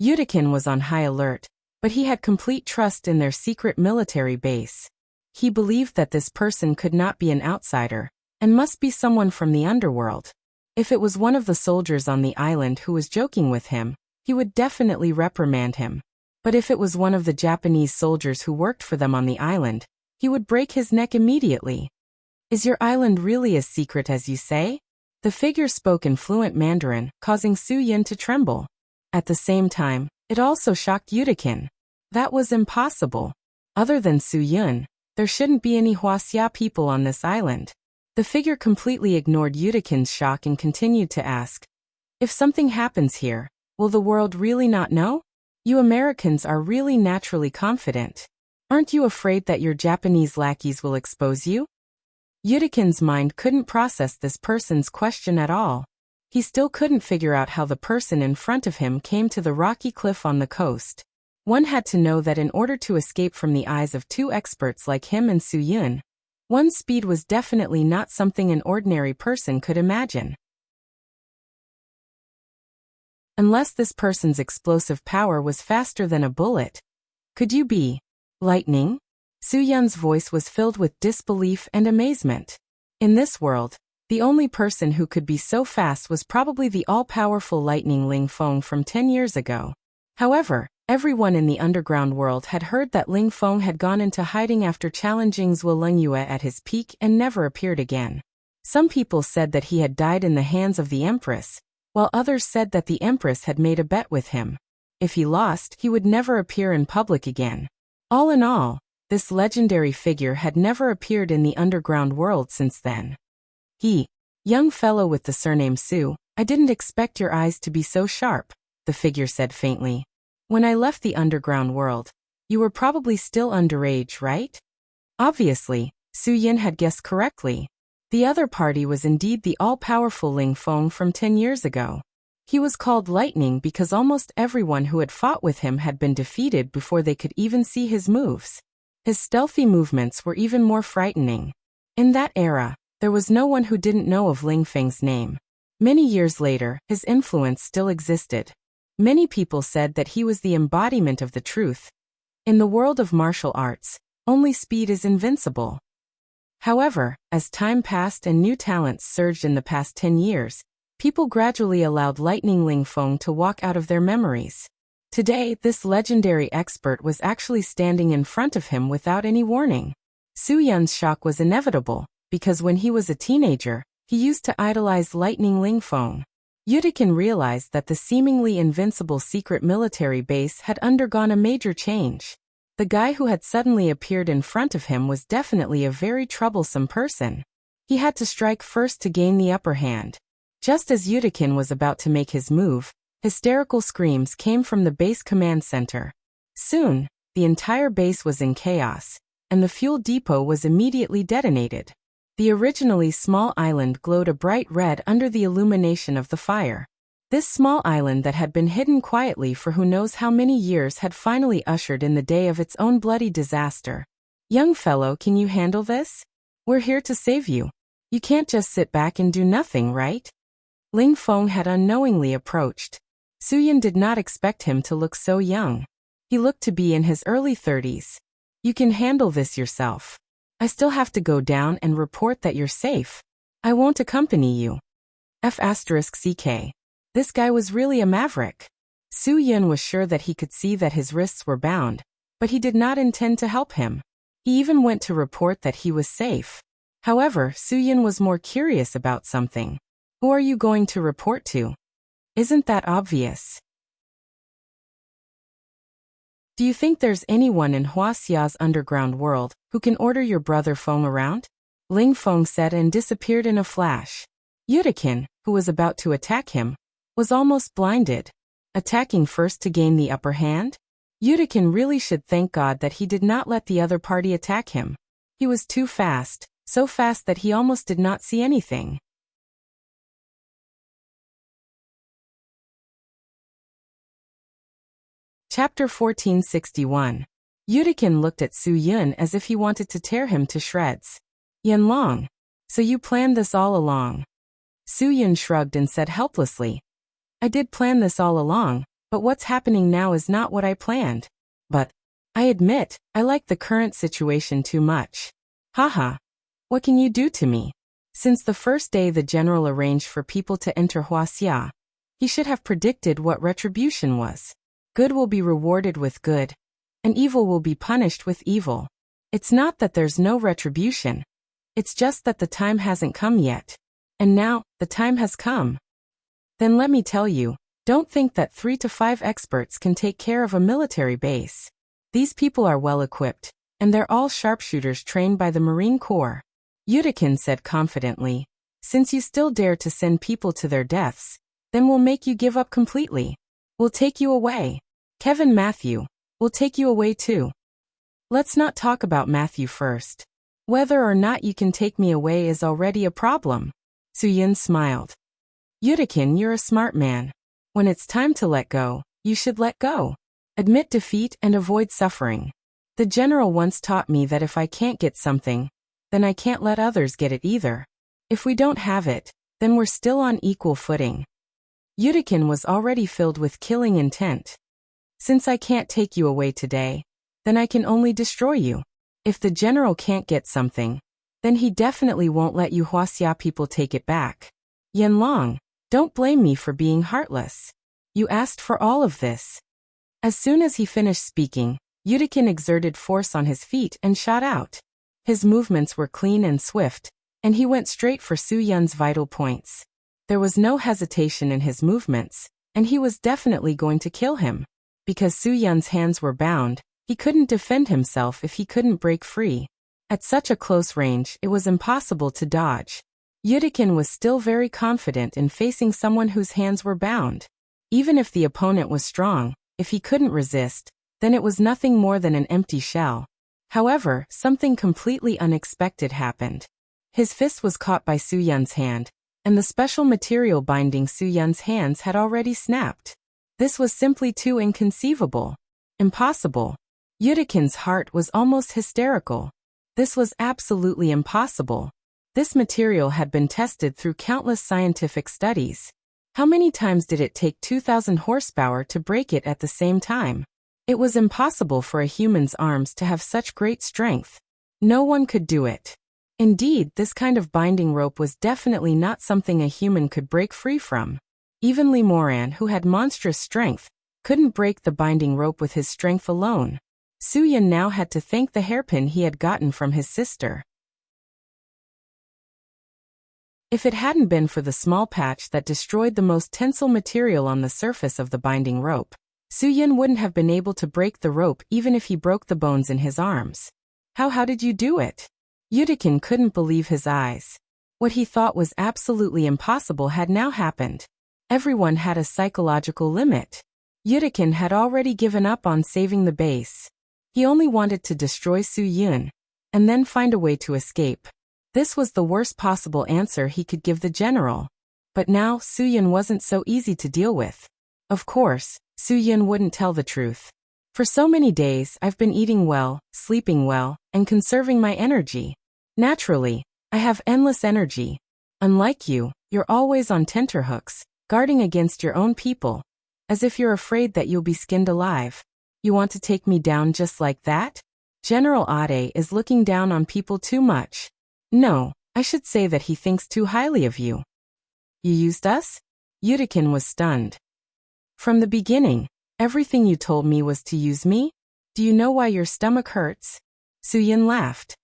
Yudikin was on high alert, but he had complete trust in their secret military base. He believed that this person could not be an outsider, and must be someone from the underworld. If it was one of the soldiers on the island who was joking with him, he would definitely reprimand him. But if it was one of the Japanese soldiers who worked for them on the island, he would break his neck immediately. Is your island really as secret as you say? The figure spoke in fluent Mandarin, causing Su Yun to tremble. At the same time, it also shocked Yudikin. That was impossible. Other than Su Yun, there shouldn't be any Huaxia people on this island. The figure completely ignored Yudikin's shock and continued to ask, if something happens here, will the world really not know? You Americans are really naturally confident. Aren't you afraid that your Japanese lackeys will expose you? Yudikin's mind couldn't process this person's question at all. He still couldn't figure out how the person in front of him came to the rocky cliff on the coast. One had to know that in order to escape from the eyes of two experts like him and Su Yun, one's speed was definitely not something an ordinary person could imagine. Unless this person's explosive power was faster than a bullet. Could you be lightning? Su Yun's voice was filled with disbelief and amazement. In this world, the only person who could be so fast was probably the all-powerful lightning Ling Feng from 10 years ago. However, everyone in the underground world had heard that Ling Feng had gone into hiding after challenging Zhuo Lengyue at his peak and never appeared again. Some people said that he had died in the hands of the Empress, while others said that the Empress had made a bet with him. If he lost, he would never appear in public again. All in all, This legendary figure had never appeared in the underground world since then. Young fellow with the surname Su, I didn't expect your eyes to be so sharp, the figure said faintly. When I left the underground world, you were probably still underage, right? Obviously, Su Yin had guessed correctly. The other party was indeed the all-powerful Ling Feng from 10 years ago. He was called Lightning because almost everyone who had fought with him had been defeated before they could even see his moves. His stealthy movements were even more frightening. In that era, there was no one who didn't know of Ling Feng's name. Many years later, his influence still existed. Many people said that he was the embodiment of the truth. In the world of martial arts, only speed is invincible. However, as time passed and new talents surged in the past 10 years, people gradually allowed Lightning Ling Feng to walk out of their memories. Today, this legendary expert was actually standing in front of him without any warning. Su Yun's shock was inevitable, because when he was a teenager, he used to idolize Lightning Ling Feng. Yudikin realized that the seemingly invincible secret military base had undergone a major change. The guy who had suddenly appeared in front of him was definitely a very troublesome person. He had to strike first to gain the upper hand. Just as Yudikin was about to make his move, hysterical screams came from the base command center. Soon, the entire base was in chaos, and the fuel depot was immediately detonated. The originally small island glowed a bright red under the illumination of the fire. This small island that had been hidden quietly for who knows how many years had finally ushered in the day of its own bloody disaster. Young fellow, can you handle this? We're here to save you. You can't just sit back and do nothing, right? Ling Feng had unknowingly approached. Su Yin did not expect him to look so young. He looked to be in his early 30s. You can handle this yourself. I still have to go down and report that you're safe. I won't accompany you. F***CK. This guy was really a maverick. Su Yin was sure that he could see that his wrists were bound, but he did not intend to help him. He even went to report that he was safe. However, Su Yin was more curious about something. Who are you going to report to? Isn't that obvious? Do you think there's anyone in Huaxia's underground world who can order your brother Feng around? Ling Feng said and disappeared in a flash. Yudikin, who was about to attack him, was almost blinded. Attacking first to gain the upper hand? Yudikin really should thank God that he did not let the other party attack him. He was too fast, so fast that he almost did not see anything. Chapter 1461. Yudikin looked at Su Yun as if he wanted to tear him to shreds. Yanlong. So you planned this all along? Su Yun shrugged and said helplessly. I did plan this all along, but what's happening now is not what I planned. But, I admit, I like the current situation too much. Haha. What can you do to me? Since the first day the general arranged for people to enter Huaxia, he should have predicted what retribution was. Good will be rewarded with good, and evil will be punished with evil. It's not that there's no retribution. It's just that the time hasn't come yet. And now, the time has come. Then let me tell you, don't think that 3 to 5 experts can take care of a military base. These people are well equipped, and they're all sharpshooters trained by the Marine Corps. Yudikin said confidently, since you still dare to send people to their deaths, then we'll make you give up completely. We'll take you away. Kevin Matthew, we'll take you away too. Let's not talk about Matthew first. Whether or not you can take me away is already a problem. Su Yun smiled. Yudikin, you're a smart man. When it's time to let go, you should let go. Admit defeat and avoid suffering. The general once taught me that if I can't get something, then I can't let others get it either. If we don't have it, then we're still on equal footing. Yudikin was already filled with killing intent. Since I can't take you away today, then I can only destroy you. If the general can't get something, then he definitely won't let you Huaxia people take it back. Yanlong, don't blame me for being heartless. You asked for all of this. As soon as he finished speaking, Yudikin exerted force on his feet and shot out. His movements were clean and swift, and he went straight for Su Yun's vital points. There was no hesitation in his movements, and he was definitely going to kill him. Because Su Yun's hands were bound, He couldn't defend himself if he couldn't break free. At such a close range, it was impossible to dodge. Yudikin was still very confident in facing someone whose hands were bound. Even if the opponent was strong, if he couldn't resist, then it was nothing more than an empty shell. However, something completely unexpected happened. His fist was caught by Su Yun's hand, and the special material binding Su Yun's hands had already snapped. This was simply too inconceivable. Impossible. Yudikin's heart was almost hysterical. This was absolutely impossible. This material had been tested through countless scientific studies. How many times did it take 2,000 horsepower to break it at the same time? It was impossible for a human's arms to have such great strength. No one could do it. Indeed, this kind of binding rope was definitely not something a human could break free from. Even Li Moran, who had monstrous strength, couldn't break the binding rope with his strength alone. Su Yun now had to thank the hairpin he had gotten from his sister. If it hadn't been for the small patch that destroyed the most tensile material on the surface of the binding rope, Su Yun wouldn't have been able to break the rope even if he broke the bones in his arms. How did you do it? Yudikin couldn't believe his eyes. What he thought was absolutely impossible had now happened. Everyone had a psychological limit. Yudikin had already given up on saving the base. He only wanted to destroy Su Yun, and then find a way to escape. This was the worst possible answer he could give the general. But now, Su Yun wasn't so easy to deal with. Of course, Su Yun wouldn't tell the truth. For so many days, I've been eating well, sleeping well, and conserving my energy. Naturally, I have endless energy. Unlike you, you're always on tenterhooks, guarding against your own people. As if you're afraid that you'll be skinned alive. You want to take me down just like that? General Ade is looking down on people too much. No, I should say that he thinks too highly of you. You used us? Yudikin was stunned. From the beginning, everything you told me was to use me? Do you know why your stomach hurts? Su Yun laughed.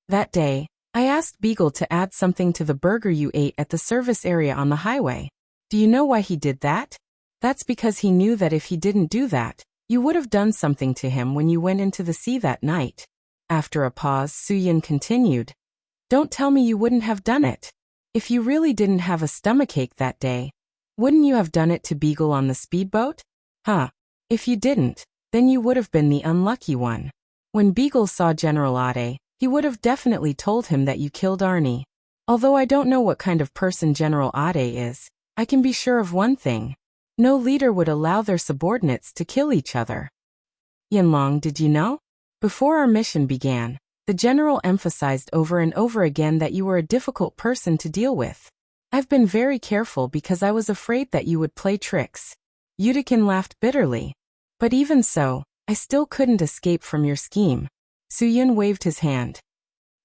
That day, I asked Beagle to add something to the burger you ate at the service area on the highway. Do you know why he did that? That's because he knew that if he didn't do that, you would have done something to him when you went into the sea that night. After a pause, Su Yun continued. Don't tell me you wouldn't have done it. If you really didn't have a stomachache that day, wouldn't you have done it to Beagle on the speedboat? Huh. If you didn't, then you would have been the unlucky one. When Beagle saw General Ade, he would have definitely told him that you killed Arnie. Although I don't know what kind of person General Ade is, I can be sure of one thing. No leader would allow their subordinates to kill each other. Yanlong, did you know? Before our mission began, the general emphasized over and over again that you were a difficult person to deal with. I've been very careful because I was afraid that you would play tricks. Yudikin laughed bitterly. But even so, I still couldn't escape from your scheme. Su Yun waved his hand.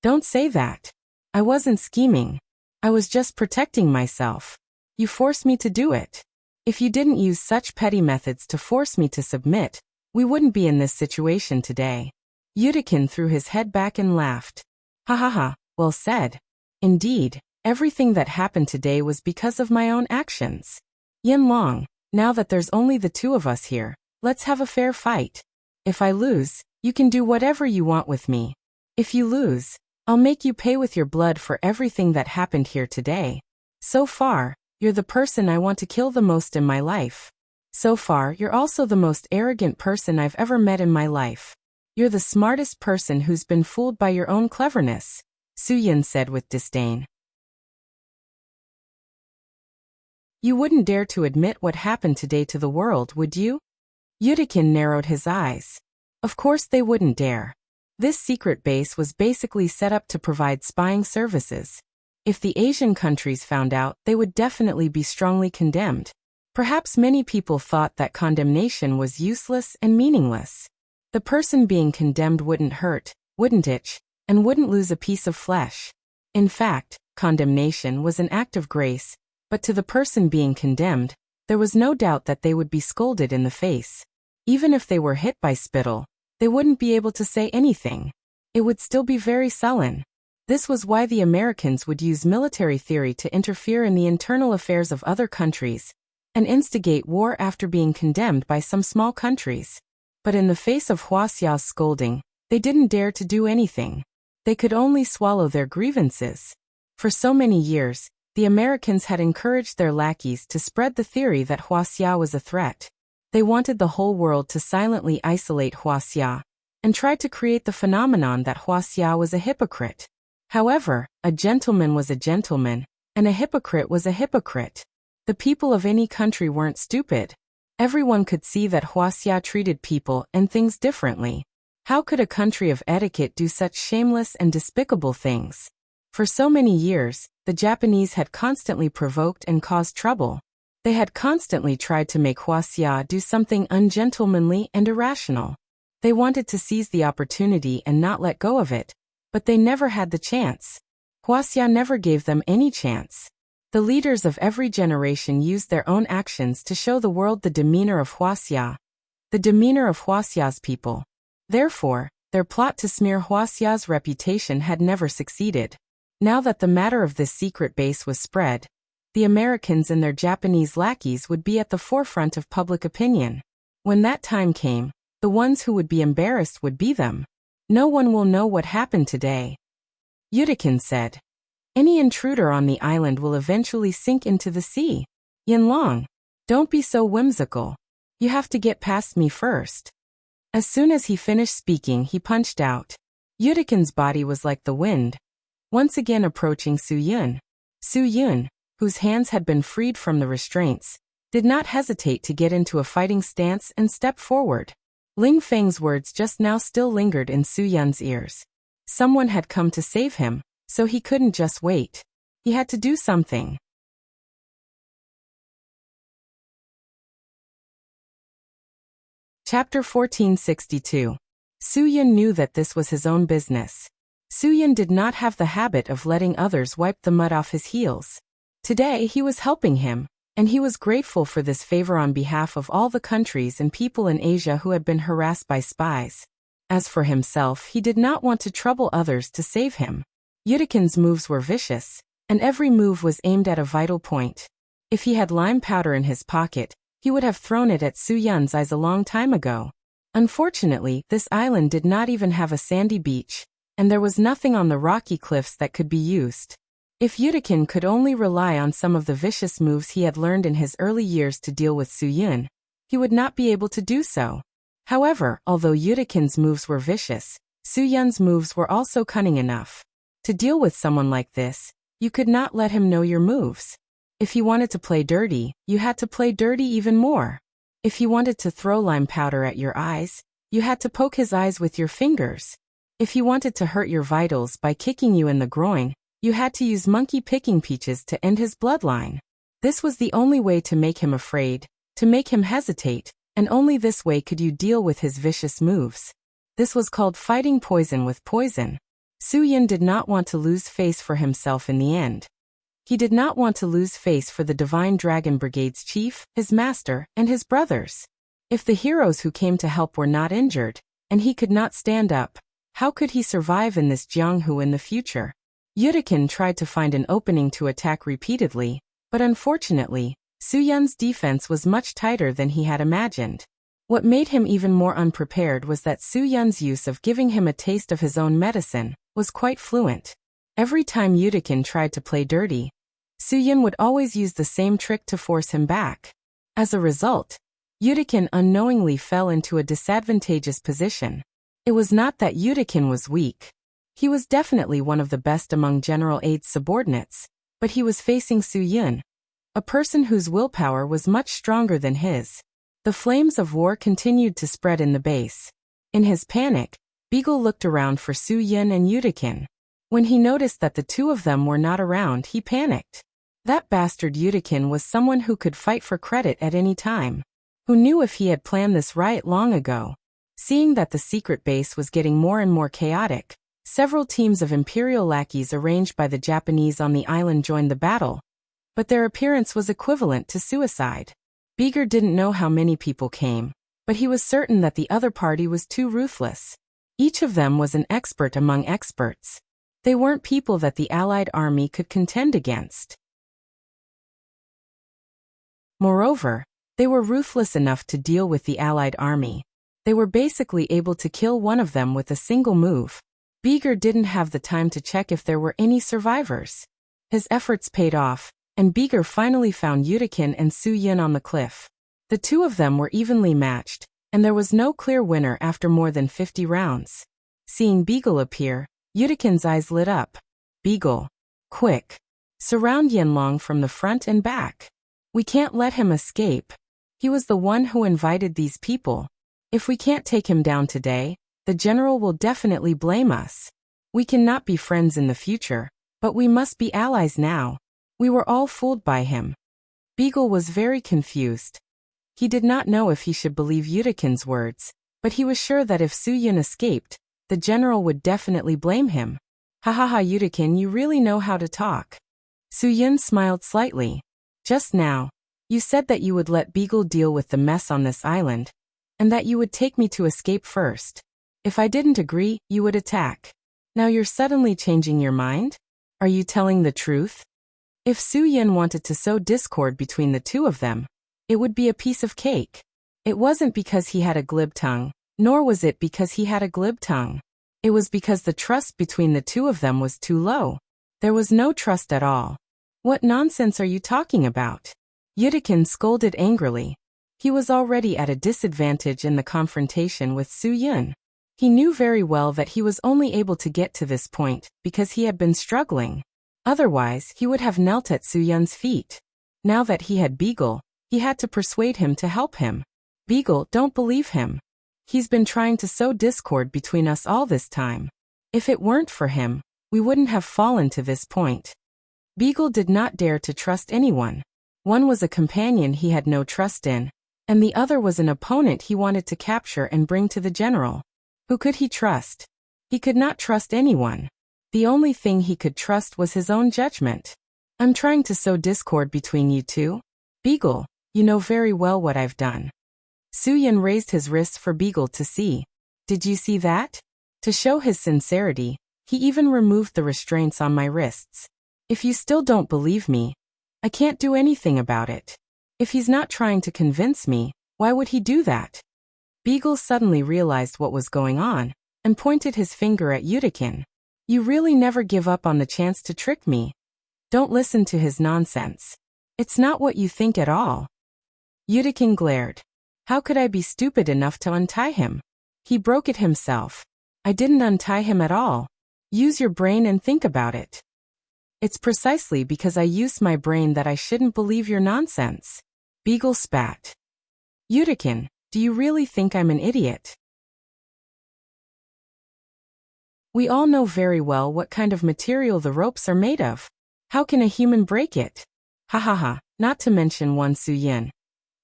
Don't say that. I wasn't scheming. I was just protecting myself. You forced me to do it. If you didn't use such petty methods to force me to submit, we wouldn't be in this situation today. Yudikin threw his head back and laughed. Ha ha ha, well said. Indeed, everything that happened today was because of my own actions. Yanlong, now that there's only the two of us here, let's have a fair fight. If I lose, you can do whatever you want with me. If you lose, I'll make you pay with your blood for everything that happened here today. So far, you're the person I want to kill the most in my life. So far, you're also the most arrogant person I've ever met in my life. You're the smartest person who's been fooled by your own cleverness, Su Yun said with disdain. You wouldn't dare to admit what happened today to the world, would you? Yudikin narrowed his eyes. Of course they wouldn't dare. This secret base was basically set up to provide spying services. If the Asian countries found out, they would definitely be strongly condemned. Perhaps many people thought that condemnation was useless and meaningless. The person being condemned wouldn't hurt, wouldn't itch, and wouldn't lose a piece of flesh. In fact, condemnation was an act of grace, but to the person being condemned, there was no doubt that they would be scolded in the face. Even if they were hit by spittle, they wouldn't be able to say anything. It would still be very sullen. This was why the Americans would use military theory to interfere in the internal affairs of other countries and instigate war after being condemned by some small countries. But in the face of Huaxia's scolding, they didn't dare to do anything. They could only swallow their grievances. For so many years, the Americans had encouraged their lackeys to spread the theory that Huaxia was a threat. They wanted the whole world to silently isolate Huaxia, and tried to create the phenomenon that Huaxia was a hypocrite. However, a gentleman was a gentleman, and a hypocrite was a hypocrite. The people of any country weren't stupid. Everyone could see that Huaxia treated people and things differently. How could a country of etiquette do such shameless and despicable things? For so many years, the Japanese had constantly provoked and caused trouble. They had constantly tried to make Huaxia do something ungentlemanly and irrational. They wanted to seize the opportunity and not let go of it, but they never had the chance. Huaxia never gave them any chance. The leaders of every generation used their own actions to show the world the demeanor of Huaxia, the demeanor of Huaxia's people. Therefore, their plot to smear Huaxia's reputation had never succeeded. Now that the matter of this secret base was spread, the Americans and their Japanese lackeys would be at the forefront of public opinion. When that time came, the ones who would be embarrassed would be them. No one will know what happened today. Yudikin said. Any intruder on the island will eventually sink into the sea. Yinlong, don't be so whimsical. You have to get past me first. As soon as he finished speaking, he punched out. Yudikin's body was like the wind, once again approaching Su Yun. Su Yun, whose hands had been freed from the restraints, did not hesitate to get into a fighting stance and step forward. Ling Feng's words just now still lingered in Su Yun's ears. Someone had come to save him, so he couldn't just wait. He had to do something. Chapter 1462. Su Yun knew that this was his own business. Su Yun did not have the habit of letting others wipe the mud off his heels. Today he was helping him, and he was grateful for this favor on behalf of all the countries and people in Asia who had been harassed by spies. As for himself, he did not want to trouble others to save him. Yudikin's moves were vicious, and every move was aimed at a vital point. If he had lime powder in his pocket, he would have thrown it at Su Yun's eyes a long time ago. Unfortunately, this island did not even have a sandy beach, and there was nothing on the rocky cliffs that could be used. If Yudikin could only rely on some of the vicious moves he had learned in his early years to deal with Su Yun, he would not be able to do so. However, although Yudikin's moves were vicious, Su Yun's moves were also cunning enough. To deal with someone like this, you could not let him know your moves. If he wanted to play dirty, you had to play dirty even more. If he wanted to throw lime powder at your eyes, you had to poke his eyes with your fingers. If he wanted to hurt your vitals by kicking you in the groin, you had to use monkey picking peaches to end his bloodline. This was the only way to make him afraid, to make him hesitate, and only this way could you deal with his vicious moves. This was called fighting poison with poison. Su Yun did not want to lose face for himself in the end. He did not want to lose face for the Divine Dragon Brigade's chief, his master, and his brothers. If the heroes who came to help were not injured, and he could not stand up, how could he survive in this Jianghu in the future? Yudikin tried to find an opening to attack repeatedly, but unfortunately, Su Yun's defense was much tighter than he had imagined. What made him even more unprepared was that Su Yun's use of giving him a taste of his own medicine was quite fluent. Every time Yudikin tried to play dirty, Su Yun would always use the same trick to force him back. As a result, Yudikin unknowingly fell into a disadvantageous position. It was not that Yudikin was weak. He was definitely one of the best among General Aid's subordinates, but he was facing Su Yun, a person whose willpower was much stronger than his. The flames of war continued to spread in the base. In his panic, Beagle looked around for Su Yun and Yudikin. When he noticed that the two of them were not around, he panicked. That bastard Yudikin was someone who could fight for credit at any time. Who knew if he had planned this riot long ago? Seeing that the secret base was getting more and more chaotic, several teams of imperial lackeys arranged by the Japanese on the island joined the battle, but their appearance was equivalent to suicide. Beagle didn't know how many people came, but he was certain that the other party was too ruthless. Each of them was an expert among experts. They weren't people that the Allied army could contend against. Moreover, they were ruthless enough to deal with the Allied army. They were basically able to kill one of them with a single move. Beagle didn't have the time to check if there were any survivors. His efforts paid off, and Beagle finally found Yutakin and Su-Yun on the cliff. The two of them were evenly matched, and there was no clear winner after more than 50 rounds. Seeing Beagle appear, Yutakin's eyes lit up. Beagle. Quick. Surround Yanlong from the front and back. We can't let him escape. He was the one who invited these people. If we can't take him down today, the general will definitely blame us. We cannot be friends in the future, but we must be allies now. We were all fooled by him. Beagle was very confused. He did not know if he should believe Yutakin's words, but he was sure that if Su-Yun escaped, the general would definitely blame him. Ha ha ha, Yutakin, you really know how to talk. Su-Yun smiled slightly. Just now, you said that you would let Beagle deal with the mess on this island, and that you would take me to escape first. If I didn't agree, you would attack. Now you're suddenly changing your mind? Are you telling the truth? If Su-Yun wanted to sow discord between the two of them, it would be a piece of cake. It wasn't because he had a glib tongue, nor was it because he had a glib tongue. It was because the trust between the two of them was too low. There was no trust at all. What nonsense are you talking about? Yutakin scolded angrily. He was already at a disadvantage in the confrontation with Su-Yun. He knew very well that he was only able to get to this point because he had been struggling. Otherwise, he would have knelt at Su-Yun's feet. Now that he had Beagle, he had to persuade him to help him. Beagle, don't believe him. He's been trying to sow discord between us all this time. If it weren't for him, we wouldn't have fallen to this point. Beagle did not dare to trust anyone. One was a companion he had no trust in, and the other was an opponent he wanted to capture and bring to the general. Who could he trust? He could not trust anyone. The only thing he could trust was his own judgment. I'm trying to sow discord between you two? Beagle, you know very well what I've done. Su-Yun raised his wrists for Beagle to see. Did you see that? To show his sincerity, he even removed the restraints on my wrists. If you still don't believe me, I can't do anything about it. If he's not trying to convince me, why would he do that? Beagle suddenly realized what was going on, and pointed his finger at Yutakin. You really never give up on the chance to trick me. Don't listen to his nonsense. It's not what you think at all. Yutakin glared. How could I be stupid enough to untie him? He broke it himself. I didn't untie him at all. Use your brain and think about it. It's precisely because I used my brain that I shouldn't believe your nonsense. Beagle spat. Yutakin, do you really think I'm an idiot? We all know very well what kind of material the ropes are made of. How can a human break it? Ha ha ha, not to mention one Su-Yun.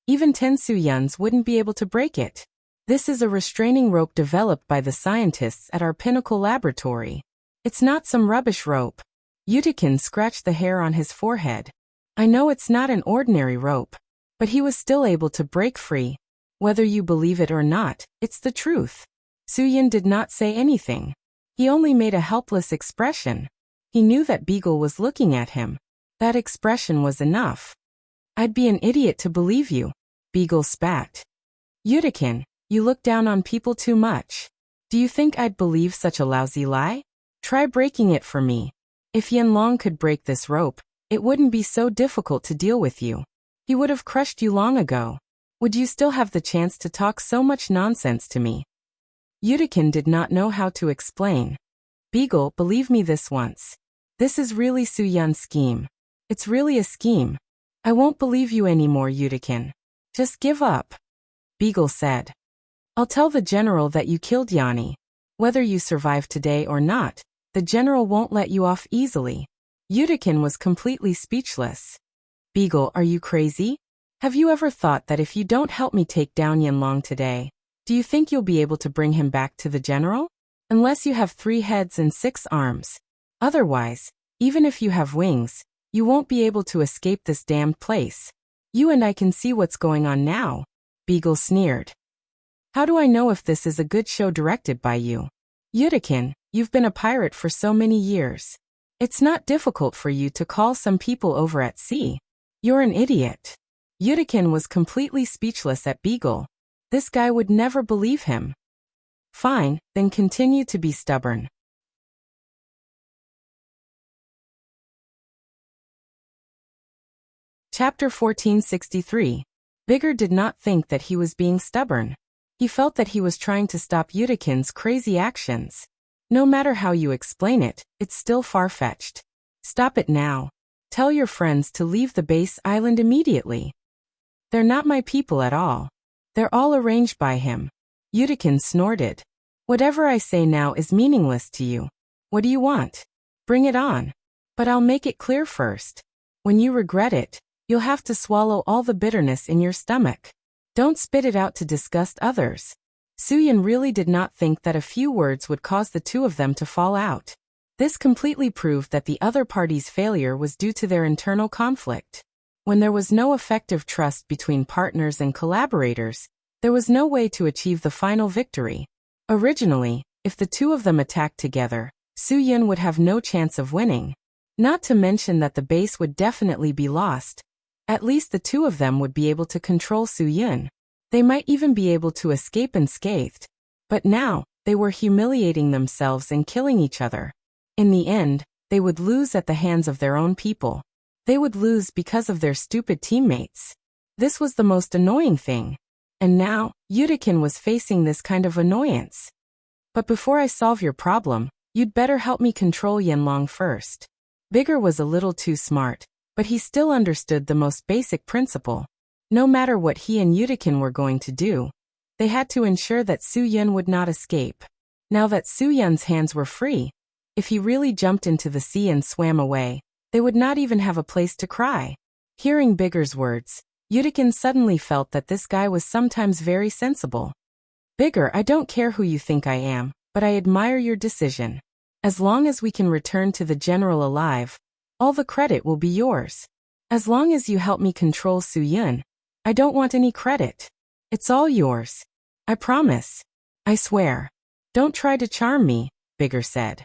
Even 10 Su-Yuns wouldn't be able to break it. This is a restraining rope developed by the scientists at our Pinnacle laboratory. It's not some rubbish rope. Yutakin scratched the hair on his forehead. I know it's not an ordinary rope, but he was still able to break free. Whether you believe it or not, it's the truth. Su-Yun did not say anything. He only made a helpless expression. He knew that Beagle was looking at him. That expression was enough. I'd be an idiot to believe you. Beagle spat. Yutakin, you look down on people too much. Do you think I'd believe such a lousy lie? Try breaking it for me. If Yanlong could break this rope, it wouldn't be so difficult to deal with you. He would have crushed you long ago. Would you still have the chance to talk so much nonsense to me? Yutakin did not know how to explain. Beagle, believe me this once. This is really Su-Yun's scheme. It's really a scheme. I won't believe you anymore, Yutakin. Just give up. Beagle said. I'll tell the general that you killed Yanni. Whether you survive today or not, the general won't let you off easily. Yutakin was completely speechless. Beagle, are you crazy? Have you ever thought that if you don't help me take down Yanlong today, do you think you'll be able to bring him back to the general? Unless you have 3 heads and 6 arms. Otherwise, even if you have wings, you won't be able to escape this damned place. You and I can see what's going on now. Beagle sneered. How do I know if this is a good show directed by you? Yutakin, you've been a pirate for so many years. It's not difficult for you to call some people over at sea. You're an idiot. Yutakin was completely speechless at Beagle. This guy would never believe him. Fine, then continue to be stubborn. Chapter 1463. Bigger did not think that he was being stubborn. He felt that he was trying to stop Yudikin's crazy actions. No matter how you explain it, it's still far-fetched. Stop it now. Tell your friends to leave the base island immediately. They're not my people at all. They're all arranged by him. Yudikin snorted. Whatever I say now is meaningless to you. What do you want? Bring it on. But I'll make it clear first. When you regret it, you'll have to swallow all the bitterness in your stomach. Don't spit it out to disgust others. Suyin really did not think that a few words would cause the two of them to fall out. This completely proved that the other party's failure was due to their internal conflict. When there was no effective trust between partners and collaborators, there was no way to achieve the final victory. Originally, if the two of them attacked together, Suyin would have no chance of winning. Not to mention that the base would definitely be lost. At least the two of them would be able to control Suyin. They might even be able to escape unscathed. But now, they were humiliating themselves and killing each other. In the end, they would lose at the hands of their own people. They would lose because of their stupid teammates. This was the most annoying thing. And now, Yudikin was facing this kind of annoyance. But before I solve your problem, you'd better help me control Yanlong first. Bigger was a little too smart, but he still understood the most basic principle. No matter what he and Yudikin were going to do, they had to ensure that Suyin would not escape. Now that Suyun's hands were free, if he really jumped into the sea and swam away, they would not even have a place to cry. Hearing Bigger's words, Yudikin suddenly felt that this guy was sometimes very sensible. Bigger, I don't care who you think I am, but I admire your decision. As long as we can return to the general alive, all the credit will be yours. As long as you help me control Suyin, I don't want any credit. It's all yours. I promise. I swear. Don't try to charm me, Bigger said.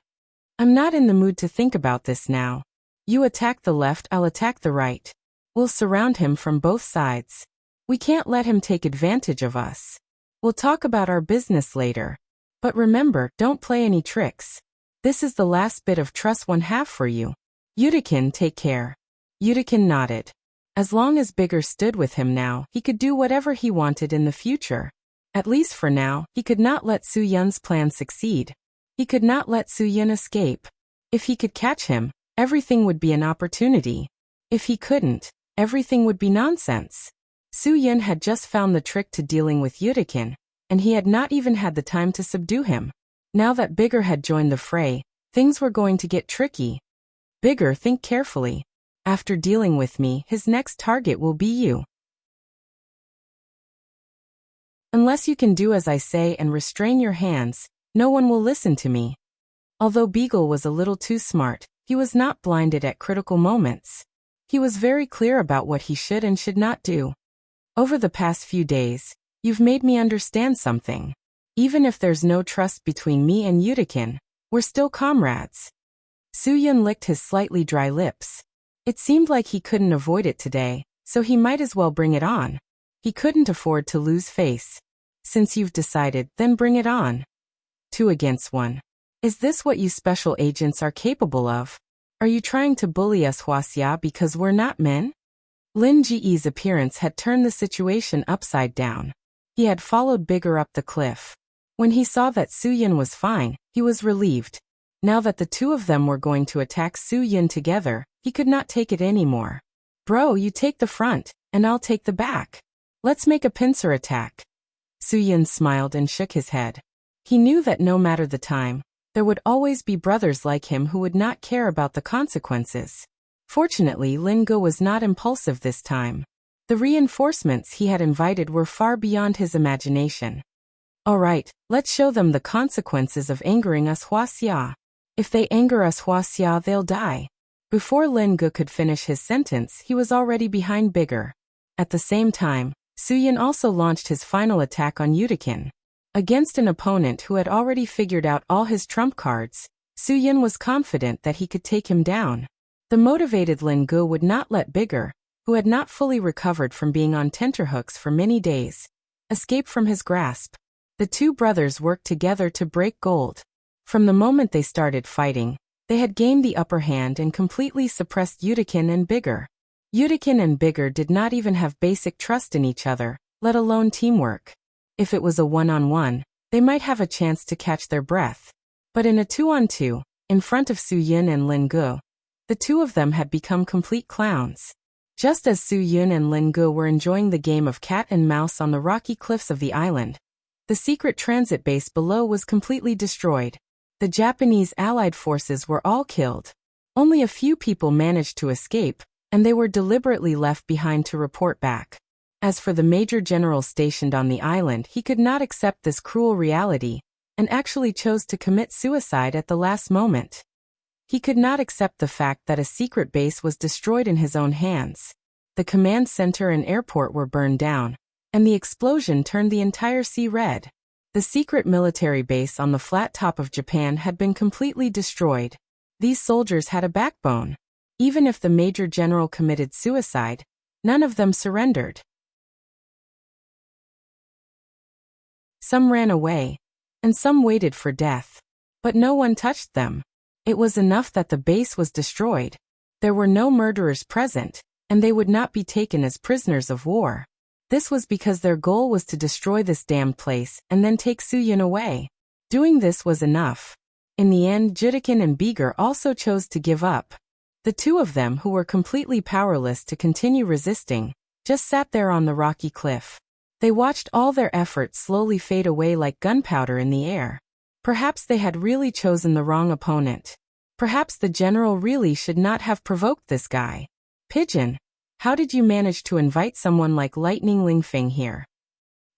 I'm not in the mood to think about this now. You attack the left, I'll attack the right. We'll surround him from both sides. We can't let him take advantage of us. We'll talk about our business later. But remember, don't play any tricks. This is the last bit of trust one have for you. Yudikin, take care. Yudikin nodded. As long as Bigger stood with him now, he could do whatever he wanted in the future. At least for now, he could not let Suyun's plan succeed. He could not let Suyin escape. If he could catch him, everything would be an opportunity. If he couldn't, everything would be nonsense. Suyin had just found the trick to dealing with Yudikin, and he had not even had the time to subdue him. Now that Bigger had joined the fray, things were going to get tricky. Bigger, think carefully. After dealing with me, his next target will be you. Unless you can do as I say and restrain your hands, no one will listen to me. Although Beagle was a little too smart, he was not blinded at critical moments. He was very clear about what he should and should not do. Over the past few days, you've made me understand something. Even if there's no trust between me and Yudikin, we're still comrades. Suyin licked his slightly dry lips. It seemed like he couldn't avoid it today, so he might as well bring it on. He couldn't afford to lose face. Since you've decided, then bring it on. 2 against 1. Is this what you special agents are capable of? Are you trying to bully us Huaxia because we're not men? Lin Ji's appearance had turned the situation upside down. He had followed Bigger up the cliff. When he saw that Suyin was fine, he was relieved. Now that the two of them were going to attack Suyin together, he could not take it anymore. Bro, you take the front, and I'll take the back. Let's make a pincer attack. Suyin smiled and shook his head. He knew that no matter the time, there would always be brothers like him who would not care about the consequences. Fortunately, Lin Ge was not impulsive this time. The reinforcements he had invited were far beyond his imagination. All right, let's show them the consequences of angering us Huaxia. If they anger us Huaxia, they'll die. Before Lin Ge could finish his sentence, he was already behind Bigger. At the same time, Suyin also launched his final attack on Yudikin. Against an opponent who had already figured out all his trump cards, Suyin was confident that he could take him down. The motivated Lin Ge would not let Bigger, who had not fully recovered from being on tenterhooks for many days, escape from his grasp. The two brothers worked together to break gold. From the moment they started fighting, they had gained the upper hand and completely suppressed Yudikin and Bigger. Yudikin and Bigger did not even have basic trust in each other, let alone teamwork. If it was a one-on-one, they might have a chance to catch their breath. But in a two-on-two, in front of Su Yun and Lin Gu, the two of them had become complete clowns. Just as Su Yun and Lin Gu were enjoying the game of cat and mouse on the rocky cliffs of the island, the secret transit base below was completely destroyed. The Japanese allied forces were all killed. Only a few people managed to escape, and they were deliberately left behind to report back. As for the major general stationed on the island, he could not accept this cruel reality, and actually chose to commit suicide at the last moment. He could not accept the fact that a secret base was destroyed in his own hands. The command center and airport were burned down, and the explosion turned the entire sea red. The secret military base on the flat top of Japan had been completely destroyed. These soldiers had a backbone. Even if the major general committed suicide, none of them surrendered. Some ran away, and some waited for death. But no one touched them. It was enough that the base was destroyed. There were no murderers present, and they would not be taken as prisoners of war. This was because their goal was to destroy this damned place and then take Su Yun away. Doing this was enough. In the end, Judikin and Bigger also chose to give up. The two of them, who were completely powerless to continue resisting, just sat there on the rocky cliff. They watched all their efforts slowly fade away like gunpowder in the air. Perhaps they had really chosen the wrong opponent. Perhaps the general really should not have provoked this guy. Pigeon, how did you manage to invite someone like Lightning Lingfeng here?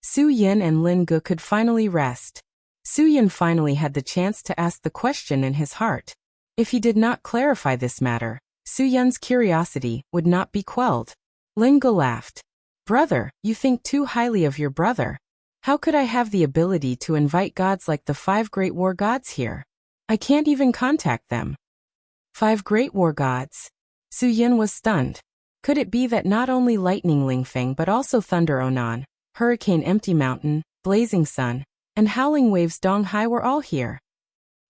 Su Yun and Lin Gu could finally rest. Su Yun finally had the chance to ask the question in his heart. If he did not clarify this matter, Su Yun's curiosity would not be quelled. Lin Gu laughed. Brother, you think too highly of your brother. How could I have the ability to invite gods like the 5 great war gods here? I can't even contact them. 5 great war gods? Su Yun was stunned. Could it be that not only Lightning Lingfeng but also Thunder Onan, Hurricane Empty Mountain, Blazing Sun, and Howling Waves Dong Hai were all here?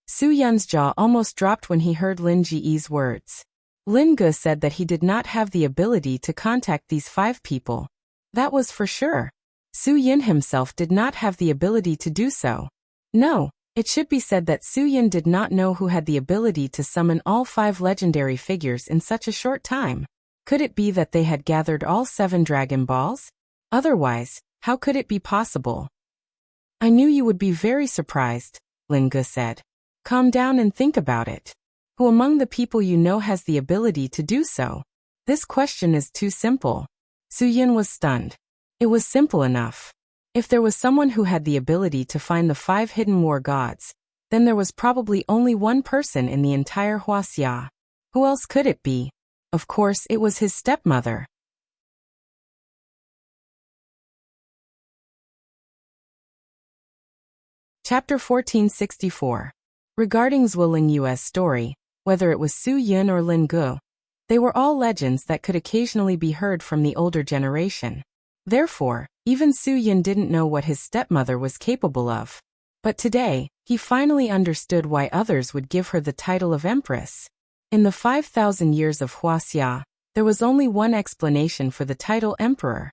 Su Yun's jaw almost dropped when he heard Lin Ji's words. Lin Gu said that he did not have the ability to contact these 5 people. That was for sure. Su Yun himself did not have the ability to do so. No, it should be said that Su Yun did not know who had the ability to summon all 5 legendary figures in such a short time. Could it be that they had gathered all 7 Dragon Balls? Otherwise, how could it be possible? I knew you would be very surprised, Lin Gu said. Calm down and think about it. Who among the people you know has the ability to do so? This question is too simple. Su Yun was stunned. It was simple enough. If there was someone who had the ability to find the 5 hidden war gods, then there was probably only one person in the entire Huaxia. Who else could it be? Of course, it was his stepmother. Chapter 1464. Regarding Zhuoling Yue's story, whether it was Su Yun or Lin Gu, they were all legends that could occasionally be heard from the older generation. Therefore, even Su Yun didn't know what his stepmother was capable of. But today, he finally understood why others would give her the title of Empress. In the 5,000 years of Huaxia, there was only one explanation for the title Emperor.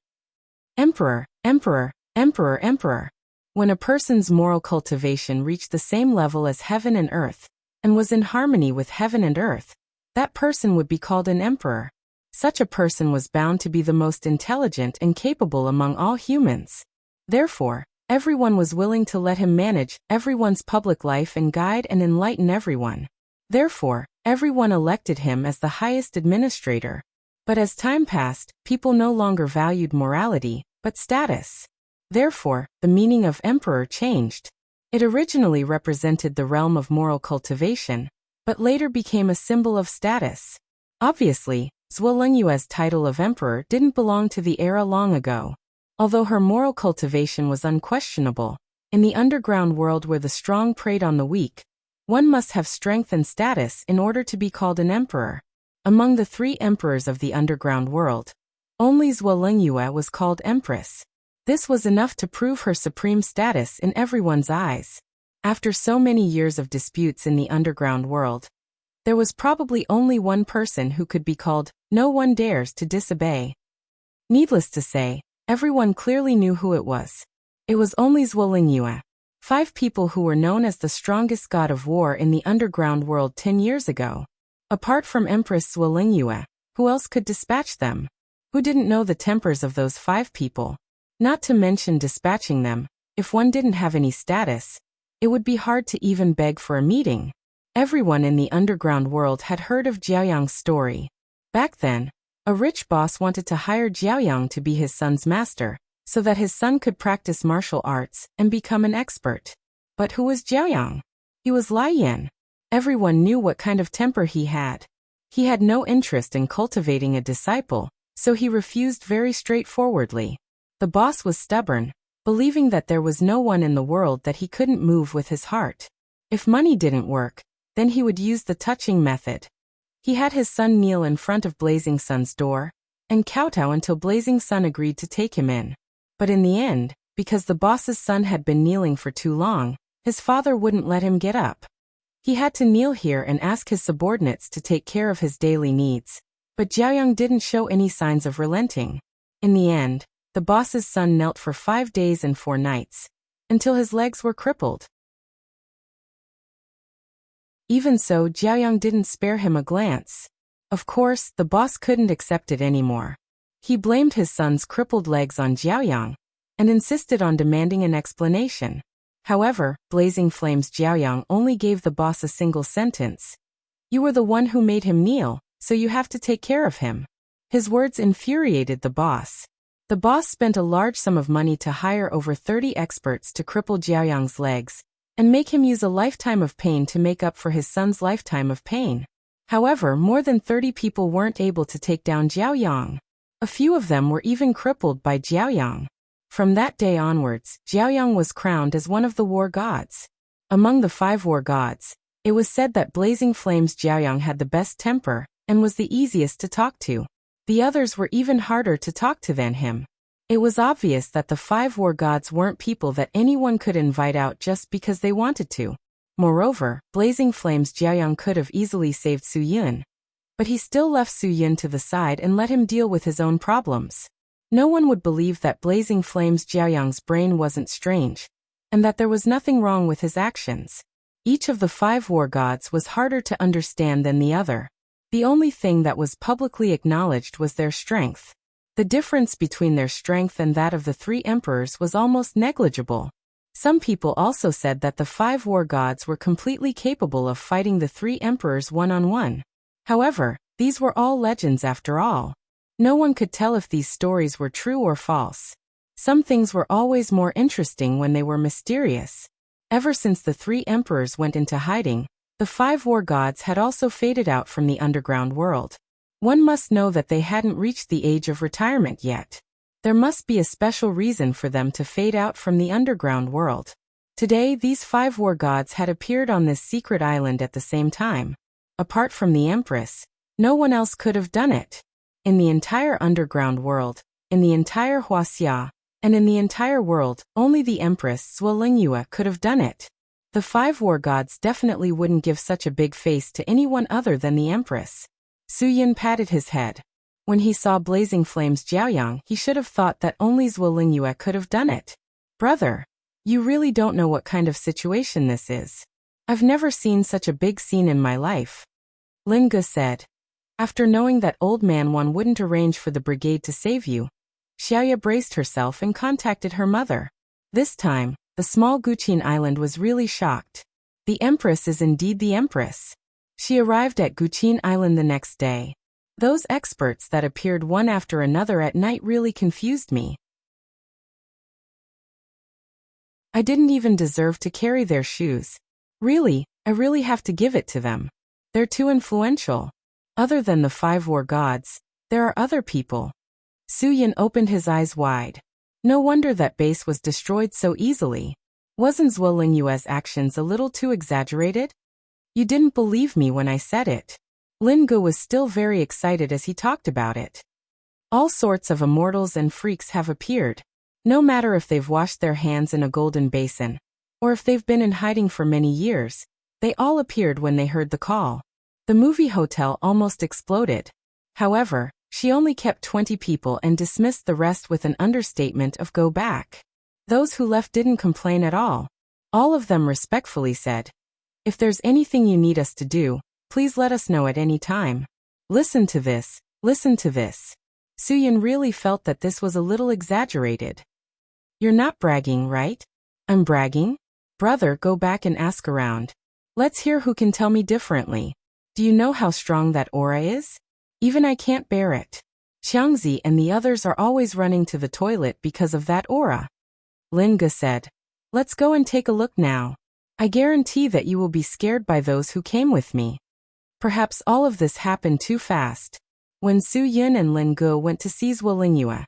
Emperor, Emperor, Emperor, Emperor. When a person's moral cultivation reached the same level as heaven and earth, and was in harmony with heaven and earth, that person would be called an emperor. Such a person was bound to be the most intelligent and capable among all humans. Therefore, everyone was willing to let him manage everyone's public life and guide and enlighten everyone. Therefore, everyone elected him as the highest administrator. But as time passed, people no longer valued morality, but status. Therefore, the meaning of emperor changed. It originally represented the realm of moral cultivation, but later became a symbol of status. Obviously, Zhuoling Yue's title of emperor didn't belong to the era long ago. Although her moral cultivation was unquestionable, in the underground world where the strong preyed on the weak, one must have strength and status in order to be called an emperor. Among the 3 emperors of the underground world, only Zhuoling Yue was called empress. This was enough to prove her supreme status in everyone's eyes. After so many years of disputes in the underground world, there was probably only one person who could be called "no one dares to disobey." Needless to say, everyone clearly knew who it was. It was only Zhuolingyue. 5 people who were known as the strongest god of war in the underground world 10 years ago. Apart from Empress Zhuolingyue, who else could dispatch them? Who didn't know the tempers of those 5 people? Not to mention dispatching them, if one didn't have any status, it would be hard to even beg for a meeting. Everyone in the underground world had heard of Jiaoyang's story. Back then, a rich boss wanted to hire Jiaoyang to be his son's master, so that his son could practice martial arts and become an expert. But who was Jiaoyang? He was Lai Yan. Everyone knew what kind of temper he had. He had no interest in cultivating a disciple, so he refused very straightforwardly. The boss was stubborn, believing that there was no one in the world that he couldn't move with his heart. If money didn't work, then he would use the touching method. He had his son kneel in front of Blazing Sun's door, and kowtow until Blazing Sun agreed to take him in. But in the end, because the boss's son had been kneeling for too long, his father wouldn't let him get up. He had to kneel here and ask his subordinates to take care of his daily needs. But Jiaoyang didn't show any signs of relenting. In the end, the boss's son knelt for 5 days and 4 nights, until his legs were crippled. Even so, Jiaoyang didn't spare him a glance. Of course, the boss couldn't accept it anymore. He blamed his son's crippled legs on Jiaoyang, and insisted on demanding an explanation. However, Blazing Flame's Jiaoyang only gave the boss a single sentence. "You were the one who made him kneel, so you have to take care of him." His words infuriated the boss. The boss spent a large sum of money to hire over 30 experts to cripple Jiaoyang's legs, and make him use a lifetime of pain to make up for his son's lifetime of pain. However, more than 30 people weren't able to take down Jiaoyang. A few of them were even crippled by Jiaoyang. From that day onwards, Jiaoyang was crowned as one of the war gods. Among the 5 war gods, it was said that Blazing Flame's Jiaoyang had the best temper, and was the easiest to talk to. The others were even harder to talk to than him. It was obvious that the 5 war gods weren't people that anyone could invite out just because they wanted to. Moreover, Blazing Flame's Jiaoyang could have easily saved Su Yun. But he still left Su Yun to the side and let him deal with his own problems. No one would believe that Blazing Flame's Jiaoyang's brain wasn't strange, and that there was nothing wrong with his actions. Each of the 5 war gods was harder to understand than the other. The only thing that was publicly acknowledged was their strength. The difference between their strength and that of the 3 emperors was almost negligible. Some people also said that the 5 war gods were completely capable of fighting the 3 emperors one-on-one. However, these were all legends after all. No one could tell if these stories were true or false. Some things were always more interesting when they were mysterious. Ever since the 3 emperors went into hiding, the 5 war gods had also faded out from the underground world. One must know that they hadn't reached the age of retirement yet. There must be a special reason for them to fade out from the underground world. Today, these 5 war gods had appeared on this secret island at the same time. Apart from the Empress, no one else could have done it. In the entire underground world, in the entire Huaxia, and in the entire world, only the Empress Zhuolingyue could have done it. The 5 war gods definitely wouldn't give such a big face to anyone other than the Empress. Su Yun patted his head. When he saw Blazing Flame's Jiaoyang, he should have thought that only Zhuolingyue could have done it. "Brother, you really don't know what kind of situation this is. I've never seen such a big scene in my life," Lin Ge said. After knowing that Old Man Wan wouldn't arrange for the brigade to save you, Xiaoya braced herself and contacted her mother. This time, the small Guqin island was really shocked. The Empress is indeed the Empress. She arrived at Guqin Island the next day. Those experts that appeared one after another at night really confused me. I didn't even deserve to carry their shoes. Really, I really have to give it to them. They're too influential. Other than the 5 war gods, there are other people. Su Yun opened his eyes wide. No wonder that base was destroyed so easily. Wasn't Zhuolingyue's actions a little too exaggerated? You didn't believe me when I said it. Lin Ge was still very excited as he talked about it. All sorts of immortals and freaks have appeared. No matter if they've washed their hands in a golden basin, or if they've been in hiding for many years, they all appeared when they heard the call. The movie hotel almost exploded. However, she only kept 20 people and dismissed the rest with an understatement of go back. Those who left didn't complain at all. All of them respectfully said, "If there's anything you need us to do, please let us know at any time." Listen to this, listen to this. Soo-yun really felt that this was a little exaggerated. "You're not bragging, right?" "I'm bragging?" "Brother, go back and ask around. Let's hear who can tell me differently. Do you know how strong that aura is? Even I can't bear it. Xiangzi and the others are always running to the toilet because of that aura." Linga said, "Let's go and take a look now. I guarantee that you will be scared by those who came with me." Perhaps all of this happened too fast. When Su-yun and Linga went to see Zhuolingyue,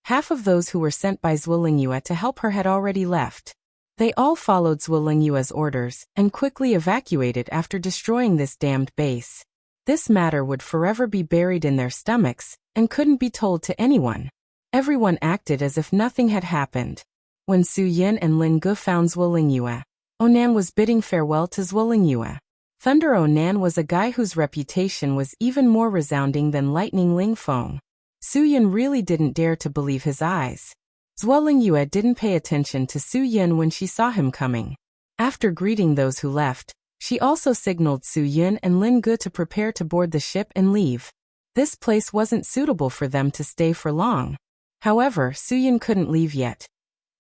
half of those who were sent by Zhuolingyue to help her had already left. They all followed Zhuolingyue's orders and quickly evacuated after destroying this damned base. This matter would forever be buried in their stomachs and couldn't be told to anyone. Everyone acted as if nothing had happened. When Su-yun and Linga found Zhuolingyue, Onan was bidding farewell to Zhuolingyue. Thunder Onan was a guy whose reputation was even more resounding than Lightning Lingfeng. Su-yun really didn't dare to believe his eyes. Zhuolingyue didn't pay attention to Su-yun when she saw him coming. After greeting those who left, she also signaled Su-yun and Linga to prepare to board the ship and leave. This place wasn't suitable for them to stay for long. However, Su-yun couldn't leave yet.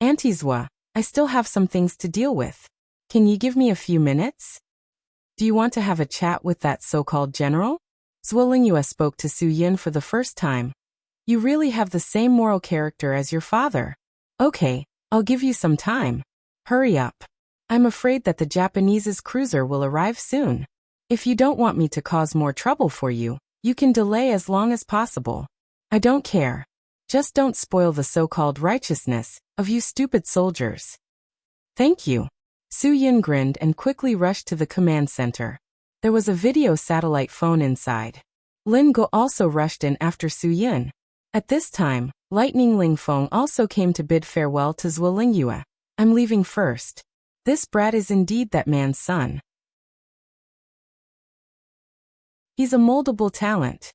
"Auntie Zhua, I still have some things to deal with. Can you give me a few minutes? Do you want to have a chat with that so-called general?" Zhuolingyue spoke to Su-yun for the first time. "You really have the same moral character as your father. Okay, I'll give you some time. Hurry up. I'm afraid that the Japanese's cruiser will arrive soon. If you don't want me to cause more trouble for you, you can delay as long as possible. I don't care. Just don't spoil the so-called righteousness of you stupid soldiers." "Thank you." Su-yun grinned and quickly rushed to the command center. There was a video satellite phone inside. Lingo also rushed in after Su-yun. At this time, Lightning Lingfeng also came to bid farewell to Zhuolingyue. "I'm leaving first. This brat is indeed that man's son. He's a moldable talent."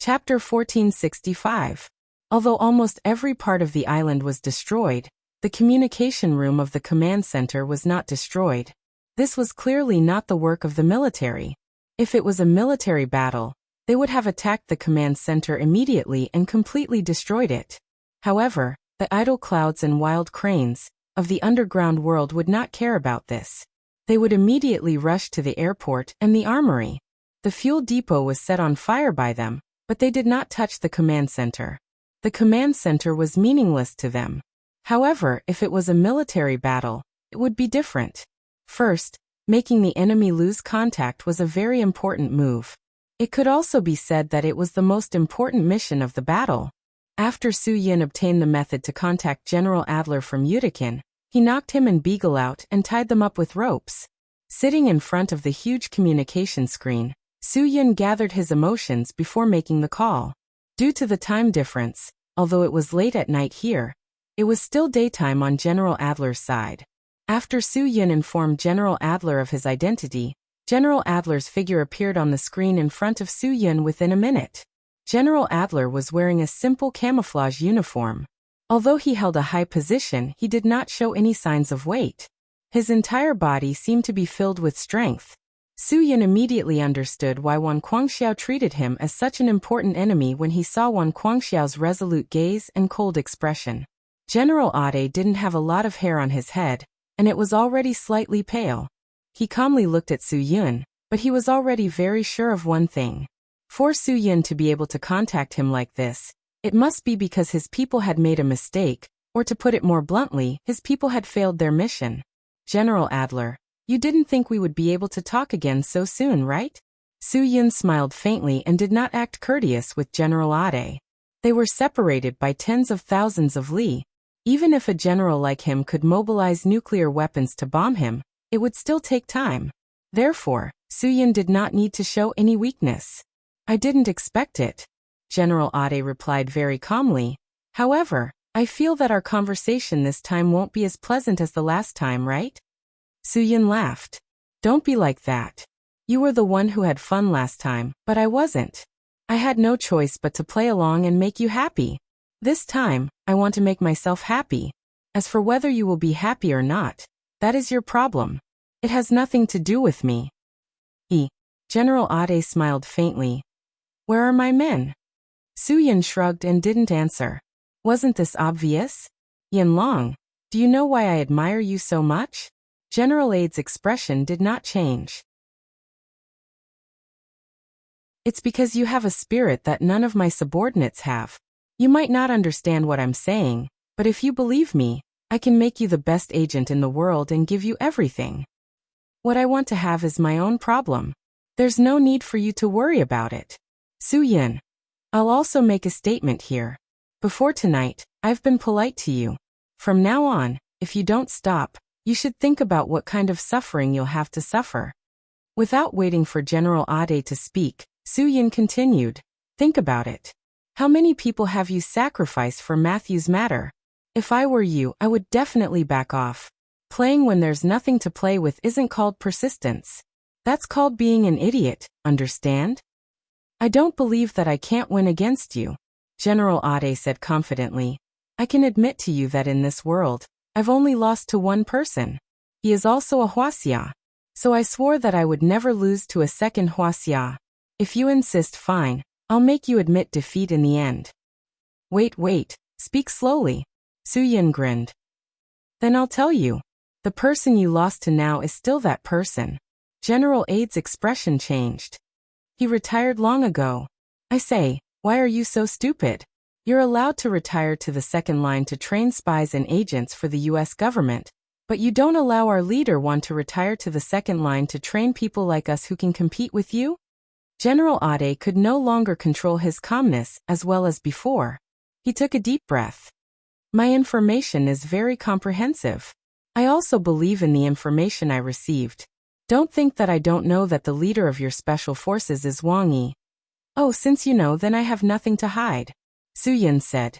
Chapter 1465. Although almost every part of the island was destroyed, the communication room of the command center was not destroyed. This was clearly not the work of the military. If it was a military battle, they would have attacked the command center immediately and completely destroyed it. However, the idle clouds and wild cranes of the underground world would not care about this. They would immediately rush to the airport and the armory. The fuel depot was set on fire by them, but they did not touch the command center. The command center was meaningless to them. However, if it was a military battle, it would be different. First, making the enemy lose contact was a very important move. It could also be said that it was the most important mission of the battle. After Su-yun obtained the method to contact General Adler from Udikin, he knocked him and Beagle out and tied them up with ropes. Sitting in front of the huge communication screen, Su-yun gathered his emotions before making the call. Due to the time difference, although it was late at night here, it was still daytime on General Adler's side. After Su-yun informed General Adler of his identity, General Adler's figure appeared on the screen in front of Su-yun within a minute. General Adler was wearing a simple camouflage uniform. Although he held a high position, he did not show any signs of weight. His entire body seemed to be filled with strength. Su-yun immediately understood why Wan Guangxiao treated him as such an important enemy when he saw Wan Guangxiao's resolute gaze and cold expression. General Ade didn't have a lot of hair on his head, and it was already slightly pale. He calmly looked at Su-yun, but he was already very sure of one thing. For Su-yun to be able to contact him like this, it must be because his people had made a mistake, or to put it more bluntly, his people had failed their mission. "General Adler, you didn't think we would be able to talk again so soon, right?" Su-yun smiled faintly and did not act courteous with General Ade. They were separated by tens of thousands of li. Even if a general like him could mobilize nuclear weapons to bomb him, it would still take time. Therefore, Suyin did not need to show any weakness. I didn't expect it, General Ade replied very calmly. However, I feel that our conversation this time won't be as pleasant as the last time, right? Suyin laughed. Don't be like that. You were the one who had fun last time, but I wasn't. I had no choice but to play along and make you happy. This time, I want to make myself happy. As for whether you will be happy or not, that is your problem. It has nothing to do with me. General Ade smiled faintly. Where are my men? Suyin shrugged and didn't answer. Wasn't this obvious? Yanlong, do you know why I admire you so much? General Ade's expression did not change. It's because you have a spirit that none of my subordinates have. You might not understand what I'm saying, but if you believe me, I can make you the best agent in the world and give you everything. What I want to have is my own problem. There's no need for you to worry about it. Suyin, I'll also make a statement here. Before tonight, I've been polite to you. From now on, if you don't stop, you should think about what kind of suffering you'll have to suffer. Without waiting for General Ade to speak, Suyin continued. Think about it. How many people have you sacrificed for Matthew's matter? If I were you, I would definitely back off. Playing when there's nothing to play with isn't called persistence. That's called being an idiot, understand? I don't believe that I can't win against you, General Ade said confidently. I can admit to you that in this world, I've only lost to one person. He is also a Huaxia. So I swore that I would never lose to a second Huaxia. If you insist, fine, I'll make you admit defeat in the end. Wait, speak slowly. Suyin grinned. Then I'll tell you. The person you lost to now is still that person. General Ade's expression changed. He retired long ago. I say, why are you so stupid? You're allowed to retire to the second line to train spies and agents for the US government, but you don't allow our leader one to retire to the second line to train people like us who can compete with you? General Ade could no longer control his calmness as well as before. He took a deep breath. My information is very comprehensive. I also believe in the information I received. Don't think that I don't know that the leader of your special forces is Wang Yi. Oh, since you know, then I have nothing to hide. Suyin said.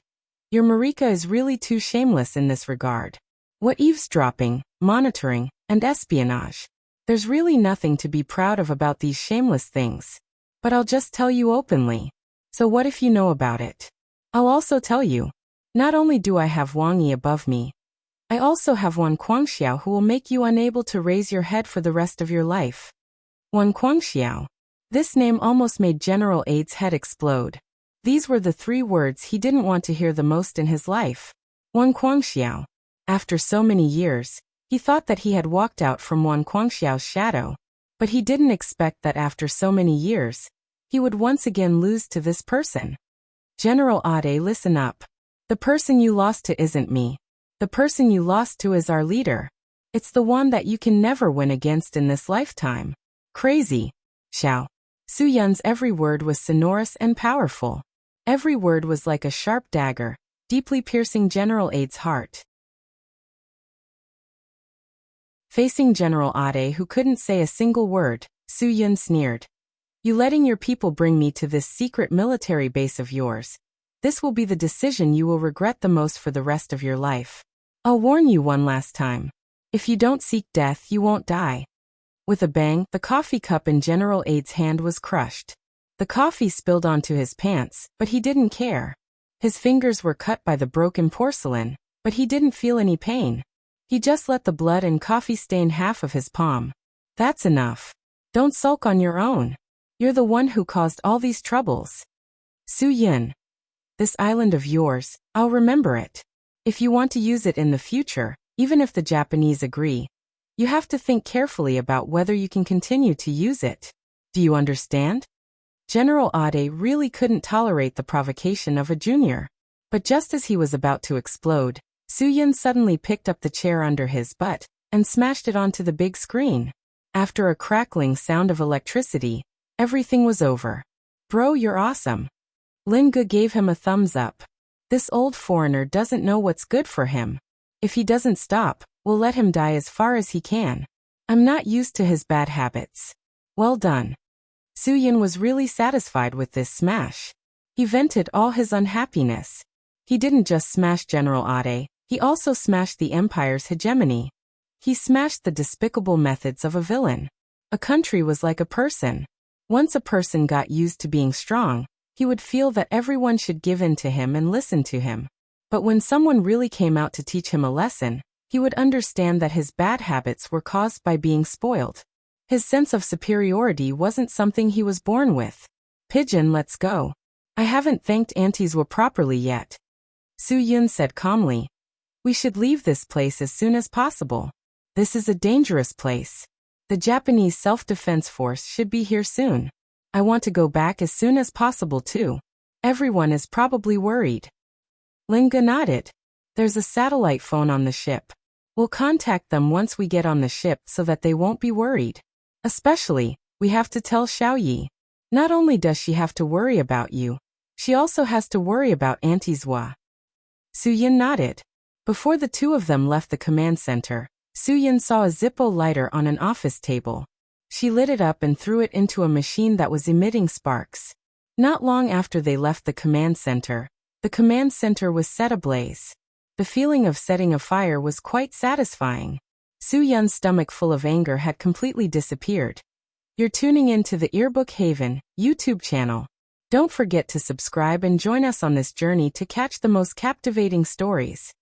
Your Marika is really too shameless in this regard. What eavesdropping, monitoring, and espionage. There's really nothing to be proud of about these shameless things. But I'll just tell you openly. So what if you know about it? I'll also tell you. Not only do I have Wang Yi above me, I also have one Guangxiao who will make you unable to raise your head for the rest of your life. One Guangxiao. This name almost made General Ade's head explode. These were the 3 words he didn't want to hear the most in his life. One Guangxiao. After so many years, he thought that he had walked out from one Guangxiao's shadow, but he didn't expect that after so many years, he would once again lose to this person. General Ade, listen up. The person you lost to isn't me. The person you lost to is our leader. It's the one that you can never win against in this lifetime. Crazy. Xiao. Suyun's every word was sonorous and powerful. Every word was like a sharp dagger, deeply piercing General Ade's heart. Facing General Ade, who couldn't say a single word, Suyun sneered. You letting your people bring me to this secret military base of yours. This will be the decision you will regret the most for the rest of your life. I'll warn you one last time. If you don't seek death, you won't die. With a bang, the coffee cup in General Ade's hand was crushed. The coffee spilled onto his pants, but he didn't care. His fingers were cut by the broken porcelain, but he didn't feel any pain. He just let the blood and coffee stain half of his palm. That's enough. Don't sulk on your own. You're the one who caused all these troubles. Suyin. This island of yours, I'll remember it. If you want to use it in the future, even if the Japanese agree, you have to think carefully about whether you can continue to use it. Do you understand? General Ade really couldn't tolerate the provocation of a junior. But just as he was about to explode, Suyin suddenly picked up the chair under his butt and smashed it onto the big screen. After a crackling sound of electricity, everything was over. Bro, you're awesome. Lin Ge gave him a thumbs up. This old foreigner doesn't know what's good for him. If he doesn't stop, we'll let him die as far as he can. I'm not used to his bad habits. Well done. Soo-yun was really satisfied with this smash. He vented all his unhappiness. He didn't just smash General Ade, he also smashed the empire's hegemony. He smashed the despicable methods of a villain. A country was like a person. Once a person got used to being strong, he would feel that everyone should give in to him and listen to him. But when someone really came out to teach him a lesson, he would understand that his bad habits were caused by being spoiled. His sense of superiority wasn't something he was born with. Pigeon, let's go. I haven't thanked Auntie Zwa properly yet. Soo-yun said calmly. We should leave this place as soon as possible. This is a dangerous place. The Japanese self-defense force should be here soon. I want to go back as soon as possible too. Everyone is probably worried. Linga nodded. There's a satellite phone on the ship. We'll contact them once we get on the ship so that they won't be worried. Especially, we have to tell Xiaoyi. Not only does she have to worry about you, she also has to worry about Auntie Zwa. Soo-yun nodded. Before the two of them left the command center, Soo-yun saw a Zippo lighter on an office table. She lit it up and threw it into a machine that was emitting sparks. Not long after they left the command center was set ablaze. The feeling of setting a fire was quite satisfying. Soo-yun's stomach full of anger had completely disappeared. You're tuning in to the Earbook Haven YouTube channel. Don't forget to subscribe and join us on this journey to catch the most captivating stories.